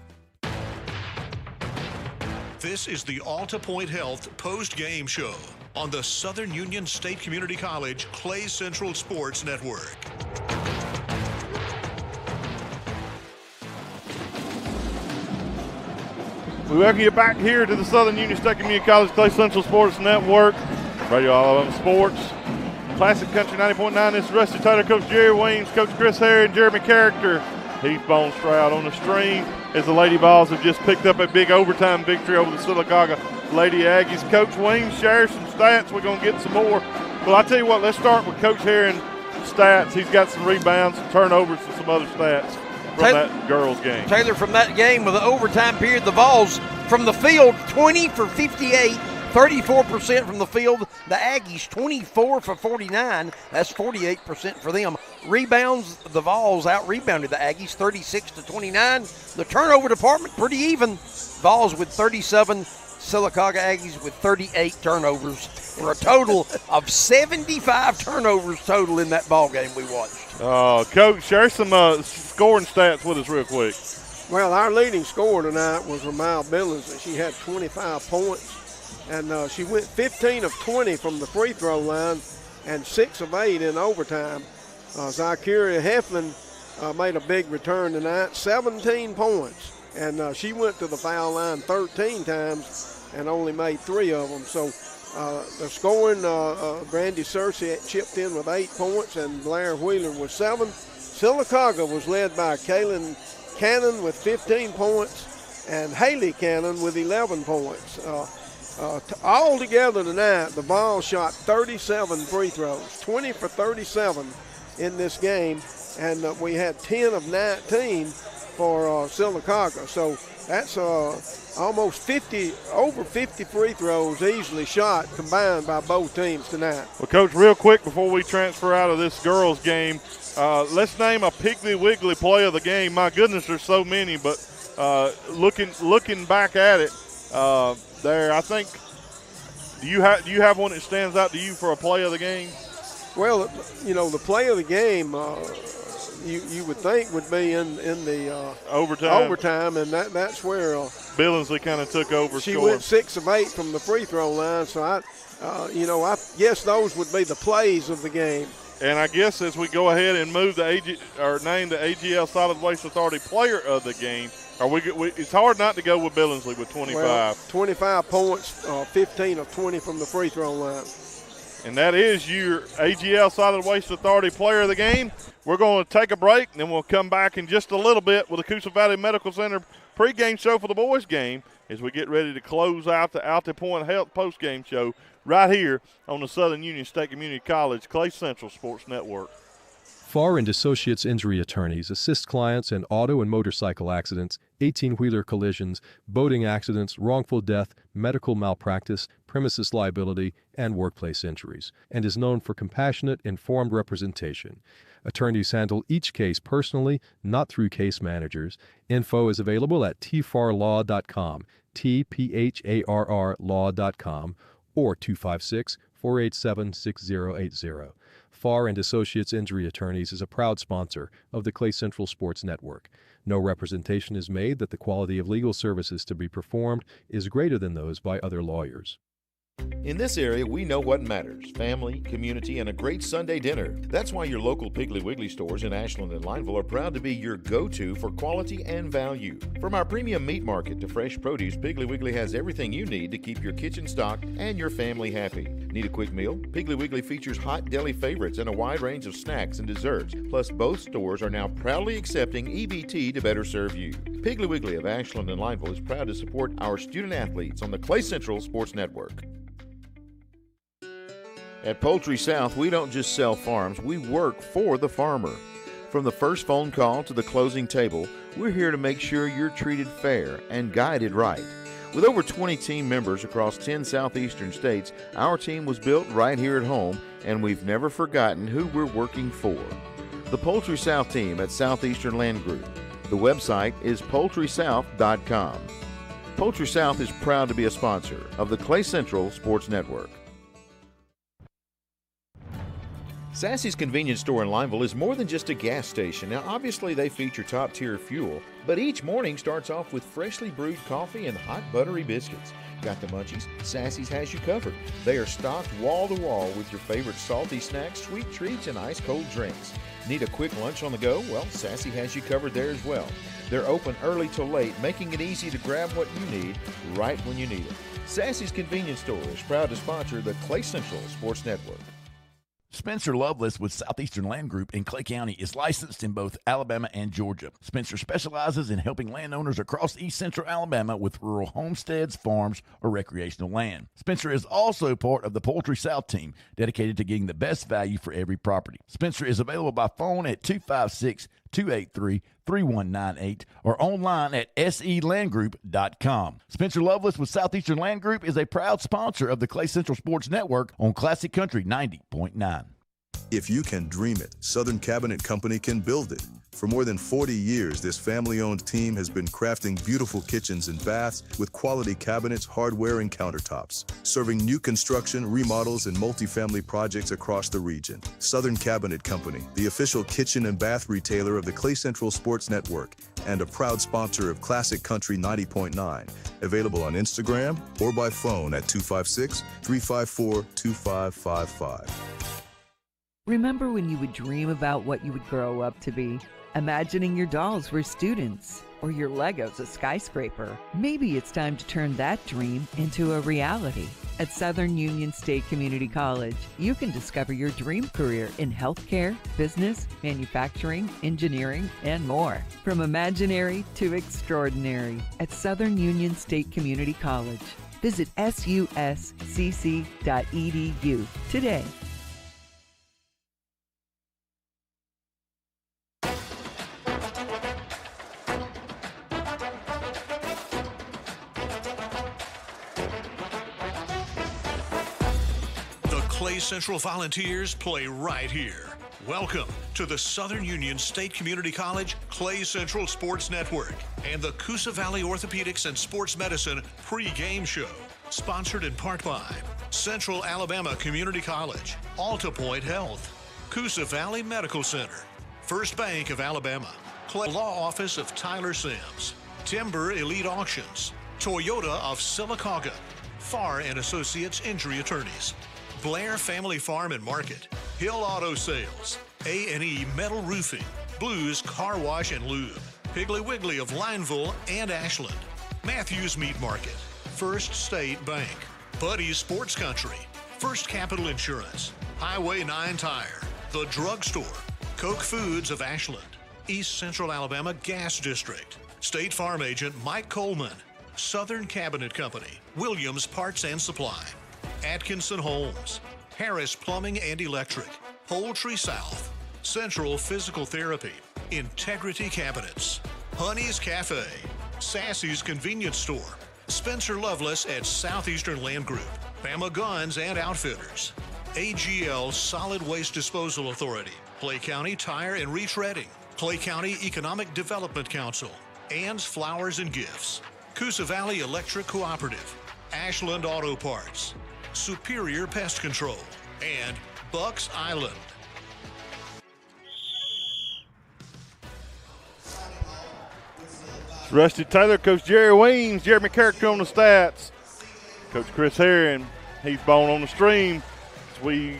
This is the Alta Point Health post-game show on the Southern Union State Community College Clay Central Sports Network. We welcome you back here to the Southern Union State Community College Clay Central Sports Network, Radio Alabama Sports, Classic Country 90.9. This is Rusty Taylor, Coach Jerry Weems, Coach Chris Harry, and Jeremy Character. Heath Bone Stroud on the stream as the Lady Vols have just picked up a big overtime victory over the Sylacauga Lady Aggies. Coach Weems shares some stats. We're going to get some more. Well, I tell you what, let's start with Coach Harry and stats. He's got some rebounds, some turnovers, and some other stats from that girls' game. Taylor, from that game with the overtime period, the Vols from the field, 20 for 58. 34% from the field. The Aggies 24 for 49. That's 48% for them. Rebounds, the Vols out-rebounded the Aggies 36-29. The turnover department pretty even. Vols with 37, Sylacauga Aggies with 38 turnovers for a total of 75 turnovers total in that ball game we watched. Coach, share some scoring stats with us real quick. Well, our leading scorer tonight was Ramel Billings, and she had 25 points. And she went 15 of 20 from the free throw line and 6 of 8 in overtime. Zykeria Heflin made a big return tonight, 17 points. And she went to the foul line 13 times and only made 3 of them. So the scoring, Brandy Searcy chipped in with 8 points and Blair Wheeler with 7. Sylacauga was led by Kaylin Cannon with 15 points and Haley Cannon with 11 points. All together tonight, the Vols shot 37 free throws, 20 for 37 in this game, and we had 10 of 19 for Sylacauga. So that's almost 50, over 50 free throws easily shot combined by both teams tonight. Well, Coach, real quick before we transfer out of this girls' game, let's name a Piggly Wiggly play of the game. My goodness, there's so many, but looking back at it, there, I think, do you have one that stands out to you for a play of the game? Well, you know, the play of the game, you would think would be in the overtime, and that's where Billingsley kind of took over. She scoring. went 6 of 8 from the free throw line, so I guess those would be the plays of the game. And I guess as we go ahead and move name the AGL Solid Waste Authority Player of the game. It's hard not to go with Billingsley with 25. Well, 25 points, 15 of 20 from the free throw line. And that is your AGL Solid Waste Authority Player of the Game. We're going to take a break, and then we'll come back in just a little bit with the Coosa Valley Medical Center pregame show for the boys' game as we get ready to close out the Alta Point Health postgame show right here on the Southern Union State Community College Clay Central Sports Network. Farr and Associates Injury Attorneys assist clients in auto and motorcycle accidents, 18-wheeler collisions, boating accidents, wrongful death, medical malpractice, premises liability, and workplace injuries, and is known for compassionate, informed representation. Attorneys handle each case personally, not through case managers. Info is available at tfarlaw.com, tpharr law.com, or 256-487-6080. Farr and Associates Injury Attorneys is a proud sponsor of the Clay Central Sports Network. No representation is made that the quality of legal services to be performed is greater than those by other lawyers. In this area, we know what matters: family, community, and a great Sunday dinner. That's why your local Piggly Wiggly stores in Ashland and Lineville are proud to be your go-to for quality and value. From our premium meat market to fresh produce, Piggly Wiggly has everything you need to keep your kitchen stocked and your family happy. Need a quick meal? Piggly Wiggly features hot deli favorites and a wide range of snacks and desserts. Plus, both stores are now proudly accepting EBT to better serve you. Piggly Wiggly of Ashland and Lineville is proud to support our student athletes on the Clay Central Sports Network. At Poultry South, we don't just sell farms, we work for the farmer. From the first phone call to the closing table, we're here to make sure you're treated fair and guided right. With over 20 team members across 10 southeastern states, our team was built right here at home, and we've never forgotten who we're working for. The Poultry South team at Southeastern Land Group. The website is poultrysouth.com. Poultry South is proud to be a sponsor of the Clay Central Sports Network. Sassy's convenience store in Lineville is more than just a gas station. Now, obviously, they feature top-tier fuel, but each morning starts off with freshly brewed coffee and hot buttery biscuits. Got the munchies? Sassy's has you covered. They are stocked wall-to-wall with your favorite salty snacks, sweet treats, and ice-cold drinks. Need a quick lunch on the go? Well, Sassy has you covered there as well. They're open early till late, making it easy to grab what you need right when you need it. Sassy's convenience store is proud to sponsor the Clay Central Sports Network. Spencer Loveless with Southeastern Land Group in Clay County is licensed in both Alabama and Georgia. Spencer specializes in helping landowners across East Central Alabama with rural homesteads, farms, or recreational land. Spencer is also part of the Poultry South team, dedicated to getting the best value for every property. Spencer is available by phone at 256-283-3198 or online at selandgroup.com. Spencer Loveless with Southeastern Land Group is a proud sponsor of the Clay Central Sports Network on Classic Country 90.9. If you can dream it, Southern Cabinet Company can build it. For more than 40 years, this family-owned team has been crafting beautiful kitchens and baths with quality cabinets, hardware, and countertops, serving new construction, remodels, and multifamily projects across the region. Southern Cabinet Company, the official kitchen and bath retailer of the Clay Central Sports Network and a proud sponsor of Classic Country 90.9, available on Instagram or by phone at 256-354-2555. Remember when you would dream about what you would grow up to be? Imagining your dolls were students or your Legos a skyscraper. Maybe it's time to turn that dream into a reality. At Southern Union State Community College, you can discover your dream career in healthcare, business, manufacturing, engineering, and more. From imaginary to extraordinary at Southern Union State Community College. Visit suscc.edu today. Clay Central Volunteers play right here. Welcome to the Southern Union State Community College Clay Central Sports Network and the Coosa Valley Orthopedics and Sports Medicine pre-game show. Sponsored in part by Central Alabama Community College, Alta Point Health, Coosa Valley Medical Center, First Bank of Alabama, Clay Law Office of Tyler Sims, Timber Elite Auctions, Toyota of Sylacauga, Farr & Associates Injury Attorneys, Blair Family Farm and Market, Hill Auto Sales, A&E Metal Roofing, Blues Car Wash and Lube, Piggly Wiggly of Lineville and Ashland, Matthews Meat Market, First State Bank, Buddy's Sports Country, First Capital Insurance, Highway 9 Tire, The Drug Store, Koch Foods of Ashland, East Central Alabama Gas District, State Farm Agent Mike Coleman, Southern Cabinet Company, Williams Parts and Supply, Atkinson Homes, Harris Plumbing and Electric, Poultry South, Central Physical Therapy, Integrity Cabinets, Honey's Cafe, Sassy's Convenience Store, Spencer Loveless at Southeastern Land Group, Bama Guns and Outfitters, AGL Solid Waste Disposal Authority, Clay County Tire and Retreading, Clay County Economic Development Council, Ann's Flowers and Gifts, Coosa Valley Electric Cooperative, Ashland Auto Parts, Superior Pest Control, and Bucks Island. It's Rusty Taylor, Coach Jerry Weems, Jeremy Character on the stats, Coach Chris Herring, Heath Bone on the stream. As we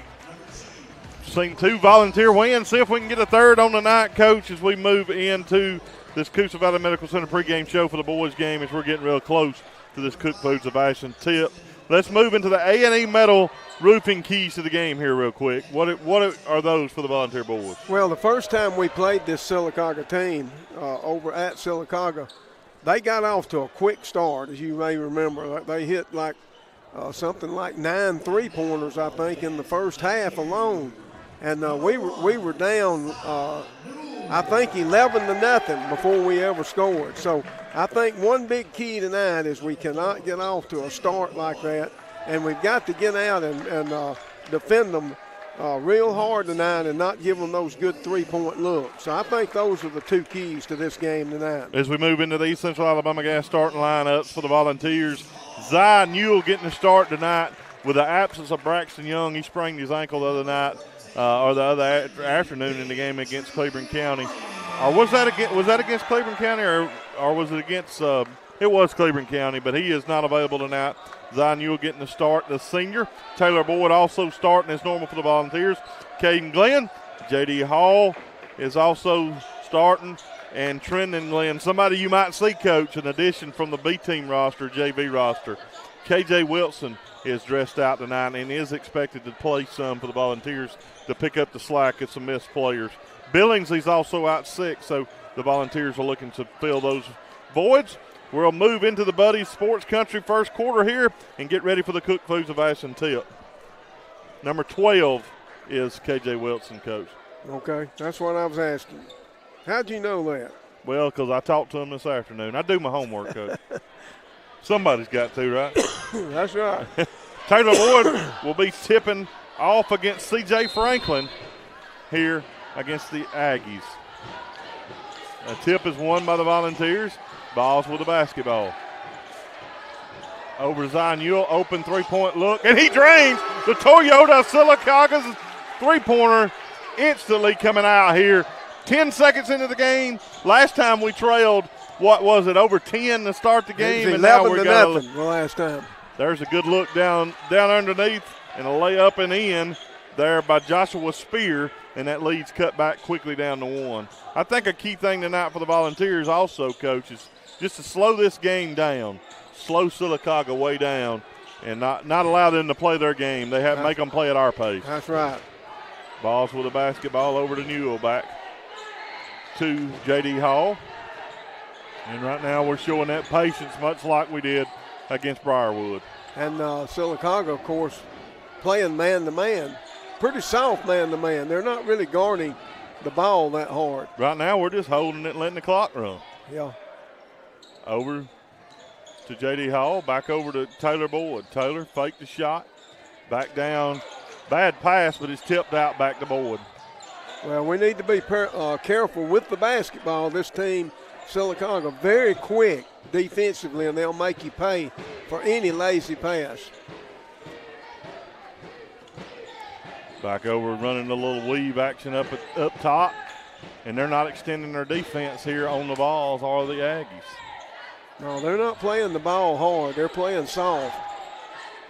seen 2 volunteer wins. See if we can get a third on the night, Coach, as we move into this Coosa Valley Medical Center pregame show for the boys game as we're getting real close to this Cook Foods of Ashland tip. Let's move into the A&E Metal roofing keys to the game here real quick. What are those for the volunteer boys? Well, the first time we played this Sylacauga team over at Sylacauga, they got off to a quick start, as you may remember. They hit something like 9 3-pointers, I think, in the first half alone. And we were down, I think, 11-0 before we ever scored. So I think one big key tonight is we cannot get off to a start like that, and we've got to get out and defend them real hard tonight and not give them those good 3-point looks. So I think those are the 2 keys to this game tonight. As we move into the East Central Alabama Gas starting lineups for the Volunteers, Zion Newell getting the start tonight with the absence of Braxton Young. He sprained his ankle the other night. Or the other afternoon in the game against Cleburne County. Or was that against Cleburne County or was it against it was Cleburne County, but he is not available tonight. Zion Newell getting the start, the senior. Taylor Boyd also starting as normal for the Volunteers. Caden Glenn, J.D. Hall is also starting, and Trendon Glenn, somebody you might see, Coach, in addition from the B-team roster, JV roster. K.J. Wilson is dressed out tonight and is expected to play some for the Volunteers to pick up the slack of some missed players. Billingsley's also out sick, so the Volunteers are looking to fill those voids. We'll move into the Buddy's Sports Country first quarter here and get ready for the Cook Foods of Ashland tip. Number 12 is K.J. Wilson, Coach. Okay, that's what I was asking. How'd you know that? Well, because I talked to him this afternoon. I do my homework, Coach. Somebody's got to, right? That's right. Taylor Boyd will be tipping off against C.J. Franklin here against the Aggies. A tip is won by the Volunteers. Balls with the basketball. Over Zion Newell, open 3-point look, and he drains the Toyota Sylacauga's 3-pointer instantly coming out here. 10 seconds into the game. Last time we trailed, what was it, over 10 to start the game? And now we're nothing the last time. There's a good look down underneath and a layup and in there by Joshua Spear, and that lead's cut back quickly down to 1. I think a key thing tonight for the Volunteers also, Coach, is just to slow this game down, slow Sylacauga way down, and not allow them to play their game. They have to make them play at our pace. That's right. Balls with a basketball over to Newell, back to J.D. Hall. And right now we're showing that patience much like we did against Briarwood. And Sylacauga, of course, playing man-to-man. Pretty soft man-to-man. They're not really guarding the ball that hard. Right now we're just holding it and letting the clock run. Yeah. Over to J.D. Hall, back over to Taylor Boyd. Taylor faked the shot, back down. Bad pass, but it's tipped out back to Boyd. Well, we need to be careful with the basketball. This team, Sylacauga, very quick defensively, and they'll make you pay for any lazy pass. Back over, running a little weave action up top, and they're not extending their defense here on the balls, or the Aggies. No, they're not playing the ball hard. They're playing soft.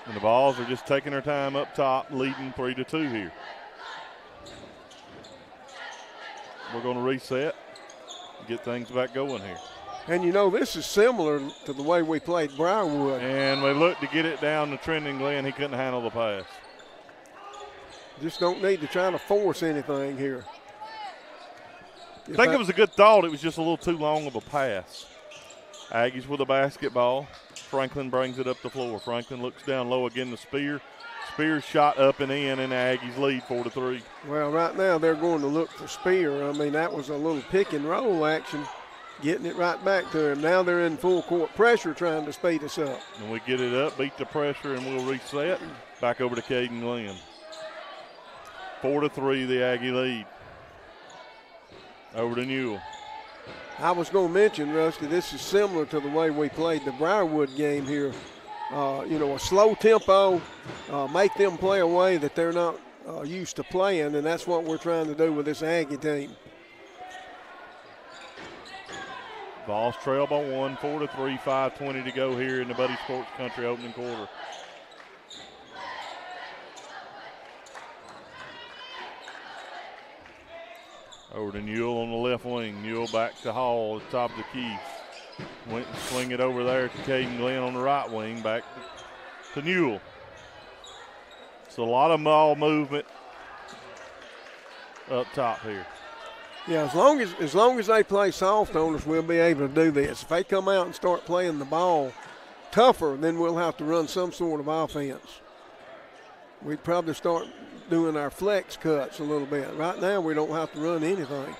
And the Balls are just taking their time up top, leading 3-2 here. We're going to reset and get things back going here. And, you know, this is similar to the way we played Briarwood. And we looked to get it down to Trendon Glenn. He couldn't handle the pass. Just don't need to try to force anything here. I think it was a good thought. It was just a little too long of a pass. Aggies with a basketball. Franklin brings it up the floor. Franklin looks down low again to Spear. Spear's shot up and in, and the Aggies lead 4-3. Well, right now they're going to look for Spear. I mean, that was a little pick and roll action, getting it right back to him. Now they're in full court pressure trying to speed us up. And we get it up, beat the pressure, and we'll reset. Back over to Caden Glenn. 4-3, the Aggie lead. Over to Newell. I was going to mention, Rusty, this is similar to the way we played the Briarwood game here. You know, a slow tempo, make them play a way that they're not used to playing, and that's what we're trying to do with this Aggie team. Vols trail by 1, 4-3, 5:20 to go here in the Buddy Sports Country opening quarter. Over to Newell on the left wing. Newell back to Hall at the top of the key. Went and swing it over there to Caden Glenn on the right wing. Back to Newell. It's a lot of ball movement up top here. Yeah, as long as they play soft on us, we'll be able to do this. If they come out and start playing the ball tougher, then we'll have to run some sort of offense. We'd probably start doing our flex cuts a little bit. Right now, we don't have to run anything.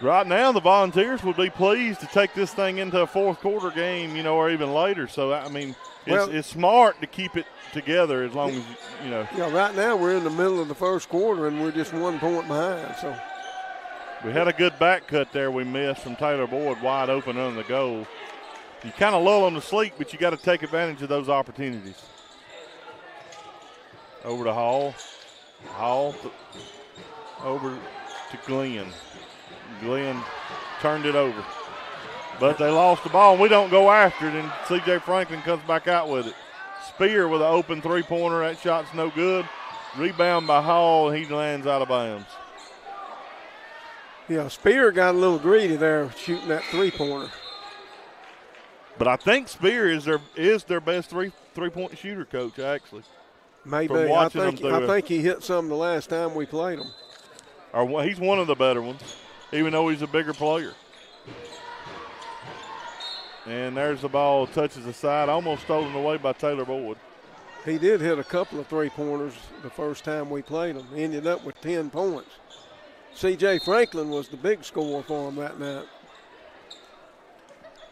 Right now, the Volunteers would be pleased to take this thing into a fourth quarter game, or even later. So, I mean, it's smart to keep it together as long as, Yeah, right now we're in the middle of the first quarter, and we're just 1 point behind. So we had a good back cut there we missed from Taylor Boyd, wide open under the goal. You kind of lull them to sleep, but you got to take advantage of those opportunities. Over to Hall. Over to Glenn. Glenn turned it over. But they lost the ball, and we don't go after it, and C.J. Franklin comes back out with it. Spear with an open three-pointer. That shot's no good. Rebound by Hall, and he lands out of bounds. Yeah, Spear got a little greedy there shooting that three-pointer. But I think Spear is their best three-point shooter, Coach, actually. Maybe. I think he hit some the last time we played him. Or he's one of the better ones, even though he's a bigger player. And there's the ball, touches the side, almost stolen away by Taylor Boyd. He did hit a couple of three-pointers the first time we played him. He ended up with 10 points. C.J. Franklin was the big scorer for him that night.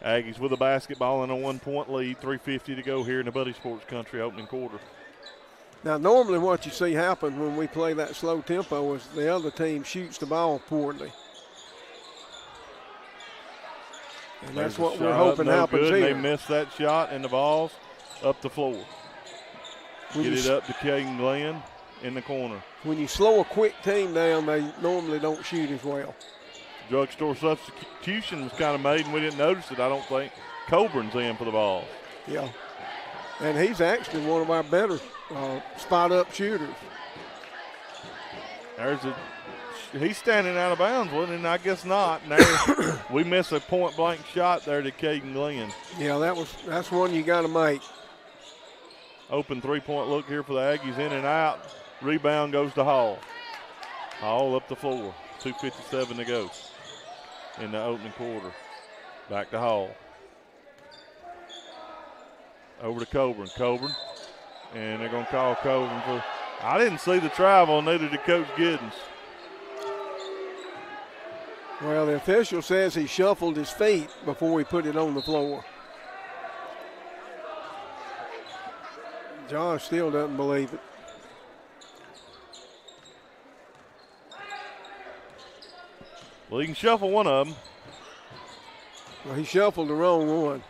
Aggies with a basketball and a 1 point lead, 3:50 to go here in the Buddy Sports Country opening quarter. Now, normally what you see happen when we play that slow tempo is the other team shoots the ball poorly. And that's what we're hoping happens here. They missed that shot, and the ball's up the floor. Get it up to Caden Glenn in the corner. When you slow a quick team down, they normally don't shoot as well. Drugstore substitution was kind of made, and we didn't notice it, I don't think. Coburn's in for the ball. Yeah. And he's actually one of our better spot-up shooters. He's standing out of bounds, wasn't he? And I guess not. And there, we miss a point-blank shot there to Caden Glenn. Yeah, that's one you got to make. Open three-point look here for the Aggies, in and out. Rebound goes to Hall. Hall up the floor. 2:57 to go in the opening quarter. Back to Hall. Over to Coburn. And they're going to call Coburn for – I didn't see the travel, neither did Coach Giddens. Well, the official says he shuffled his feet before he put it on the floor. Josh still doesn't believe it. Well, he can shuffle one of them. Well, he shuffled the wrong one.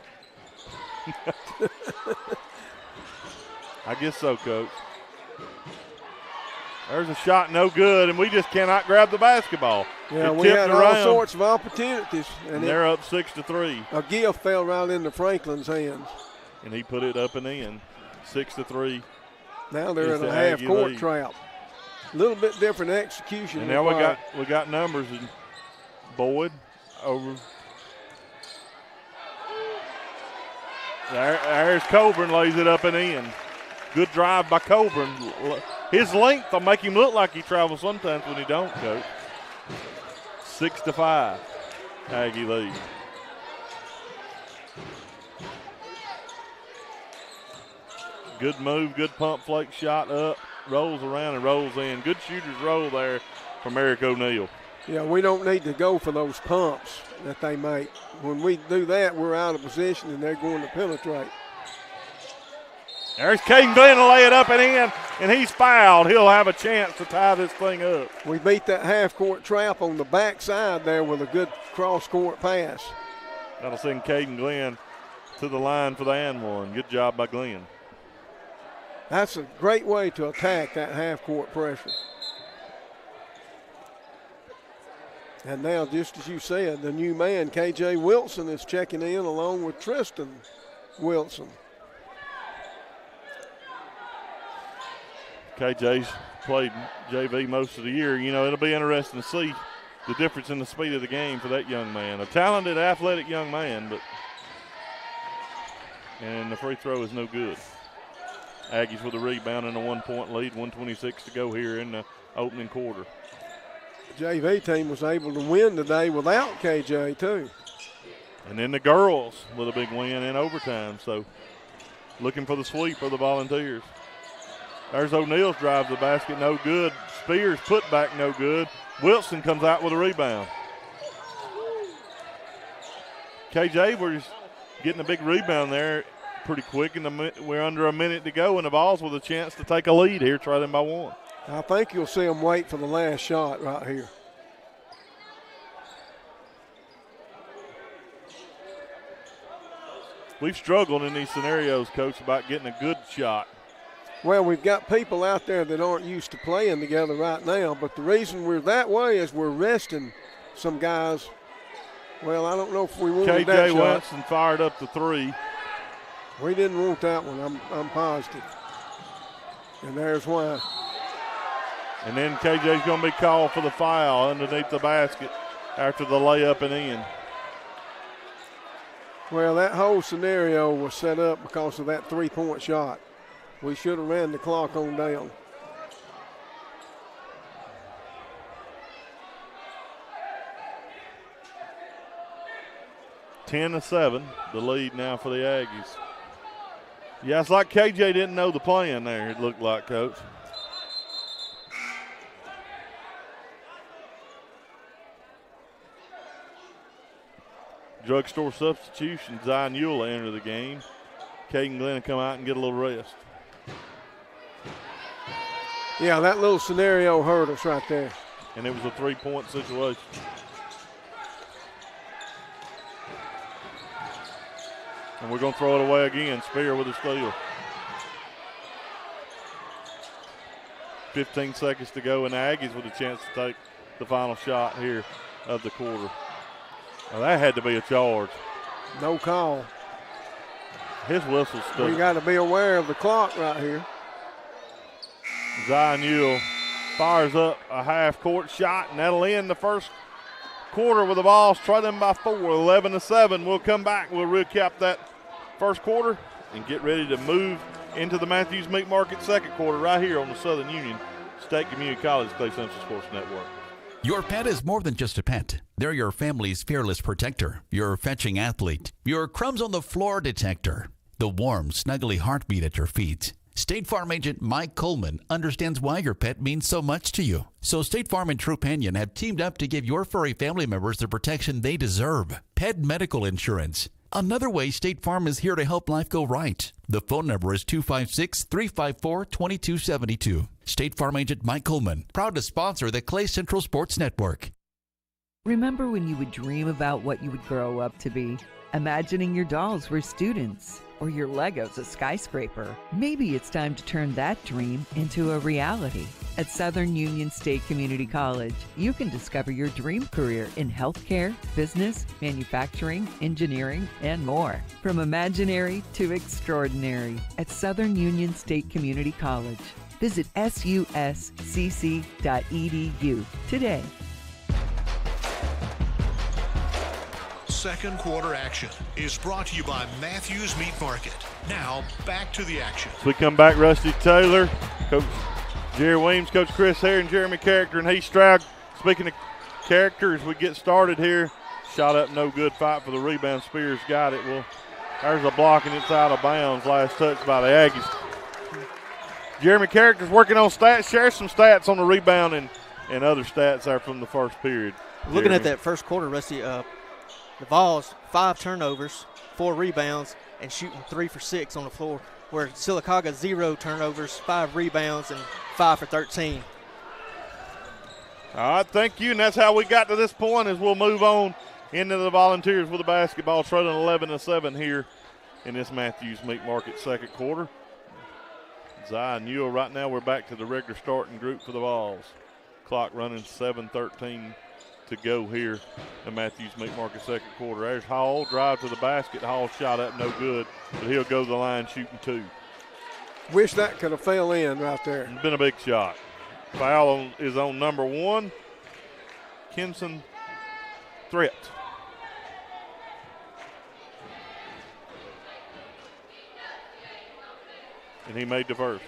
I guess so, Coach. There's a shot, no good, and we just cannot grab the basketball. Yeah, we had all sorts of opportunities. And they're up 6-3. A gift fell right into Franklin's hands. And he put it up and in. 6-3. Now they're in a half-court trap. A little bit different execution. And now we got numbers. And Boyd over. There's Coburn, lays it up and in. Good drive by Coburn. His length will make him look like he travels sometimes when he don't, Coach. 6-5, Aggie lead. Good move, good pump flake shot up, rolls around and rolls in. Good shooter's roll there from Eric O'Neal. Yeah, we don't need to go for those pumps that they make. When we do that, we're out of position and they're going to penetrate. There's Caden Glenn to lay it up and in, and he's fouled. He'll have a chance to tie this thing up. We beat that half-court trap on the backside there with a good cross-court pass. That'll send Caden Glenn to the line for the and one. Good job by Glenn. That's a great way to attack that half-court pressure. And now, just as you said, the new man, K.J. Wilson, is checking in along with Tristan Wilson. KJ's played JV most of the year. You know, it'll be interesting to see the difference in the speed of the game for that young man. A talented, athletic young man, and the free throw is no good. Aggies with a rebound and a 1-point lead, 1:26 to go here in the opening quarter. The JV team was able to win today without KJ, too. And then the girls with a big win in overtime. So looking for the sweep for the Volunteers. There's O'Neal's drive to the basket, no good. Spears put back, no good. Wilson comes out with a rebound. KJ, we're just getting a big rebound there pretty quick, and we're under a minute to go, and the Vols with a chance to take a lead here, try them by one. I think you'll see them wait for the last shot right here. We've struggled in these scenarios, Coach, about getting a good shot. Well, we've got people out there that aren't used to playing together right now, but the reason we're that way is we're resting some guys. Well, I don't know if we wanted that shot. KJ Winston fired up the three. We didn't want that one, I'm positive. And there's why. And then KJ's going to be called for the foul underneath the basket after the layup and in. Well, that whole scenario was set up because of that three-point shot. We should have ran the clock on down. (10-7), the lead now for the Aggies. Yeah, it's like KJ didn't know the plan there, it looked like, Coach. Drugstore substitution, Zion Ewell enter the game. Caden Glenn come out and get a little rest. Yeah, that little scenario hurt us right there. And it was a three-point situation. And we're going to throw it away again. Spear with a steal. 15 seconds to go, and the Aggies with a chance to take the final shot here of the quarter. Well, that had to be a charge. No call. His whistle stuck. We got to be aware of the clock right here. Zion Ewell fires up a half-court shot, and that'll end the first quarter with the Vols trailing by 4, 11-7. We'll come back. We'll recap that first quarter and get ready to move into the Matthews Meat Market second quarter right here on the Southern Union State Community College Clay Central Sports Network. Your pet is more than just a pet. They're your family's fearless protector, your fetching athlete, your crumbs on the floor detector, the warm, snuggly heartbeat at your feet. State Farm agent Mike Coleman understands why your pet means so much to you. So State Farm and Trupanion have teamed up to give your furry family members the protection they deserve. Pet medical insurance. Another way State Farm is here to help life go right. The phone number is 256-354-2272. State Farm agent Mike Coleman, proud to sponsor the Clay Central Sports Network. Remember when you would dream about what you would grow up to be? Imagining your dolls were students or your Legos a skyscraper. Maybe it's time to turn that dream into a reality. At Southern Union State Community College, you can discover your dream career in healthcare, business, manufacturing, engineering, and more. From imaginary to extraordinary at Southern Union State Community College. Visit suscc.edu today. Second quarter action is brought to you by Matthews Meat Market. Now, back to the action. So we come back, Rusty Taylor, Coach Jerry Weems, Coach Chris Hare, and Jeremy Character, and Heath Stroud. Speaking of character, as we get started here, shot up, no good, fight for the rebound. Spears got it. Well, there's a block, and it's out of bounds. Last touch by the Aggies. Jeremy Character's working on stats. Share some stats on the rebound and other stats there from the first period. Looking at that first quarter, Rusty, the Vols, 5 turnovers, 4 rebounds, and shooting 3 for 6 on the floor, where Sylacauga 0 turnovers, 5 rebounds, and 5 for 13. All right, thank you, and that's how we got to this point as we'll move on into the Volunteers with the basketball, trailing 11-7 here in this Matthews Meat Market second quarter. Zion Ewell, right now we're back to the regular starting group for the Vols. Clock running 7:13 to go here in Matthews Meat Market second quarter. There's Hall, drive to the basket. Hall shot up, no good, but he'll go to the line shooting 2. Wish that could have fell in right there. It's been a big shot. Foul is on number 1, Kenson Threat. And he made the first.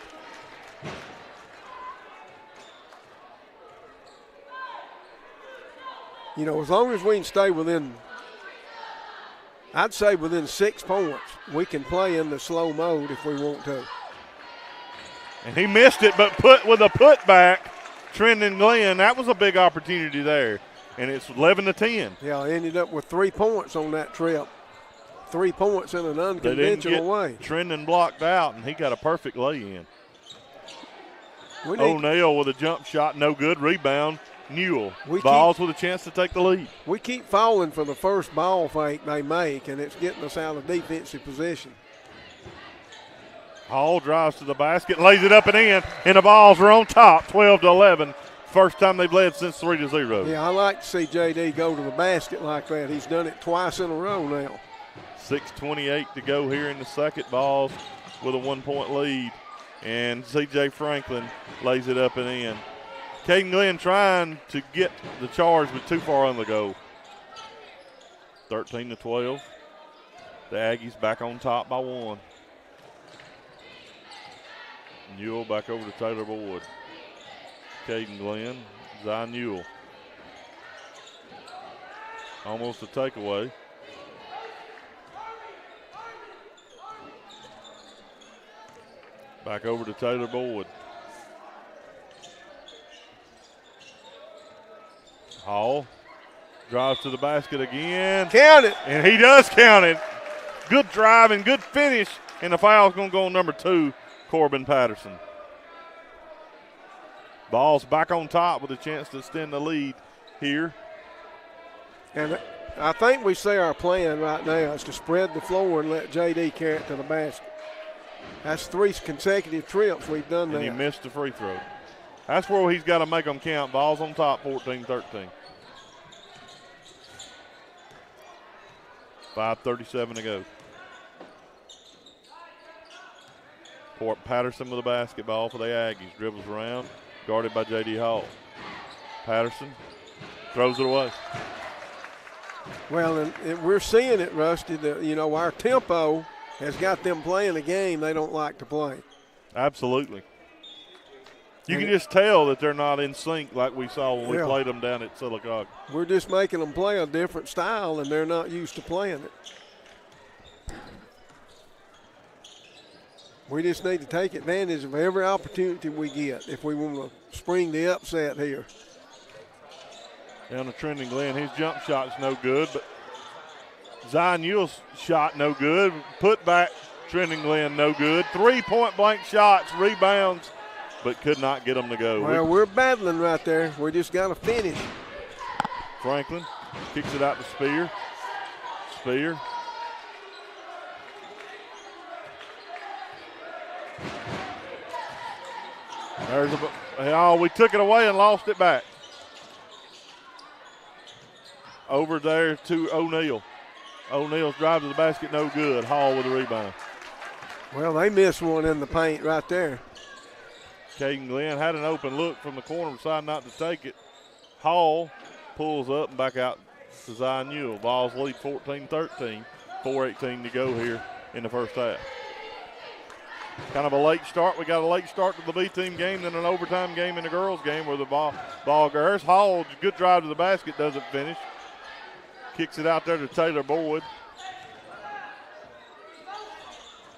You know, as long as we can stay within, I'd say within 6 points, we can play in the slow mode if we want to. And he missed it, but with a putback, Trendon Glenn, that was a big opportunity there. And it's 11-10. Yeah, I ended up with 3 points on that trip. 3 points in an unconventional way. Trendon blocked out, and he got a perfect lay-in. O'Neal with a jump shot, no good. Rebound, Newell. Balls with a chance to take the lead. We keep falling for the first ball fake they make, and it's getting us out of defensive position. Hall drives to the basket, lays it up and in, and the Vols are on top, 12-11. First time they've led since 3-0. Yeah, I like to see J.D. go to the basket like that. He's done it twice in a row now. 6:28 to go here in the second. Vols with a 1-point lead. And C.J. Franklin lays it up and in. Caden Glenn trying to get the charge, but too far on the goal. 13-12. The Aggies back on top by 1. Newell back over to Taylor Boyd. Caden Glenn, Zion Newell. Almost a takeaway. Back over to Taylor Boyd. Hall drives to the basket again. Count it. And he does count it. Good drive and good finish. And the foul's going to go on number 2, Corbin Patterson. Ball's back on top with a chance to extend the lead here. And I think we see our plan right now is to spread the floor and let J.D. carry it to the basket. That's 3 consecutive trips we've done that. And he missed the free throw. That's where he's got to make them count. Ball's on top, 14-13. 5:37 to go. Port Patterson with a basketball for the Aggies. Dribbles around, guarded by J.D. Hall. Patterson throws it away. Well, and we're seeing it, Rusty, that, you know, our tempo has got them playing a game they don't like to play. Absolutely. You can just tell that they're not in sync like we saw when we played them down at Sylacauga. We're just making them play a different style, and they're not used to playing it. We just need to take advantage of every opportunity we get if we want to spring the upset here. Down to Trendon Glenn. His jump shot's no good, but Zion Newell's shot no good. Put back, Trendon Glenn no good. 3 point-blank shots, rebounds, but could not get them to go. Well, we're battling right there. We just got to finish. Franklin kicks it out to Spear. Spear. We took it away and lost it back. Over there to O'Neal. O'Neal's drive to the basket, no good. Hall with the rebound. Well, they missed one in the paint right there. Caden Glenn had an open look from the corner, decided not to take it. Hall pulls up and back out to Zion Newell. Vols lead 14-13. 4:18 to go here in the first half. Kind of a late start. We got a late start to the B-team game, then an overtime game in the girls' game where the ball goes. Hall, good drive to the basket, doesn't finish. Kicks it out there to Taylor Boyd.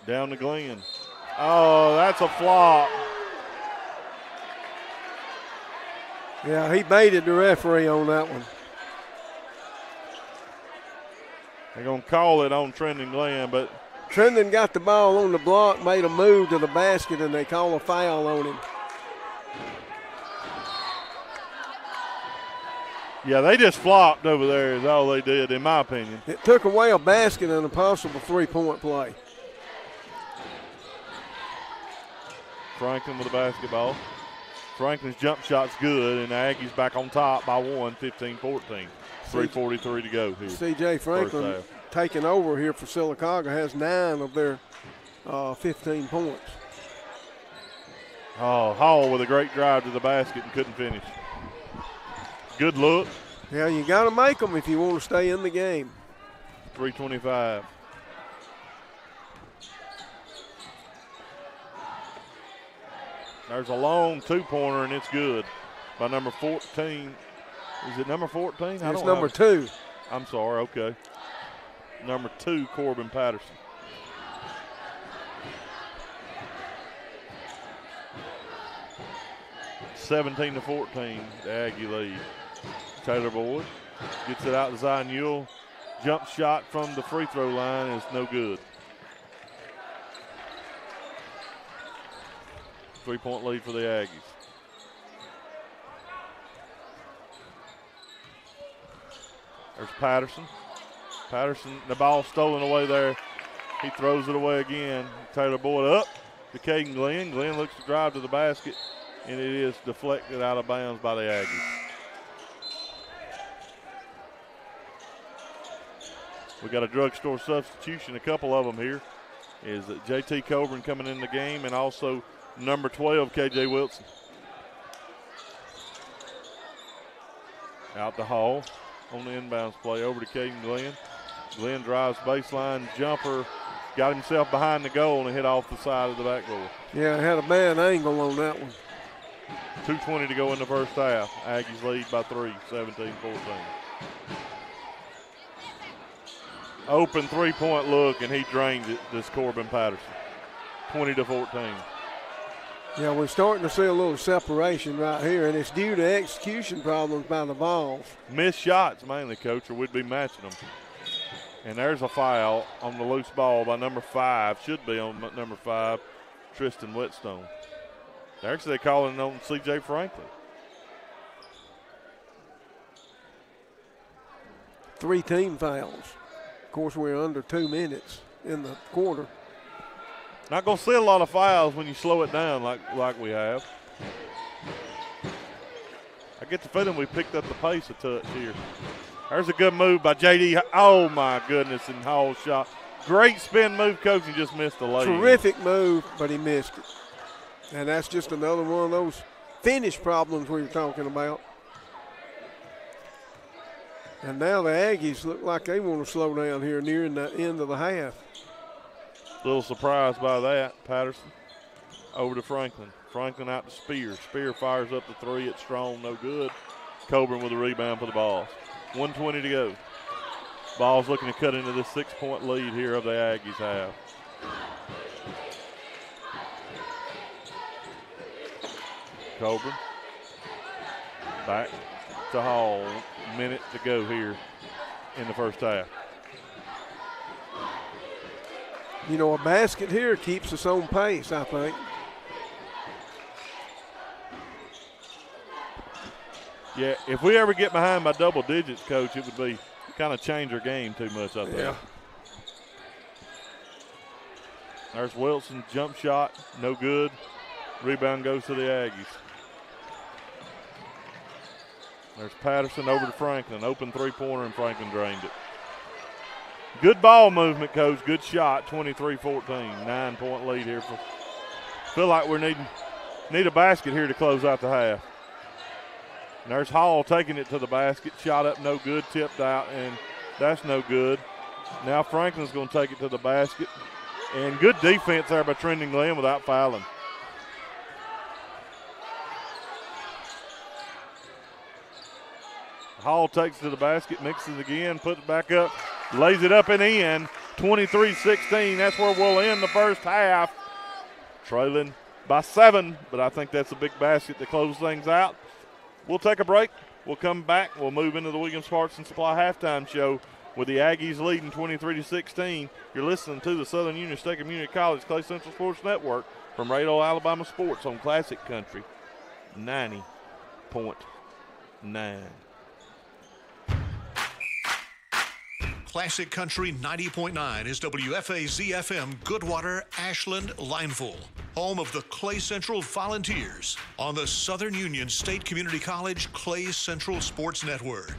Down to Glenn. Oh, that's a flop. Yeah, he baited the referee on that one. They're going to call it on Trendon Glenn, but Trendon got the ball on the block, made a move to the basket, and they call a foul on him. yeah, they just flopped over there is all they did, in my opinion. It took away a basket and a possible three-point play. Franklin with the basketball. Franklin's jump shot's good, and the Aggies back on top by 1, 15-14. 3:43 to go here. C.J. Franklin taking over here for Sylacauga has 9 of their 15 points. Oh, Hall with a great drive to the basket and couldn't finish. Good look. Yeah, you got to make them if you want to stay in the game. 3:25. There's a long two-pointer, and it's good by number 14. Is it number 14? It's number 2. I'm sorry, okay. Number 2, Corbin Patterson. (17-14), the Aggie lead. Taylor Boyd gets it out to Zion Ewell. Jump shot from the free throw line is no good. 3-point lead for the Aggies. There's Patterson. The ball stolen away there. He throws it away again. Taylor Boyd up to Caden Glenn. Glenn looks to drive to the basket, and it is deflected out of bounds by the Aggies. We got a drugstore substitution, a couple of them here. Is J.T. Coburn coming in the game, and also number 12, K.J. Wilson. Out to Hall on the inbounds play, over to Caden Glenn. Glenn drives baseline jumper, got himself behind the goal and hit off the side of the backboard. Yeah, had a bad angle on that one. 2:20 to go in the first half. Aggies lead by 3, 17-14. Open three-point look, and he drains it, this Corbin Patterson. 20-14. Yeah, we're starting to see a little separation right here, and it's due to execution problems by the Vols. Missed shots mainly, Coach, or we'd be matching them. And there's a foul on the loose ball by number 5. Should be on number 5, Tristan Whetstone. They're actually calling on C.J. Franklin. 3 team fouls. Of course, we're under 2 minutes in the quarter. Not going to see a lot of fouls when you slow it down like we have. I get the feeling we picked up the pace a touch here. There's a good move by J.D. Oh, my goodness, and Hall shot. Great spin move, Coach, and just missed the lay. Terrific move, but he missed it. And that's just another one of those finish problems we were talking about. And now the Aggies look like they want to slow down here near the end of the half. Little surprised by that. Patterson over to Franklin. Franklin out to Spear. Spear fires up the 3. It's strong, no good. Coburn with a rebound for the Vols. 1:20 to go. Vols looking to cut into this 6-point lead here of the Aggies have. Coburn back to Hall. Minute to go here in the first half. You know, a basket here keeps us on pace, I think. Yeah, if we ever get behind by double digits, Coach, it would be kind of change our game too much, I think. Yeah. There's Wilson, jump shot, no good. Rebound goes to the Aggies. There's Patterson over to Franklin. Open three-pointer, and Franklin drained it. Good ball movement, Coach. Good shot, 23-14. 9-point lead here. Feel like we need a basket here to close out the half. And there's Hall taking it to the basket. Shot up, no good. Tipped out, and that's no good. Now Franklin's going to take it to the basket. And good defense there by Trendon Glenn without fouling. Hall takes it to the basket, mixes again, puts it back up, lays it up and in. 23-16. That's where we'll end the first half. Trailing by 7, but I think that's a big basket to close things out. We'll take a break. We'll come back. We'll move into the Williams Parts and Supply halftime show with the Aggies leading 23-16. You're listening to the Southern Union State Community College Clay Central Sports Network from Radio Alabama Sports on Classic Country 90.9. Classic Country 90.9 is WFAZ-FM Goodwater, Ashland, Lineville, home of the Clay Central Volunteers on the Southern Union State Community College Clay Central Sports Network.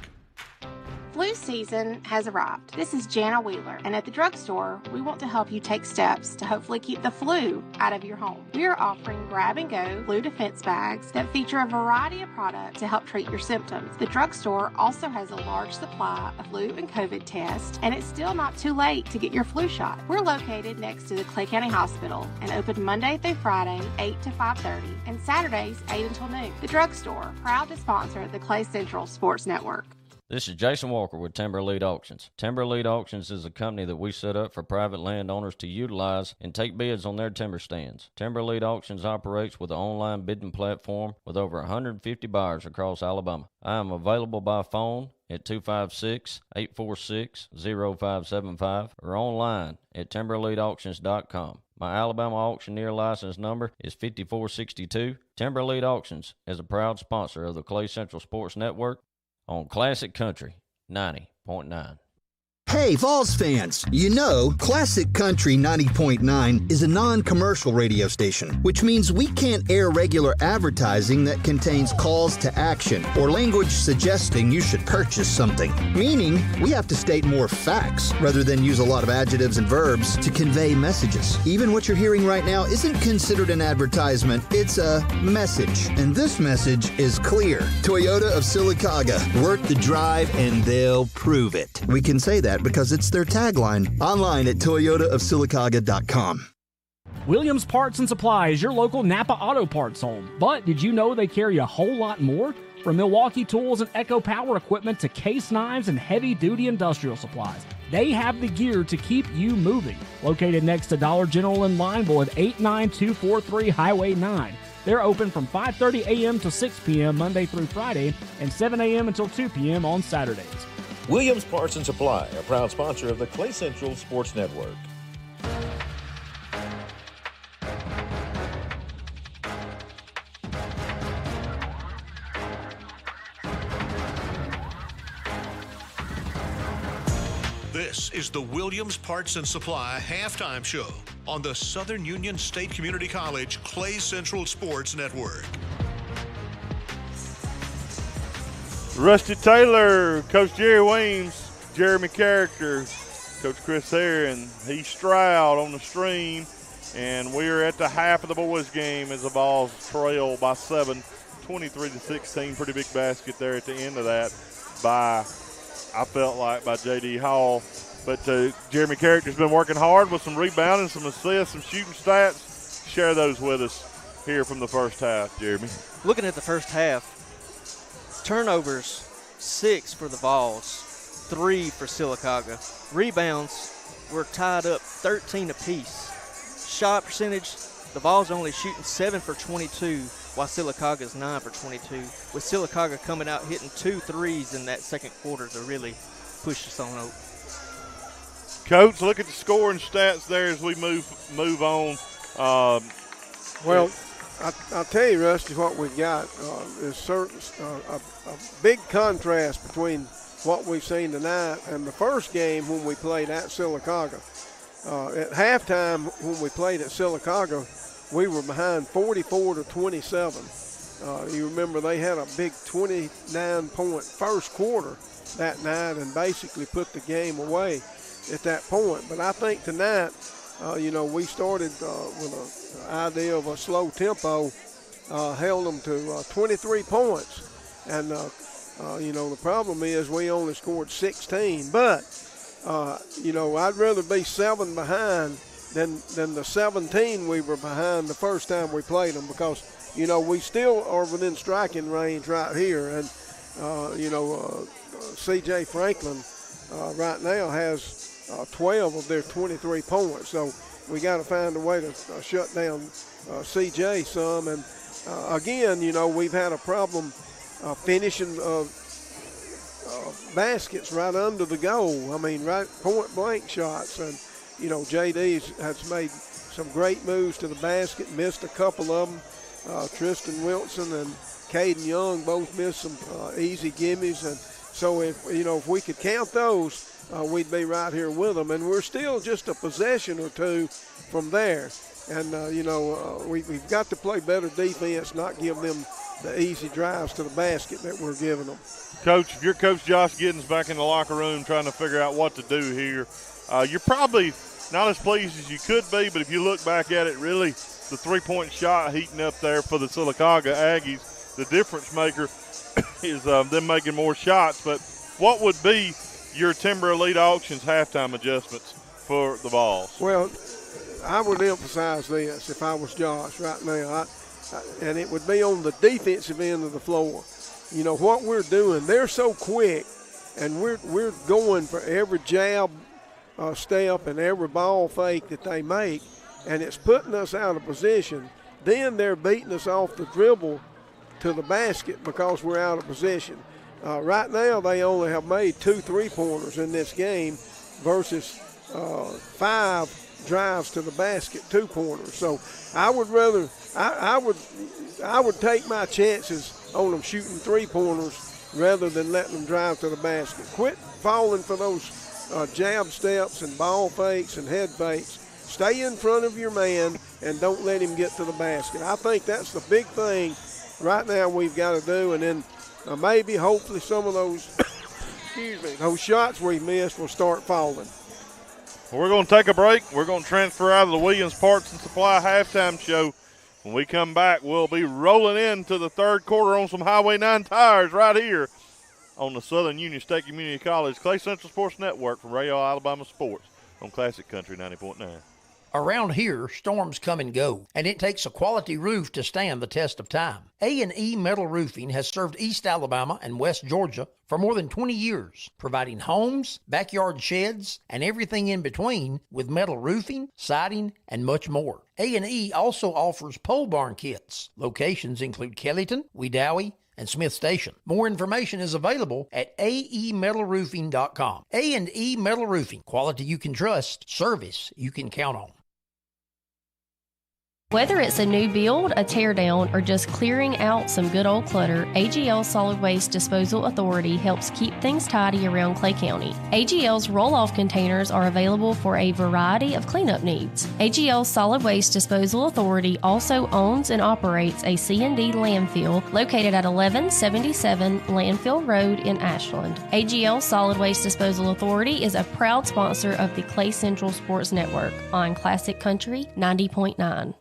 Flu season has arrived. This is Jana Wheeler, and at the drugstore, we want to help you take steps to hopefully keep the flu out of your home. We are offering grab-and-go flu defense bags that feature a variety of products to help treat your symptoms. The drugstore also has a large supply of flu and COVID tests, and it's still not too late to get your flu shot. We're located next to the Clay County Hospital and open Monday through Friday, 8 to 5:30, and Saturdays, 8 until noon. The drugstore, proud to sponsor the Clay Central Sports Network. This is Jason Walker with Timber Elite Auctions. Timber Elite Auctions is a company that we set up for private landowners to utilize and take bids on their timber stands. Timber Elite Auctions operates with an online bidding platform with over 150 buyers across Alabama. I am available by phone at 256-846-0575 or online at timbereliteauctions.com. My Alabama auctioneer license number is 5462. Timber Elite Auctions is a proud sponsor of the Clay Central Sports Network on Classic Country 90.9. Hey, Vols fans, you know, Classic Country 90.9 is a non-commercial radio station, which means we can't air regular advertising that contains calls to action or language suggesting you should purchase something. Meaning, we have to state more facts rather than use a lot of adjectives and verbs to convey messages. Even what you're hearing right now isn't considered an advertisement, it's a message. And this message is clear. Toyota of Sylacauga, worth the drive and they'll prove it. We can say that because it's their tagline. Online at toyotaofsylacauga.com. Williams Parts and Supply is your local Napa Auto Parts home. But did you know they carry a whole lot more? From Milwaukee Tools and Echo Power equipment to case knives and heavy-duty industrial supplies, they have the gear to keep you moving. Located next to Dollar General in Lineville at 89243 Highway 9. They're open from 5:30 a.m. to 6 p.m. Monday through Friday and 7 a.m. until 2 p.m. on Saturdays. Williams Parts and Supply, a proud sponsor of the Clay Central Sports Network. This is the Williams Parts and Supply halftime show on the Southern Union State Community College Clay Central Sports Network. Rusty Taylor, Coach Jerry Weems, Jeremy Character, Coach Chris Hare, and Heath Stroud on the stream. And we are at the half of the boys game as the Vols trail by 7, 23-16. Pretty big basket there at the end of that by J.D. Hall. But Jeremy Character's been working hard with some rebounding, some assists, some shooting stats. Share those with us here from the first half, Jeremy. Looking at the first half, turnovers, 6 for the Vols, 3 for Sylacauga. Rebounds were tied up 13 apiece. Shot percentage, the Vols only shooting 7 for 22, while Sylacauga's 9 for 22, with Sylacauga coming out hitting 2 threes in that second quarter to really push us on over. Coach, look at the scoring stats there as we move on. I'll tell you, Rusty, what we've got is a big contrast between what we've seen tonight and the first game when we played at Sylacauga. At halftime, when we played at Sylacauga, we were behind 44-27. You remember they had a big 29-point first quarter that night and basically put the game away at that point. But I think tonight, we started with an idea of a slow tempo, held them to 23 points. And, the problem is we only scored 16. But, I'd rather be 7 behind than the 17 we were behind the first time we played them because, we still are within striking range right here. And, C.J. Franklin right now has 12 of their 23 points. So we got to find a way to shut down C.J. some. And, again, we've had a problem finishing baskets right under the goal. I mean, right point-blank shots. And, J.D. has made some great moves to the basket, missed a couple of them. Tristan Wilson and Caden Young both missed some easy gimmies. And so, if we could count those, we'd be right here with them. And we're still just a possession or two from there. And, we've got to play better defense, not give them the easy drives to the basket that we're giving them. Coach, if you're Coach Josh Giddens back in the locker room trying to figure out what to do here, you're probably not as pleased as you could be, but if you look back at it, really the three-point shot heating up there for the Sylacauga Aggies, the difference maker is them making more shots. But what would be your Timber Elite Auctions halftime adjustments for the Vols? Well, I would emphasize this if I was Josh right now, and it would be on the defensive end of the floor. You know, what we're doing, they're so quick, and we're going for every jab step and every ball fake that they make, and it's putting us out of position. Then they're beating us off the dribble to the basket because we're out of position. Right now, they only have made 2 3-pointers in this game versus 5 drives to the basket 2-pointers. So I would rather I would take my chances on them shooting 3-pointers rather than letting them drive to the basket. Quit falling for those jab steps and ball fakes and head fakes. Stay in front of your man and don't let him get to the basket. I think that's the big thing right now we've got to do, and then maybe hopefully some of those those shots we missed will start falling. Well, we're going to take a break. We're going to transfer out of the Williams Parts and Supply halftime show. When we come back, we'll be rolling into the third quarter on some Highway 9 tires right here on the Southern Union State Community College Clay Central Sports Network from Radio Alabama Sports on Classic Country 90.9. Around here, storms come and go, and it takes a quality roof to stand the test of time. A&E Metal Roofing has served East Alabama and West Georgia for more than 20 years, providing homes, backyard sheds, and everything in between with metal roofing, siding, and much more. A&E also offers pole barn kits. Locations include Kellyton, Wedowee, and Smith Station. More information is available at aemetalroofing.com. A&E Metal Roofing, quality you can trust, service you can count on. Whether it's a new build, a tear down, or just clearing out some good old clutter, AGL Solid Waste Disposal Authority helps keep things tidy around Clay County. AGL's roll-off containers are available for a variety of cleanup needs. AGL Solid Waste Disposal Authority also owns and operates a C&D landfill located at 1177 Landfill Road in Ashland. AGL Solid Waste Disposal Authority is a proud sponsor of the Clay Central Sports Network on Classic Country 90.9.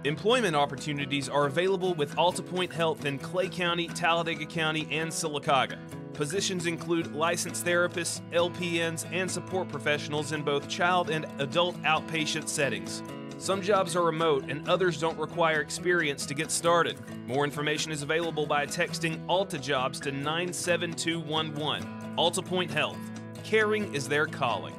Employment opportunities are available with AltaPoint Health in Clay County, Talladega County, and Sylacauga. Positions include licensed therapists, LPNs, and support professionals in both child and adult outpatient settings. Some jobs are remote and others don't require experience to get started. More information is available by texting Alta Jobs to 97211. AltaPoint Health. Caring is their calling.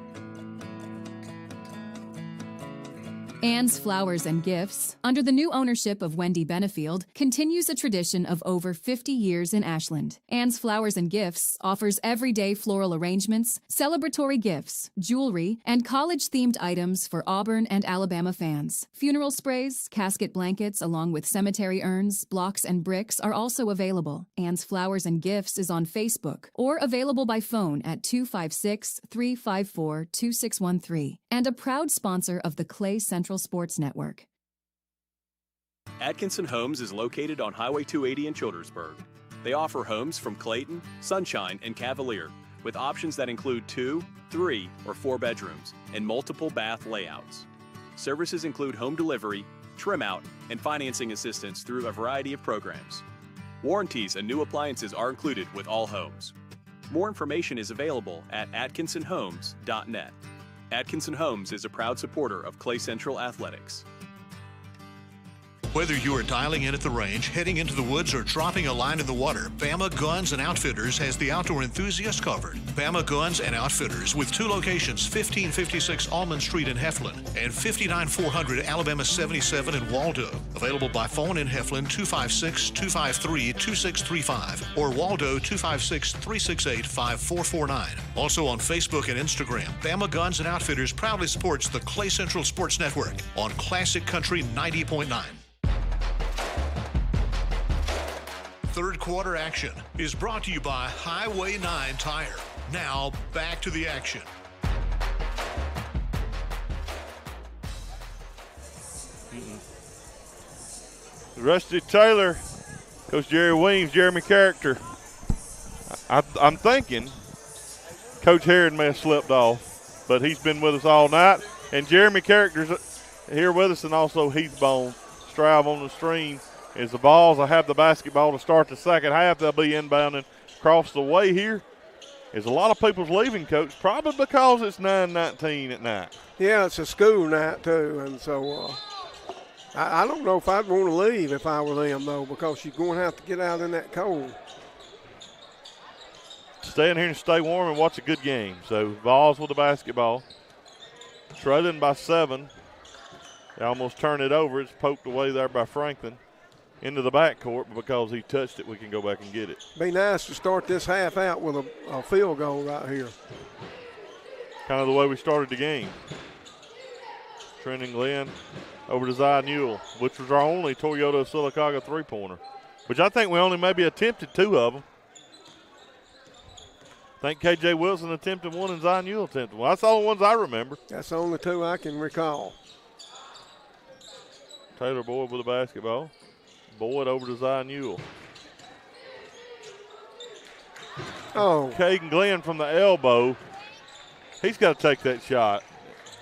Ann's Flowers and Gifts, under the new ownership of Wendy Benefield, continues a tradition of over 50 years in Ashland. Ann's Flowers and Gifts offers everyday floral arrangements, celebratory gifts, jewelry, and college-themed items for Auburn and Alabama fans. Funeral sprays, casket blankets, along with cemetery urns, blocks, and bricks are also available. Ann's Flowers and Gifts is on Facebook or available by phone at 256-354-2613, and a proud sponsor of the Clay Central Sports Network. Atkinson Homes is located on Highway 280 in Childersburg. They offer homes from Clayton, Sunshine, and Cavalier, with options that include 2, 3, or 4 bedrooms and multiple bath layouts. Services include home delivery, trim out, and financing assistance through a variety of programs. Warranties and new appliances are included with all homes. More information is available at atkinsonhomes.net. Atkinson Homes is a proud supporter of Clay Central Athletics. Whether you are dialing in at the range, heading into the woods, or dropping a line in the water, Bama Guns and Outfitters has the outdoor enthusiast covered. Bama Guns and Outfitters with 2 locations, 1556 Almond Street in Heflin and 59400 Alabama 77 in Waldo. Available by phone in Heflin 256-253-2635 or Waldo 256-368-5449. Also on Facebook and Instagram, Bama Guns and Outfitters proudly supports the Clay Central Sports Network on Classic Country 90.9. Third quarter action is brought to you by Highway 9 Tire. Now, back to the action. Rusty Taylor, Coach Jerry Weems, Jeremy Character. I'm thinking Coach Herod may have slipped off, but he's been with us all night. And Jeremy Character's here with us, and also Heath Bone. Stroud on the stream is the Vols. I have the basketball to start the second half. They'll be inbounding across the way here. There's a lot of people's leaving, Coach, probably because it's 9:19 at night. Yeah, it's a school night, too, and so I don't know if I'd want to leave if I were them, though, because you're going to have to get out in that cold. Stay in here and stay warm and watch a good game. So Vols with the basketball. Trailing by 7. They almost turn it over. It's poked away there by Franklin into the backcourt, but because he touched it, we can go back and get it. Be nice to start this half out with a field goal right here. Kind of the way we started the game. Trenton Glenn over to Zion Newell, which was our only Toyota Sylacauga three-pointer, which I think we only maybe attempted 2 of them. I think K.J. Wilson attempted 1 and Zion Newell attempted 1. That's the only ones I remember. That's the only 2 I can recall. Taylor Boyd with the basketball. Boyd over to Zion Newell. Oh. Caden Glenn from the elbow. He's got to take that shot.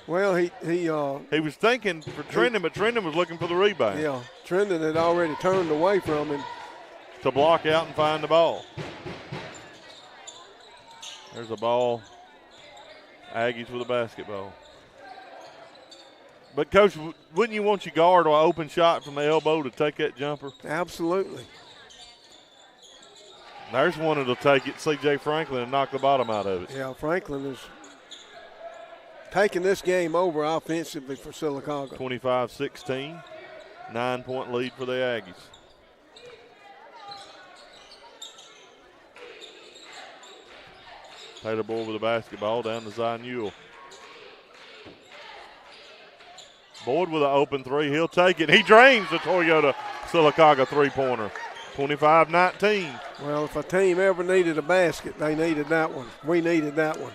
Well, he was thinking for Trendon, but Trendon was looking for the rebound. Yeah, Trendon had already turned away from him. To block out and find the ball. There's a ball. Aggies with a basketball. But, Coach, wouldn't you want your guard or an open shot from the elbow to take that jumper? Absolutely. There's one that'll take it, C.J. Franklin, and knock the bottom out of it. Yeah, Franklin is taking this game over offensively for Sylacauga. 25-16, 9-point lead for the Aggies. Taylor Boyd with the basketball down to Zion Newell. Boyd with an open 3. He'll take it. He drains the Toyota Sylacauga three-pointer. 25-19. Well, if a team ever needed a basket, they needed that one. We needed that one.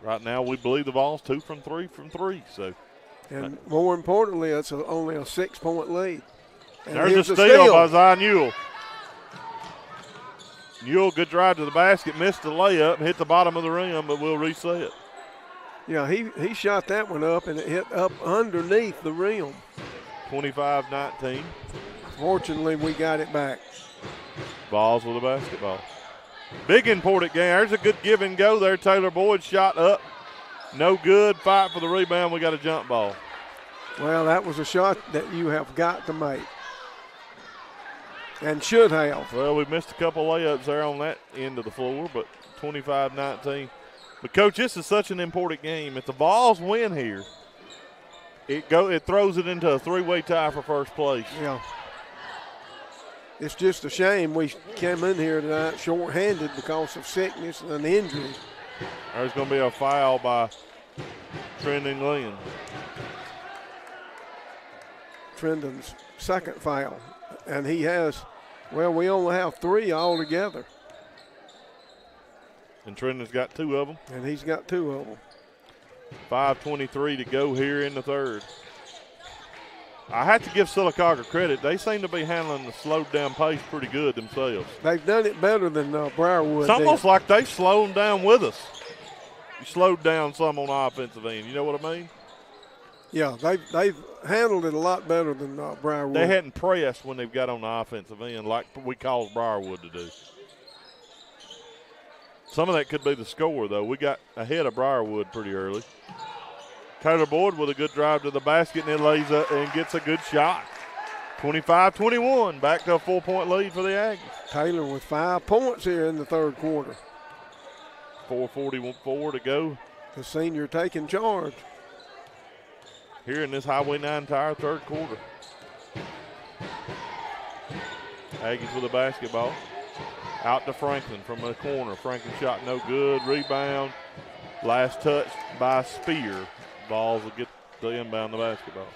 Right now, we believe the Vols 2 from 3. So, and more importantly, it's only a 6-point lead. And there's a steal by Zion Newell. Newell, good drive to the basket, missed the layup, hit the bottom of the rim, but we'll reset. Yeah, he shot that one up, and it hit up underneath the rim. 25-19. Fortunately, we got it back. Vols with the basketball. Big important game. There's a good give and go there. Taylor Boyd shot up. No good. Fight for the rebound. We got a jump ball. Well, that was a shot that you have got to make. And should have. Well, we missed a couple layups there on that end of the floor, but 25-19. But, Coach, this is such an important game. If the Vols win here, it throws it into a 3-way tie for first place. Yeah. It's just a shame we came in here tonight short-handed because of sickness and an injury. There's going to be a foul by Trendon Glenn. Trendon's second foul. And he has, well, we only have 3 altogether. And Trendon's got 2 of them. And he's got 2 of them. 5:23 to go here in the third. I have to give Sylacauga credit. They seem to be handling the slowed down pace pretty good themselves. They've done it better than Briarwood. It's almost like they've slowed down with us. You slowed down some on the offensive end. You know what I mean? Yeah, they've handled it a lot better than Briarwood. They hadn't pressed when they've got on the offensive end like we caused Briarwood to do. Some of that could be the score, though. We got ahead of Briarwood pretty early. Taylor Boyd with a good drive to the basket, and then lays up and gets a good shot. 25-21, back to a 4-point lead for the Aggies. Taylor with 5 points here in the third quarter. 4:44 to go. The senior taking charge. Here in this Highway 9 Tire third quarter. Aggies with a basketball. Out to Franklin from the corner. Franklin shot no good. Rebound. Last touch by Spear. Vols will get the inbound the basketball.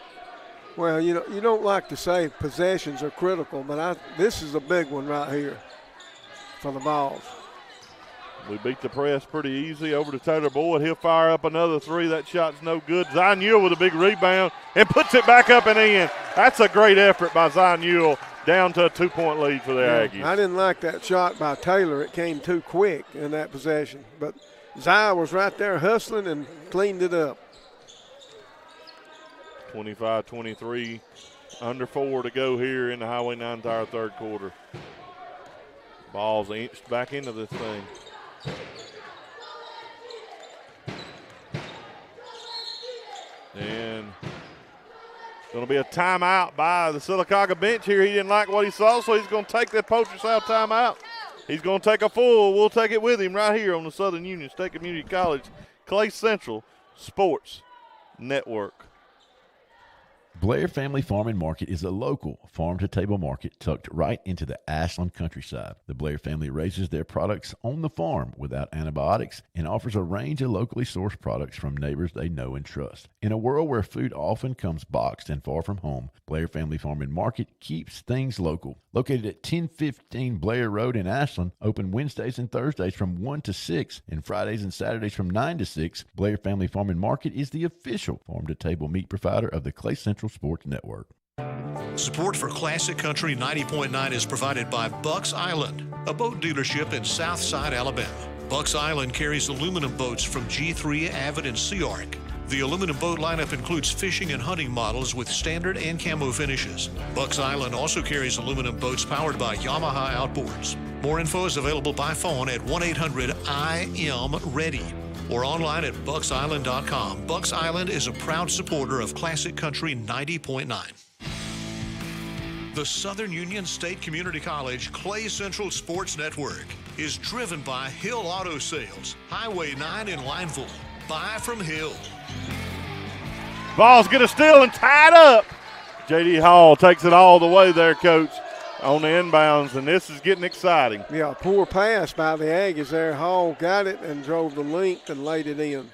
Well, you don't like to say possessions are critical, but this is a big one right here for the Vols. We beat the press pretty easy. Over to Taylor Boyd. He'll fire up another three. That shot's no good. Zion Ewell with a big rebound and puts it back up and in. That's a great effort by Zion Ewell, down to a 2-point lead for the Aggies. I didn't like that shot by Taylor. It came too quick in that possession. But Zion was right there hustling and cleaned it up. 25-23, under 4 to go here in the Highway 9 Tire third quarter. Ball's inched back into this thing. And going to be a timeout by the Sylacauga bench here. He didn't like what he saw, so he's going to take that Poacher South timeout. He's going to take a full. We'll take it with him right here on the Southern Union State Community College Clay Central Sports Network. Blair Family Farm and Market is a local farm-to-table market tucked right into the Ashland countryside. The Blair family raises their products on the farm without antibiotics and offers a range of locally sourced products from neighbors they know and trust. In a world where food often comes boxed and far from home, Blair Family Farm and Market keeps things local. Located at 1015 Blair Road in Ashland, open Wednesdays and Thursdays from 1 to 6 and Fridays and Saturdays from 9 to 6, Blair Family Farm and Market is the official farm-to-table meat provider of the Clay Central Sports Network. Support for Classic Country 90.9 is provided by Bucks Island, a boat dealership in Southside, Alabama. Bucks Island carries aluminum boats from G3, Avid, and Sea Arc. The aluminum boat lineup includes fishing and hunting models with standard and camo finishes. Bucks Island also carries aluminum boats powered by Yamaha outboards. More info is available by phone at 1-800-IM-READY or online at bucksisland.com. Bucks Island is a proud supporter of Classic Country 90.9. The Southern Union State Community College Clay Central Sports Network is driven by Hill Auto Sales, Highway 9 in Lineville. Buy from Hill. Ball's going to steal and tied up. J.D. Hall takes it all the way there, Coach, on the inbounds, and this is getting exciting. Yeah, poor pass by the Aggies there. Hall got it and drove the length and laid it in.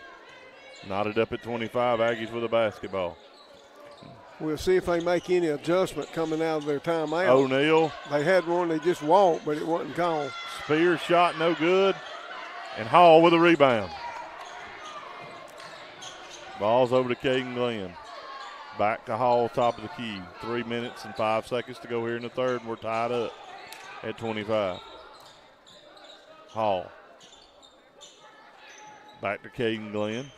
Knotted up at 25, Aggies with a basketball. We'll see if they make any adjustment coming out of their timeout. O'Neal. They had one, they just walked, but it wasn't called. Spears shot no good, and Hall with a rebound. Ball's over to Caden Glenn. Back to Hall, top of the key. 3 minutes and 5 seconds to go here in the third, and we're tied up at 25. Hall. Back to Caden Glenn.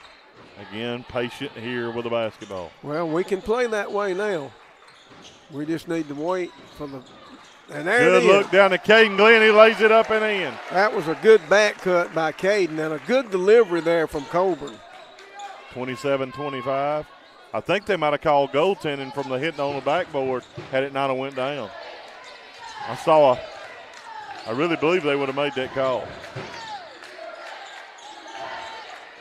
Again, patient here with the basketball. Well, we can play that way now. We just need to wait for the – and there good it is. Look down to Caden Glenn. He lays it up and in. That was a good back cut by Caden and a good delivery there from Coburn. 27-25. I think they might have called goaltending from the hitting on the backboard had it not have went down. I really believe they would have made that call.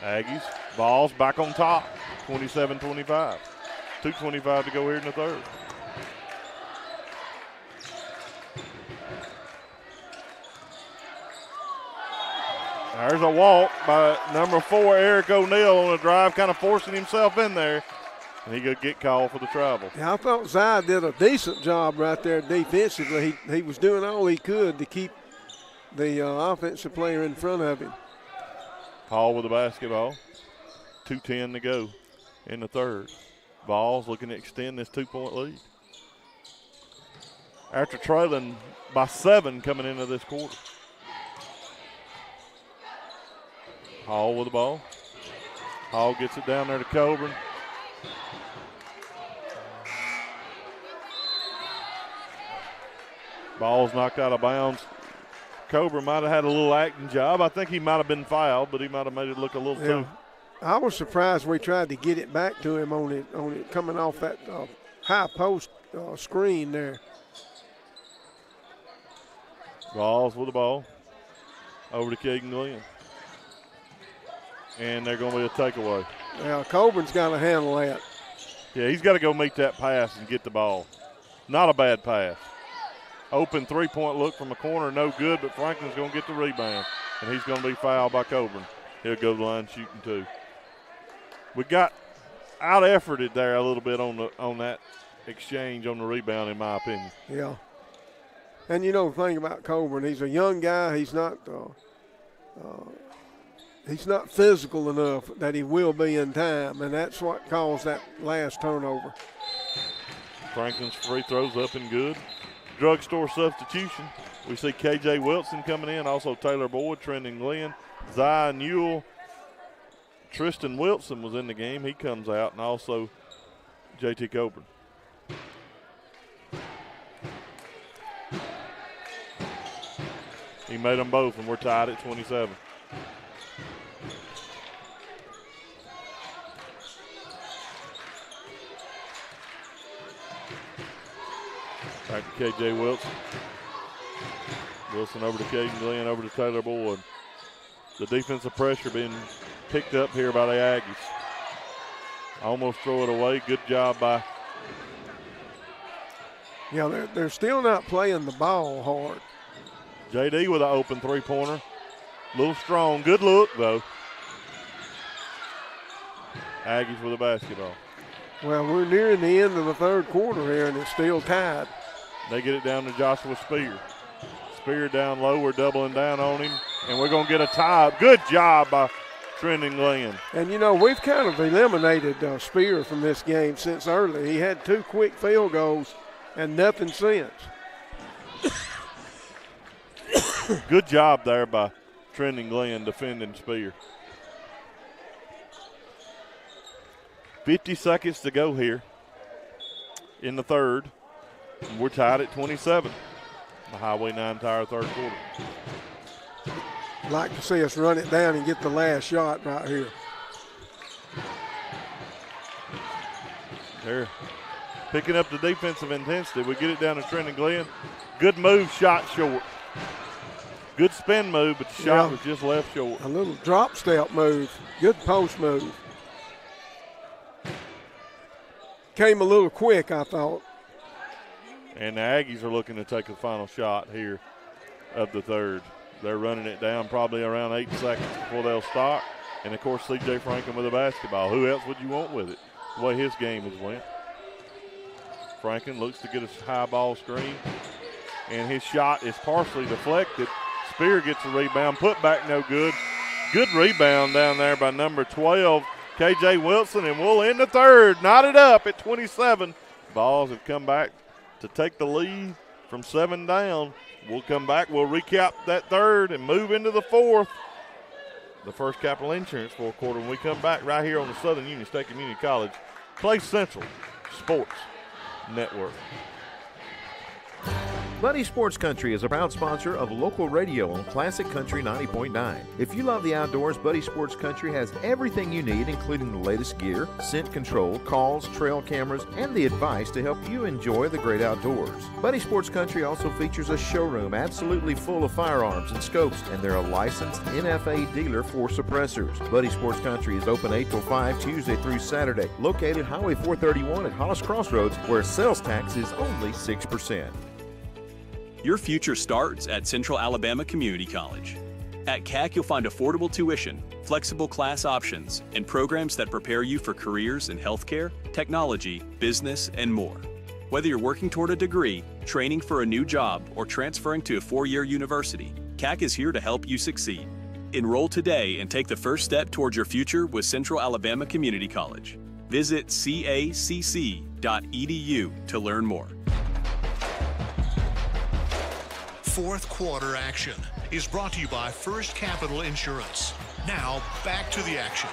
Aggies, ball's back on top, 27-25. 2:25 to go here in the third. There's a walk by number 4, Eric O'Neal, on a drive, kind of forcing himself in there. And he could get called for the travel. Yeah, I thought Zai did a decent job right there defensively. He was doing all he could to keep the offensive player in front of him. Hall with the basketball. 2:10 to go in the third. Vols looking to extend this 2-point lead. After trailing by 7 coming into this quarter. Hall with the ball. Hall gets it down there to Coburn. Ball's knocked out of bounds. Coburn might have had a little acting job. I think he might have been fouled, but he might have made it look a little too. I was surprised we tried to get it back to him on it coming off that high post screen there. Vols with the ball. Over to Caden Glenn. And they're going to be a takeaway. Yeah, Coburn's got to handle that. Yeah, he's got to go meet that pass and get the ball. Not a bad pass. Open 3-point look from a corner, no good, but Franklin's going to get the rebound, and he's going to be fouled by Coburn. He'll go to the line shooting 2. We got out-efforted there a little bit on that exchange on the rebound, in my opinion. Yeah. And you know the thing about Coburn, he's a young guy. He's not he's not physical enough that he will be in time, and that's what caused that last turnover. Franklin's free throws up and good. Drugstore substitution. We see K.J. Wilson coming in, also Taylor Boyd, Trendon Glenn, Zai Newell. Tristan Wilson was in the game. He comes out, and also J.T. Coburn. He made them both, and we're tied at 27. Back to K.J. Wilson. Wilson over to Caden Glenn, over to Taylor Boyd. The defensive pressure being picked up here by the Aggies. Almost throw it away. Good job by. Yeah, they're still not playing the ball hard. JD with an open three-pointer. A little strong. Good look, though. Aggies with a basketball. Well, we're nearing the end of the third quarter here, and it's still tied. They get it down to Joshua Spear. Spear down low. We're doubling down on him, and we're going to get a tie. Good job by Trendon Glenn. And, you know, we've kind of eliminated Spear from this game since early. He had 2 quick field goals and nothing since. Good job there by Trendon Glenn defending Spear. 50 seconds to go here in the third. And we're tied at 27. The Highway 9 entire third quarter. Like to see us run it down and get the last shot right here. They're picking up the defensive intensity. We get it down to Trendon Glenn. Good move, shot short. Good spin move, but the shot was just left short. A little drop step move. Good post move. Came a little quick, I thought. And the Aggies are looking to take the final shot here of the third. They're running it down probably around 8 seconds before they'll start. And, of course, C.J. Franklin with a basketball. Who else would you want with it, the way his game has went? Franklin looks to get a high ball screen. And his shot is partially deflected. Spear gets a rebound. Put back no good. Good rebound down there by number 12, K.J. Wilson. And we'll end the third. Knotted up at 27. Balls have come back to take the lead from 7 down. We'll come back. We'll recap that third and move into the fourth. The First Capital Insurance fourth quarter when we come back right here on the Southern Union State Community College Clay Central Sports Network. Buddy Sports Country is a proud sponsor of local radio on Classic Country 90.9. If you love the outdoors, Buddy Sports Country has everything you need, including the latest gear, scent control, calls, trail cameras, and the advice to help you enjoy the great outdoors. Buddy Sports Country also features a showroom absolutely full of firearms and scopes, and they're a licensed NFA dealer for suppressors. Buddy Sports Country is open 8 till 5 Tuesday through Saturday, located Highway 431 at Hollis Crossroads, where sales tax is only 6%. Your future starts at Central Alabama Community College. At CAC, you'll find affordable tuition, flexible class options, and programs that prepare you for careers in healthcare, technology, business, and more. Whether you're working toward a degree, training for a new job, or transferring to a 4-year university, CAC is here to help you succeed. Enroll today and take the first step towards your future with Central Alabama Community College. Visit cacc.edu to learn more. Fourth quarter action is brought to you by First Capital Insurance. Now, back to the action.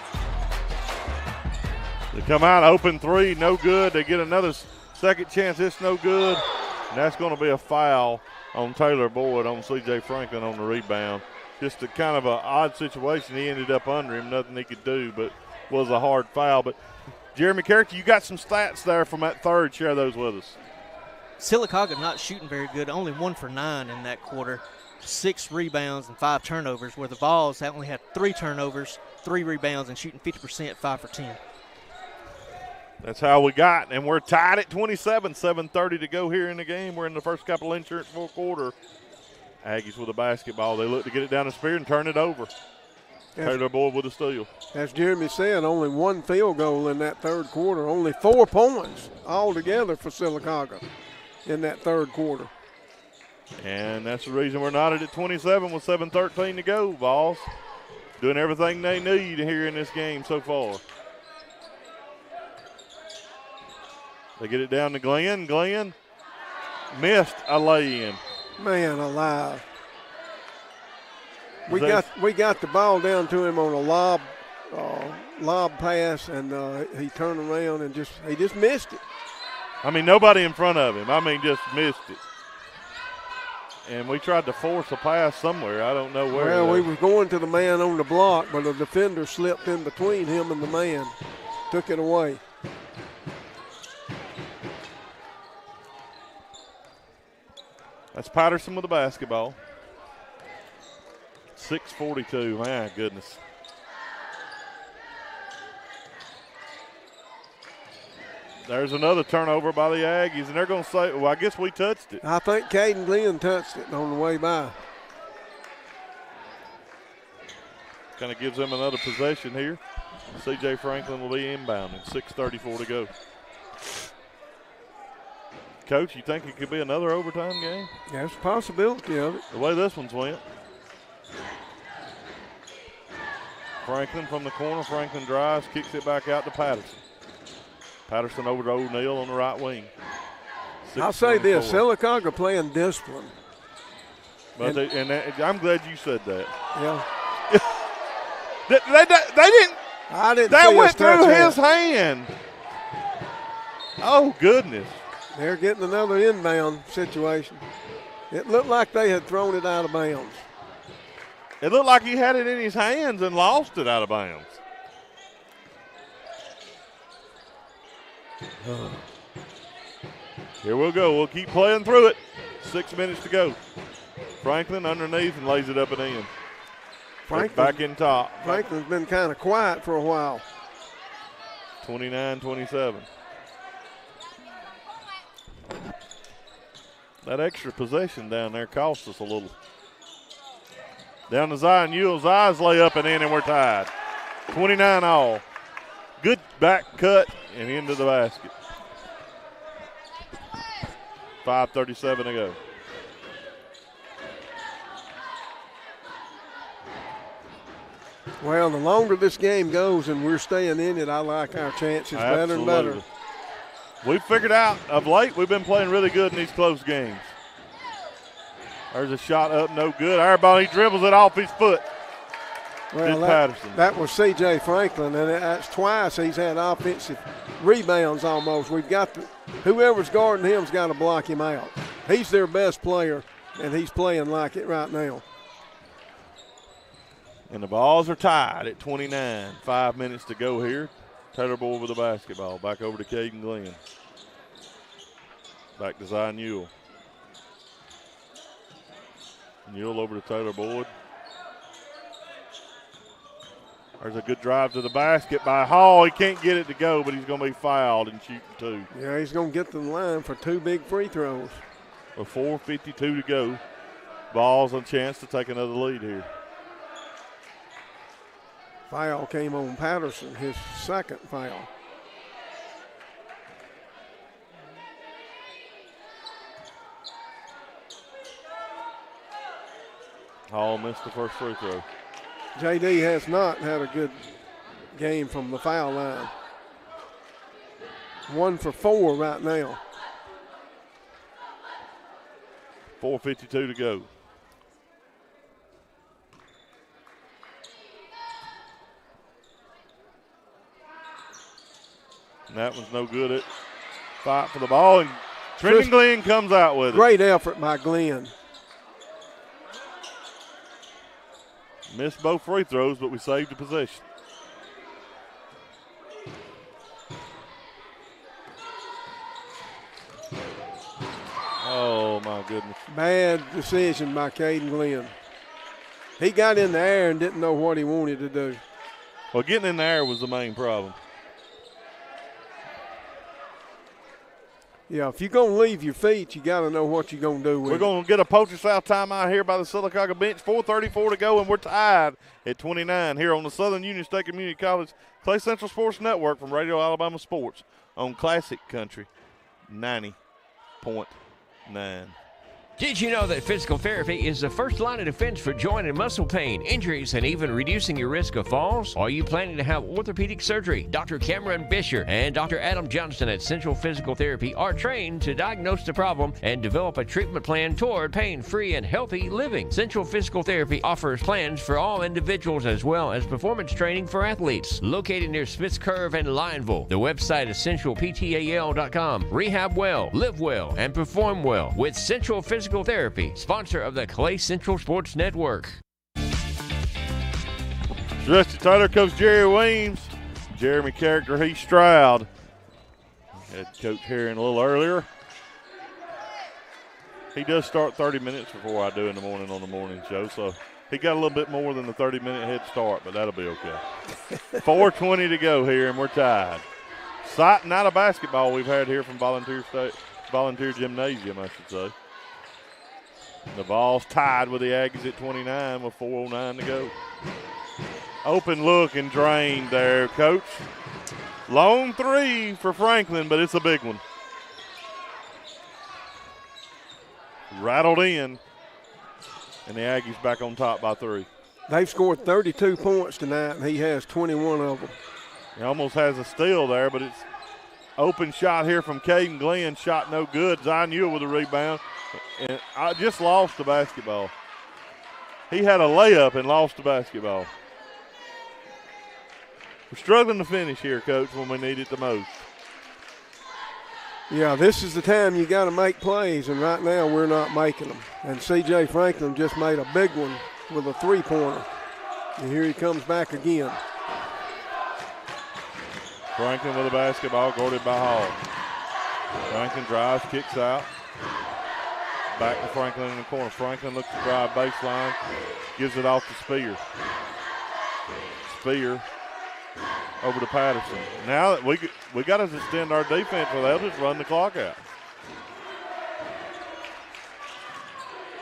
They come out, open three, no good. They get another second chance, it's no good. And that's going to be a foul on Taylor Boyd, on C.J. Franklin on the rebound. Just a kind of an odd situation. He ended up under him, nothing he could do, but was a hard foul. But, Jeremy Carrick, you got some stats there from that third. Share those with us. Sylacauga not shooting very good, only 1 for 9 in that quarter. 6 rebounds and 5 turnovers, where the Vols only had 3 turnovers, 3 rebounds, and shooting 50%, 5 for 10. That's how we got, and we're tied at 27, 7:30 to go here in the game. We're in the First Capital Insurance fourth quarter. Aggies with a basketball. They look to get it down the Spear and turn it over. Taylor Boyd with a steal. As Jeremy said, only 1 field goal in that third quarter, only 4 points altogether for Sylacauga in that third quarter. And that's the reason we're knotted at 27 with 7:13 to go. Vols doing everything they need here in this game so far. They get it down to Glenn. Glenn missed a lay-in. Man alive. We got the ball down to him on a lob pass, and he turned around and he just missed it. I mean, nobody in front of him. I mean, just missed it. And we tried to force a pass somewhere. I don't know where. Well, we were going to the man on the block, but a defender slipped in between him and the man, took it away. That's Patterson with the basketball. 6:42, my goodness. There's another turnover by the Aggies, and they're going to say, well, I guess we touched it. I think Caden Glenn touched it on the way by. Kind of gives them another possession here. C.J. Franklin will be inbounding. 6:34 to go. Coach, you think it could be another overtime game? There's a possibility of it. The way this one's went. Franklin from the corner. Franklin drives, kicks it back out to Patterson. Patterson over to O'Neal on the right wing. I'll say this, Sylacauga playing discipline. But I'm glad you said that. Yeah. they didn't. I didn't. That went through his hand. Oh, goodness. They're getting another inbound situation. It looked like they had thrown it out of bounds. It looked like he had it in his hands and lost it out of bounds. Here we'll go. We'll keep playing through it. 6 minutes to go. Franklin underneath and lays it up and in. Back in top. Franklin's been kind of quiet for a while. 29-27. That extra possession down there cost us a little. Down to Zion Ewell's eyes lay up and in, and we're tied. 29 all. Good back cut and into the basket. 5:37 to go. Well, the longer this game goes and we're staying in it, I like our chances better and better. We've figured out of late we've been playing really good in these close games. There's a shot up, no good. Airball, he dribbles it off his foot. Well, Patterson. That was C.J. Franklin, and that's twice he's had offensive rebounds almost. We've got whoever's guarding him's got to block him out. He's their best player, and he's playing like it right now. And the balls are tied at 29. 5 minutes to go here. Taylor Boyd with the basketball. Back over to Caden Glenn. Back to Zion Ewell. Ewell over to Taylor Boyd. There's a good drive to the basket by Hall. He can't get it to go, but he's going to be fouled and shooting two. Yeah, he's going to get to the line for two big free throws. With 4:52 to go. Ball's a chance to take another lead here. Foul came on Patterson, his second foul. Hall missed the first free throw. JD has not had a good game from the foul line. 1 for 4 right now. 4:52 to go. And that one's no good. It fight for the ball, and Trenton Glenn comes out with it. Great effort by Glenn. Missed both free throws, but we saved the possession. Oh, my goodness. Bad decision by Caden Glenn. He got in the air and didn't know what he wanted to do. Well, getting in the air was the main problem. Yeah, if you're going to leave your feet, you got to know what you're going to do with We're going to get a Poacher South timeout here by the Sylacauga bench. 4:34 to go, and we're tied at 29 here on the Southern Union State Community College Clay Central Sports Network from Radio Alabama Sports on Classic Country 90.9. Did you know that physical therapy is the first line of defense for joint and muscle pain, injuries, and even reducing your risk of falls? Are you planning to have orthopedic surgery? Dr. Cameron Bisher and Dr. Adam Johnston at Central Physical Therapy are trained to diagnose the problem and develop a treatment plan toward pain-free and healthy living. Central Physical Therapy offers plans for all individuals as well as performance training for athletes. Located near Smith's Curve and Lineville, the website is centralptal.com. Rehab well, live well, and perform well with Central Physical Therapy, sponsor of the Clay Central Sports Network. Rusty Tyler, Coach Jerry Weems, Jeremy Character, Heath Stroud. Had Coach Herring a little earlier. He does start 30 minutes before I do in the morning on the morning show, so he got a little bit more than the 30-minute head start, but that'll be okay. 4:20 to go here, and we're tied. Sight and out of basketball we've had here from Volunteer Gymnasium, I should say. The ball's tied with the Aggies at 29 with 4:09 to go. Open look and drained there, Coach. Long three for Franklin, but it's a big one. Rattled in, and the Aggies back on top by 3. They've scored 32 points tonight, and he has 21 of them. He almost has a steal there, but it's open shot here from Caden Glenn. Shot no good. Zion Ewell with a rebound. And I just lost the basketball. He had a layup and lost the basketball. We're struggling to finish here, Coach, when we need it the most. Yeah, this is the time you got to make plays, and right now we're not making them. And C.J. Franklin just made a big one with a three-pointer. And here he comes back again. Franklin with a basketball, guarded by Hall. Franklin drives, kicks out. Back to Franklin in the corner. Franklin looks to drive baseline, gives it off to Spear. Spear over to Patterson. Now that we got to extend our defense, or they'll just run the clock out.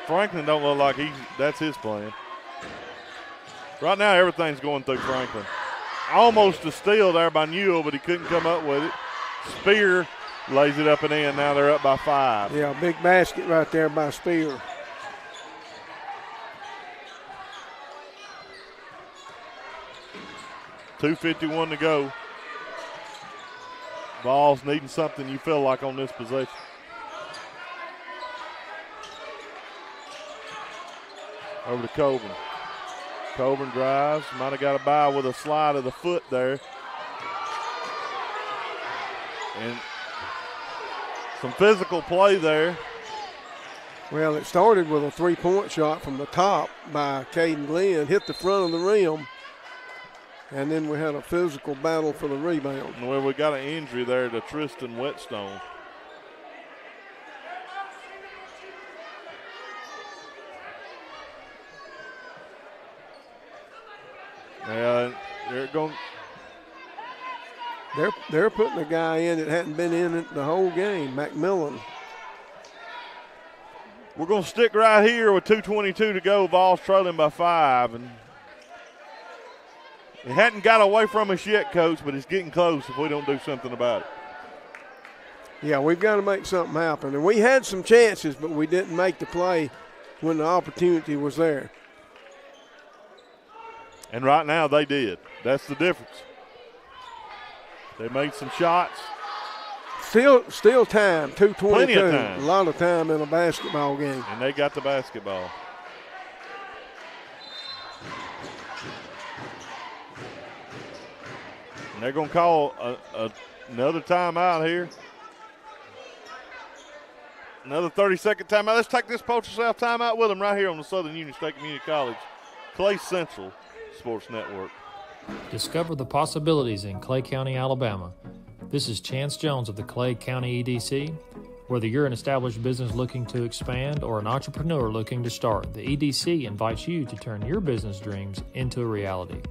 Franklin don't look like that's his plan. Right now, everything's going through Franklin. Almost a steal there by Newell, but he couldn't come up with it. Spear lays it up and in. Now they're up by 5. Yeah, big basket right there by Spear. $2:51 to go. Vols needing something, you feel like, on this possession. Over to Coburn. Coburn drives. Might have got a bye with a slide of the foot there. And some physical play there. Well, it started with a three-point shot from the top by Caden Glenn, hit the front of the rim, and then we had a physical battle for the rebound. Well, we got an injury there to Tristan Whetstone. Yeah, they're putting a guy in that hadn't been in it the whole game, McMillan. We're going to stick right here with 2:22 to go. Vols trailing by 5. And it hadn't got away from us yet, Coach, but it's getting close if we don't do something about it. Yeah, we've got to make something happen. And we had some chances, but we didn't make the play when the opportunity was there. And right now they did. That's the difference. They made some shots. Still time, 2:22. Plenty of time. A lot of time in a basketball game. And they got the basketball. And they're going to call another timeout here. Another 30-second timeout. Let's take this Poacher South timeout with them right here on the Southern Union State Community College Clay Central Sports Network. Discover the possibilities in Clay County, Alabama. This is Chance Jones of the Clay County EDC. Whether you're an established business looking to expand or an entrepreneur looking to start, the EDC invites you to turn your business dreams into a reality.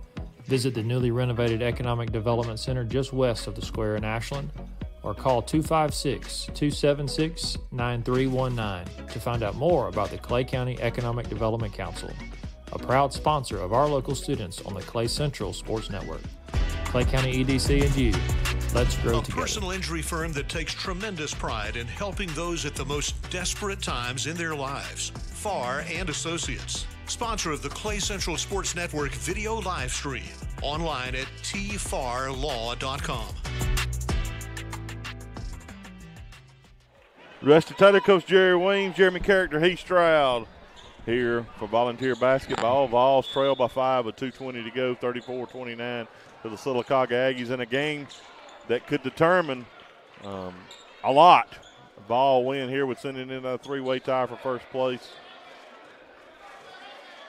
Visit the newly renovated Economic Development Center just west of the square in Ashland, or call 256-276-9319 to find out more about the Clay County Economic Development Council, a proud sponsor of our local students on the Clay Central Sports Network. Clay County EDC and you. Let's grow A together. personal injury firm that takes tremendous pride in helping those at the most desperate times in their lives. Farr and Associates, sponsor of the Clay Central Sports Network video live stream, online at tfarlaw.com. Rusty Taylor, Coach Jerry Weems, Jeremy Character, Heath Stroud here for volunteer basketball. Vols trail by 5 with 2:20 to go, 34-29 to the Sylacauga Aggies in a game that could determine a lot. A ball win here would send it in a three-way tie for first place.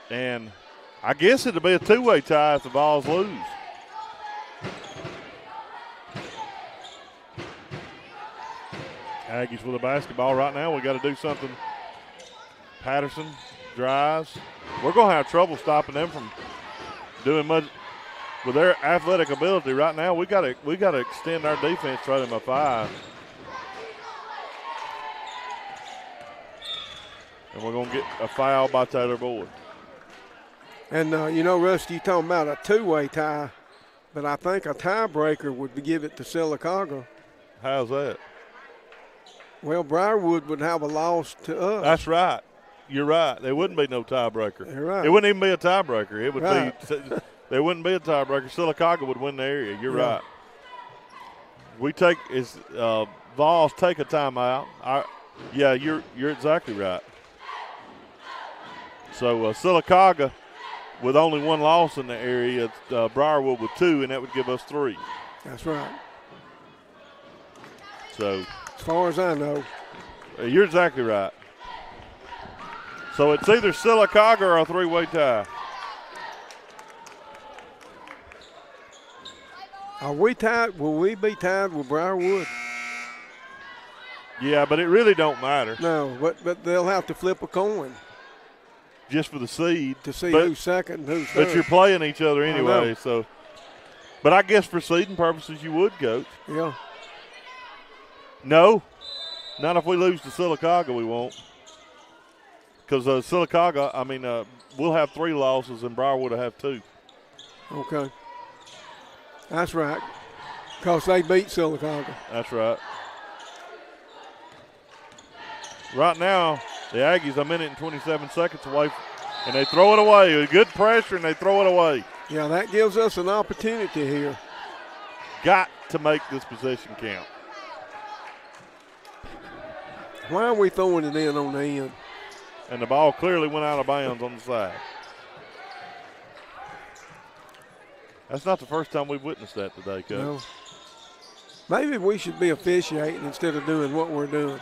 And I guess it'll be a two-way tie if the Vols lose. Aggies with a basketball right now. We got to do something. Patterson drives. We're going to have trouble stopping them from doing much with their athletic ability right now. We got to extend our defense, try them a 5. And we're going to get a foul by Taylor Boyd. And, Rusty, you talking about a two-way tie, but I think a tiebreaker would give it to Sylacauga. How's that? Well, Briarwood would have a loss to us. That's right. You're right. There wouldn't be no tiebreaker. You're right. It wouldn't even be a tiebreaker. It would right. be – there wouldn't be a tiebreaker. Sylacauga would win the area. You're yeah. right. We take – Vols take a timeout. Yeah, you're exactly right. So Sylacauga with only one loss in the area, Briarwood with 2, and that would give us 3. That's right. So – as far as I know. You're exactly right. So it's either Sylacauga or a three-way tie. Are we tied? Will we be tied with Briarwood? Yeah, but it really don't matter. No, but they'll have to flip a coin. Just for the seed. To see who's second and who's third. But you're playing each other anyway. So, but I guess for seeding purposes you would, Coach. Yeah. No, not if we lose to Sylacauga, we won't. Because Sylacauga, we'll have 3 losses and Briarwood will have 2. Okay. That's right. Because they beat Sylacauga. That's right. Right now, the Aggies a minute and 27 seconds away, and they throw it away. With good pressure, and they throw it away. Yeah, that gives us an opportunity here. Got to make this possession count. Why are we throwing it in on the end? And the ball clearly went out of bounds on the side. That's not the first time we've witnessed that today, Coach. No. Maybe we should be officiating instead of doing what we're doing.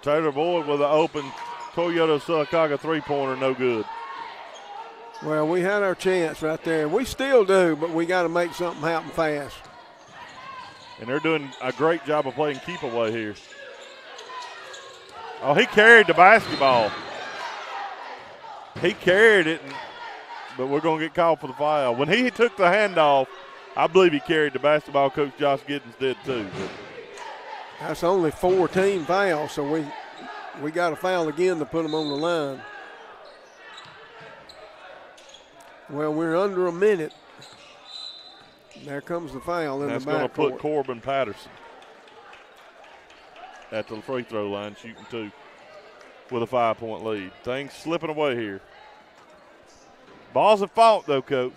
Taylor Boyd with an open Toyota Sylacauga three-pointer, no good. Well, we had our chance right there. We still do, but we got to make something happen fast. And they're doing a great job of playing keep away here. Oh, he carried the basketball. He carried it, but we're going to get called for the foul. When he took the handoff, I believe he carried the basketball. Coach Josh Giddens did too. But that's only 4 team fouls, so we got a foul again to put them on the line. Well, we're under a minute. There comes the foul in the backcourt. That's going to put Corbin Patterson at the free throw line shooting 2 with a 5-point lead. Things slipping away here. Balls have fought, though, Coach,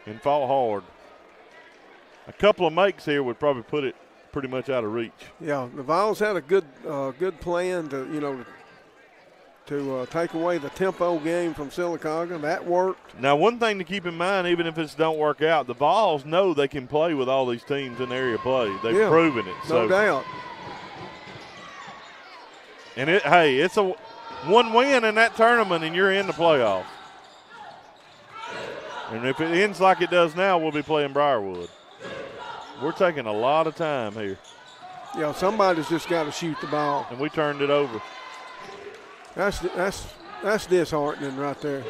and fought hard. A couple of makes here would probably put it pretty much out of reach. Yeah, the Vols had a good plan to take away the tempo game from Sylacauga. That worked. Now, one thing to keep in mind, even if this don't work out, the Vols know they can play with all these teams in area play. They've proven it. No doubt. And it's a one win in that tournament, and you're in the playoffs. And if it ends like it does now, we'll be playing Briarwood. We're taking a lot of time here. Yeah, somebody's just got to shoot the ball. And we turned it over. That's disheartening right there.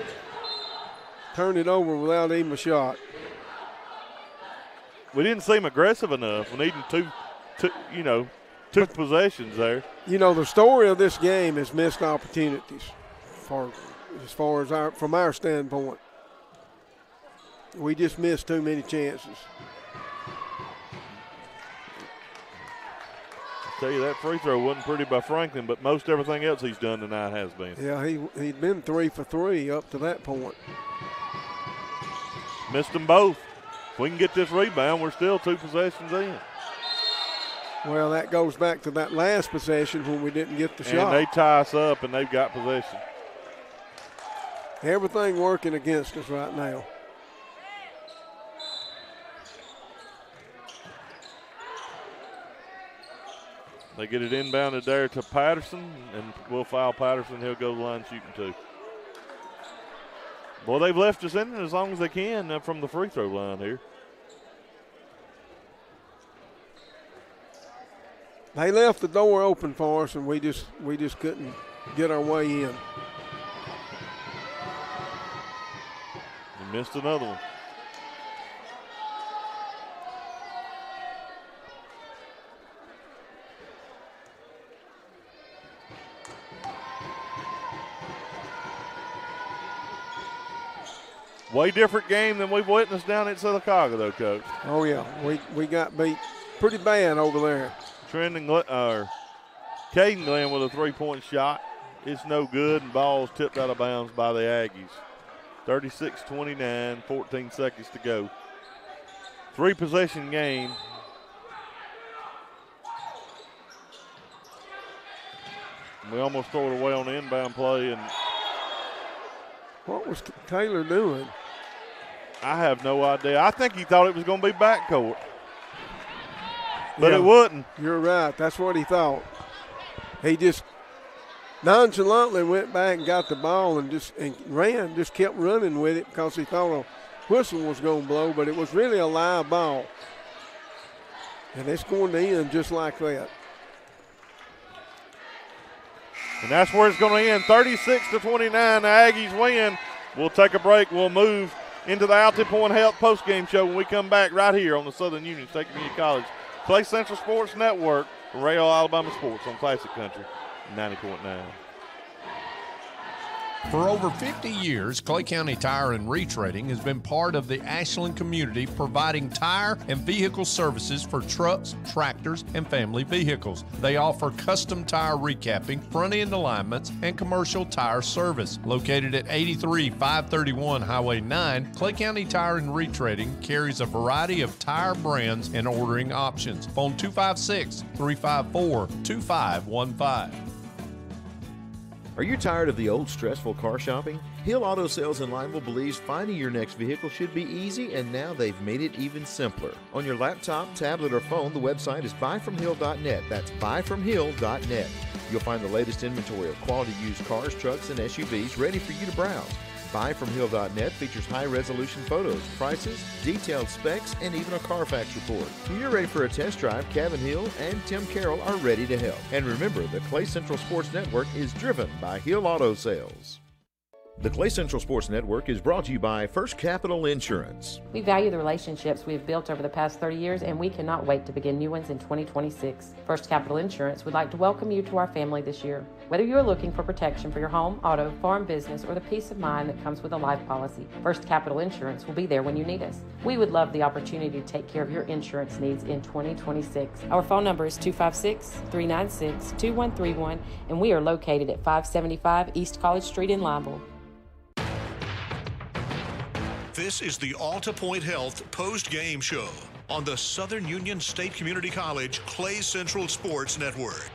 Turned it over without even a shot. We didn't seem aggressive enough. We needed two possessions there. The story of this game is missed opportunities from our standpoint. We just missed too many chances. I tell you, that free throw wasn't pretty by Franklin, but most everything else he's done tonight has been. Yeah, he'd been 3 for 3 up to that point. Missed them both. If we can get this rebound, we're still 2 possessions in. Well, that goes back to that last possession when we didn't get the shot. And they tie us up, and they've got possession. Everything working against us right now. They get it inbounded there to Patterson, and we'll foul Patterson. He'll go to the line shooting 2. Boy, they've left us in it as long as they can from the free throw line here. They left the door open for us, and we just couldn't get our way in. We missed another one. Way different game than we've witnessed down at Sylacauga, though, Coach. Oh, yeah. We got beat pretty bad over there. Caden Glenn with a 3-point shot. It's no good, and ball's tipped out of bounds by the Aggies. 36-29, 14 seconds to go. 3-possession game. We almost throw it away on the inbound play. And what was Taylor doing? I have no idea. I think he thought it was going to be backcourt. But yeah, it wouldn't. You're right. That's what he thought. He just nonchalantly went back and got the ball and just kept running with it because he thought a whistle was going to blow, but it was really a live ball. And it's going to end just like that. And that's where it's going to end. 36-29, the Aggies win. We'll take a break. We'll move into the Alta Point Health postgame show when we come back right here on the Southern Union State Community College Clay Central Sports Network from Radio Alabama Sports on Classic Country 90.9. For over 50 years, Clay County Tire and Retreading has been part of the Ashland community, providing tire and vehicle services for trucks, tractors, and family vehicles. They offer custom tire recapping, front-end alignments, and commercial tire service. Located at 83531 Highway 9, Clay County Tire and Retreading carries a variety of tire brands and ordering options. Phone 256-354-2515. Are you tired of the old stressful car shopping? Hill Auto Sales in Lineville believes finding your next vehicle should be easy, and now they've made it even simpler. On your laptop, tablet, or phone, the website is buyfromhill.net. That's buyfromhill.net. You'll find the latest inventory of quality used cars, trucks, and SUVs ready for you to browse. Buyfromhill.net features high-resolution photos, prices, detailed specs, and even a Carfax report. When you're ready for a test drive, Kevin Hill and Tim Carroll are ready to help. And remember, the Clay Central Sports Network is driven by Hill Auto Sales. The Clay Central Sports Network is brought to you by First Capital Insurance. We value the relationships we have built over the past 30 years, and we cannot wait to begin new ones in 2026. First Capital Insurance would like to welcome you to our family this year. Whether you are looking for protection for your home, auto, farm, business, or the peace of mind that comes with a life policy, First Capital Insurance will be there when you need us. We would love the opportunity to take care of your insurance needs in 2026. Our phone number is 256-396-2131, and we are located at 575 East College Street in Lineville. This is the Alta Point Health post-game show on the Southern Union State Community College Clay Central Sports Network.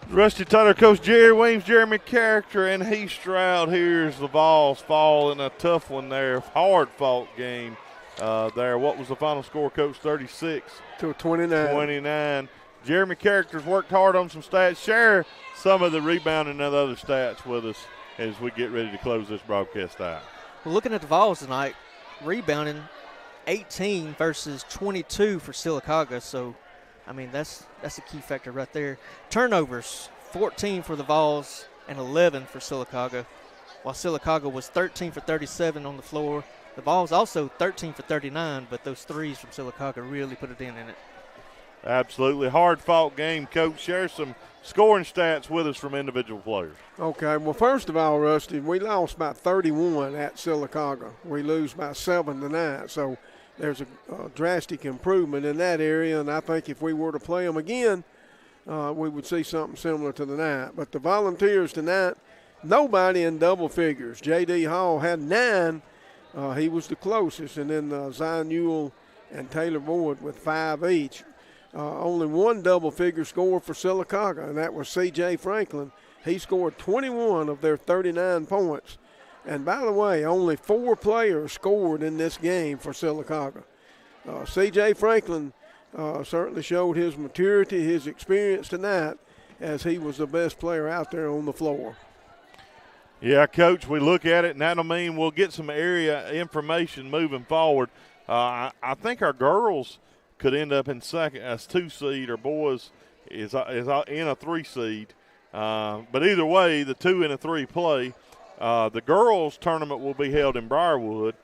Rusty Tyler, Coach Jerry Weems, Jeremy Character, and Heath Stroud. Here's the Vols fall in a tough one there. Hard-fought game there. What was the final score, Coach? 36-29. 29. Jeremy Character's worked hard on some stats. Share some of the rebounding and other stats with us as we get ready to close this broadcast out. Well, looking at the Vols tonight, rebounding 18 versus 22 for Sylacauga. So, I mean, that's a key factor right there. Turnovers, 14 for the Vols and 11 for Sylacauga, while Sylacauga was 13 for 37 on the floor. The Vols also 13 for 39, but those threes from Sylacauga really put it in it. Absolutely. Hard-fought game. Coach, share some scoring stats with us from individual players. Okay, well, first of all, Rusty, we lost by 31 at Sylacauga. We lose by 7 tonight, so there's a drastic improvement in that area, and I think if we were to play them again, we would see something similar to tonight. But the Volunteers tonight, nobody in double figures. J.D. Hall had 9. He was the closest, and then Zion Ewell and Taylor Boyd with 5 each. Only one double-figure score for Sylacauga, and that was C.J. Franklin. He scored 21 of their 39 points. And by the way, only 4 players scored in this game for Sylacauga. C.J. Franklin certainly showed his maturity, his experience tonight, as he was the best player out there on the floor. Yeah, Coach, we look at it, and that'll mean we'll get some area information moving forward. I think our girls could end up in second as 2 seed, or boys is in a 3 seed. But either way, the 2 and a 3 play. The girls' tournament will be held in Briarwood.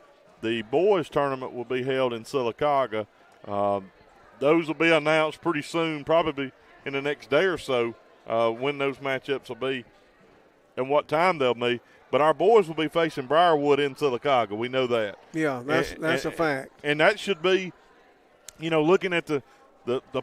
The boys' tournament will be held in Sylacauga. Those will be announced pretty soon, probably in the next day or so, when those matchups will be and what time they'll be. But our boys will be facing Briarwood in Sylacauga. We know that. Yeah, that's a fact. And that should be, looking at the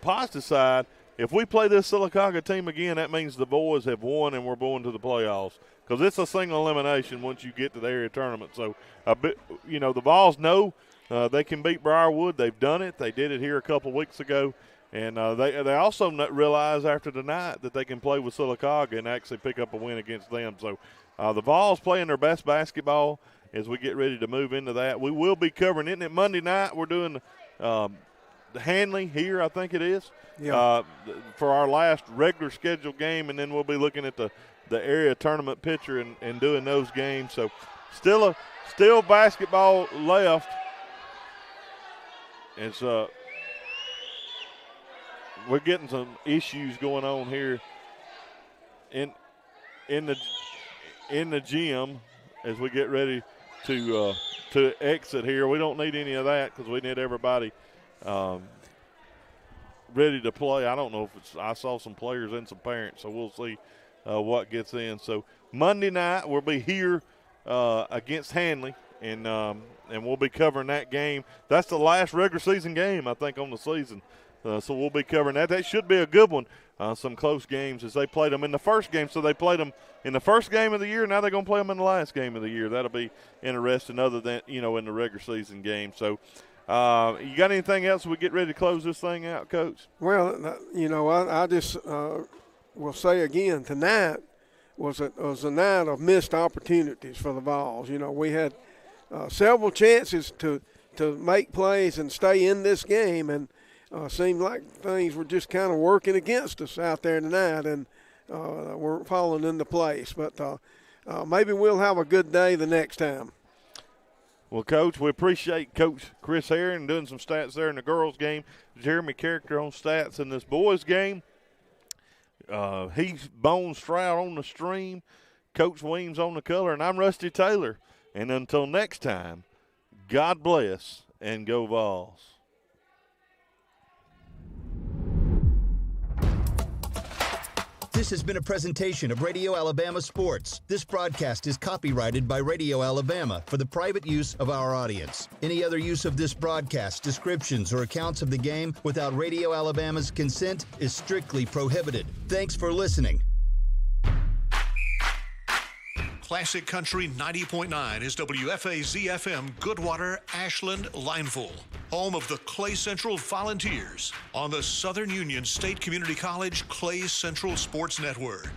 positive side, if we play this Sylacauga team again, that means the boys have won and we're going to the playoffs, because it's a single elimination once you get to the area tournament. So, the Vols know they can beat Briarwood. They've done it. They did it here a couple weeks ago. And they also realize after tonight that they can play with Sylacauga and actually pick up a win against them. So the Vols playing their best basketball as we get ready to move into that. We will be covering, isn't it, Monday night? We're doing the Hanley here, I think it is, for our last regular scheduled game, and then we'll be looking at the area tournament picture and doing those games. So still basketball left. It's we're getting some issues going on here in the gym as we get ready to exit here. We don't need any of that because we need everybody ready to play. I don't know if I saw some players and some parents, so we'll see what gets in. So Monday night we'll be here against Hanley, and we'll be covering that game. That's the last regular season game, I think, on the season. So we'll be covering that. That should be a good one. Some close games as they played them in the first game. So they played them in the first game of the year. Now they're going to play them in the last game of the year. That'll be interesting other than, in the regular season game. So you got anything else we get ready to close this thing out, Coach? Well, I just will say again, tonight was a night of missed opportunities for the Vols. We had several chances to make plays and stay in this game, and seemed like things were just kind of working against us out there tonight, and weren't falling into place. But maybe we'll have a good day the next time. Well, Coach, we appreciate Coach Chris Herring doing some stats there in the girls' game. Jeremy Character on stats in this boys' game. Heath Bone Stroud on the stream. Coach Weems on the color, and I'm Rusty Taylor. And until next time, God bless and go Vols. This has been a presentation of Radio Alabama Sports. This broadcast is copyrighted by Radio Alabama for the private use of our audience. Any other use of this broadcast, descriptions, or accounts of the game without Radio Alabama's consent is strictly prohibited. Thanks for listening. Classic Country 90.9 is WFAZ-FM Goodwater, Ashland, Lineville, home of the Clay Central Volunteers on the Southern Union State Community College Clay Central Sports Network.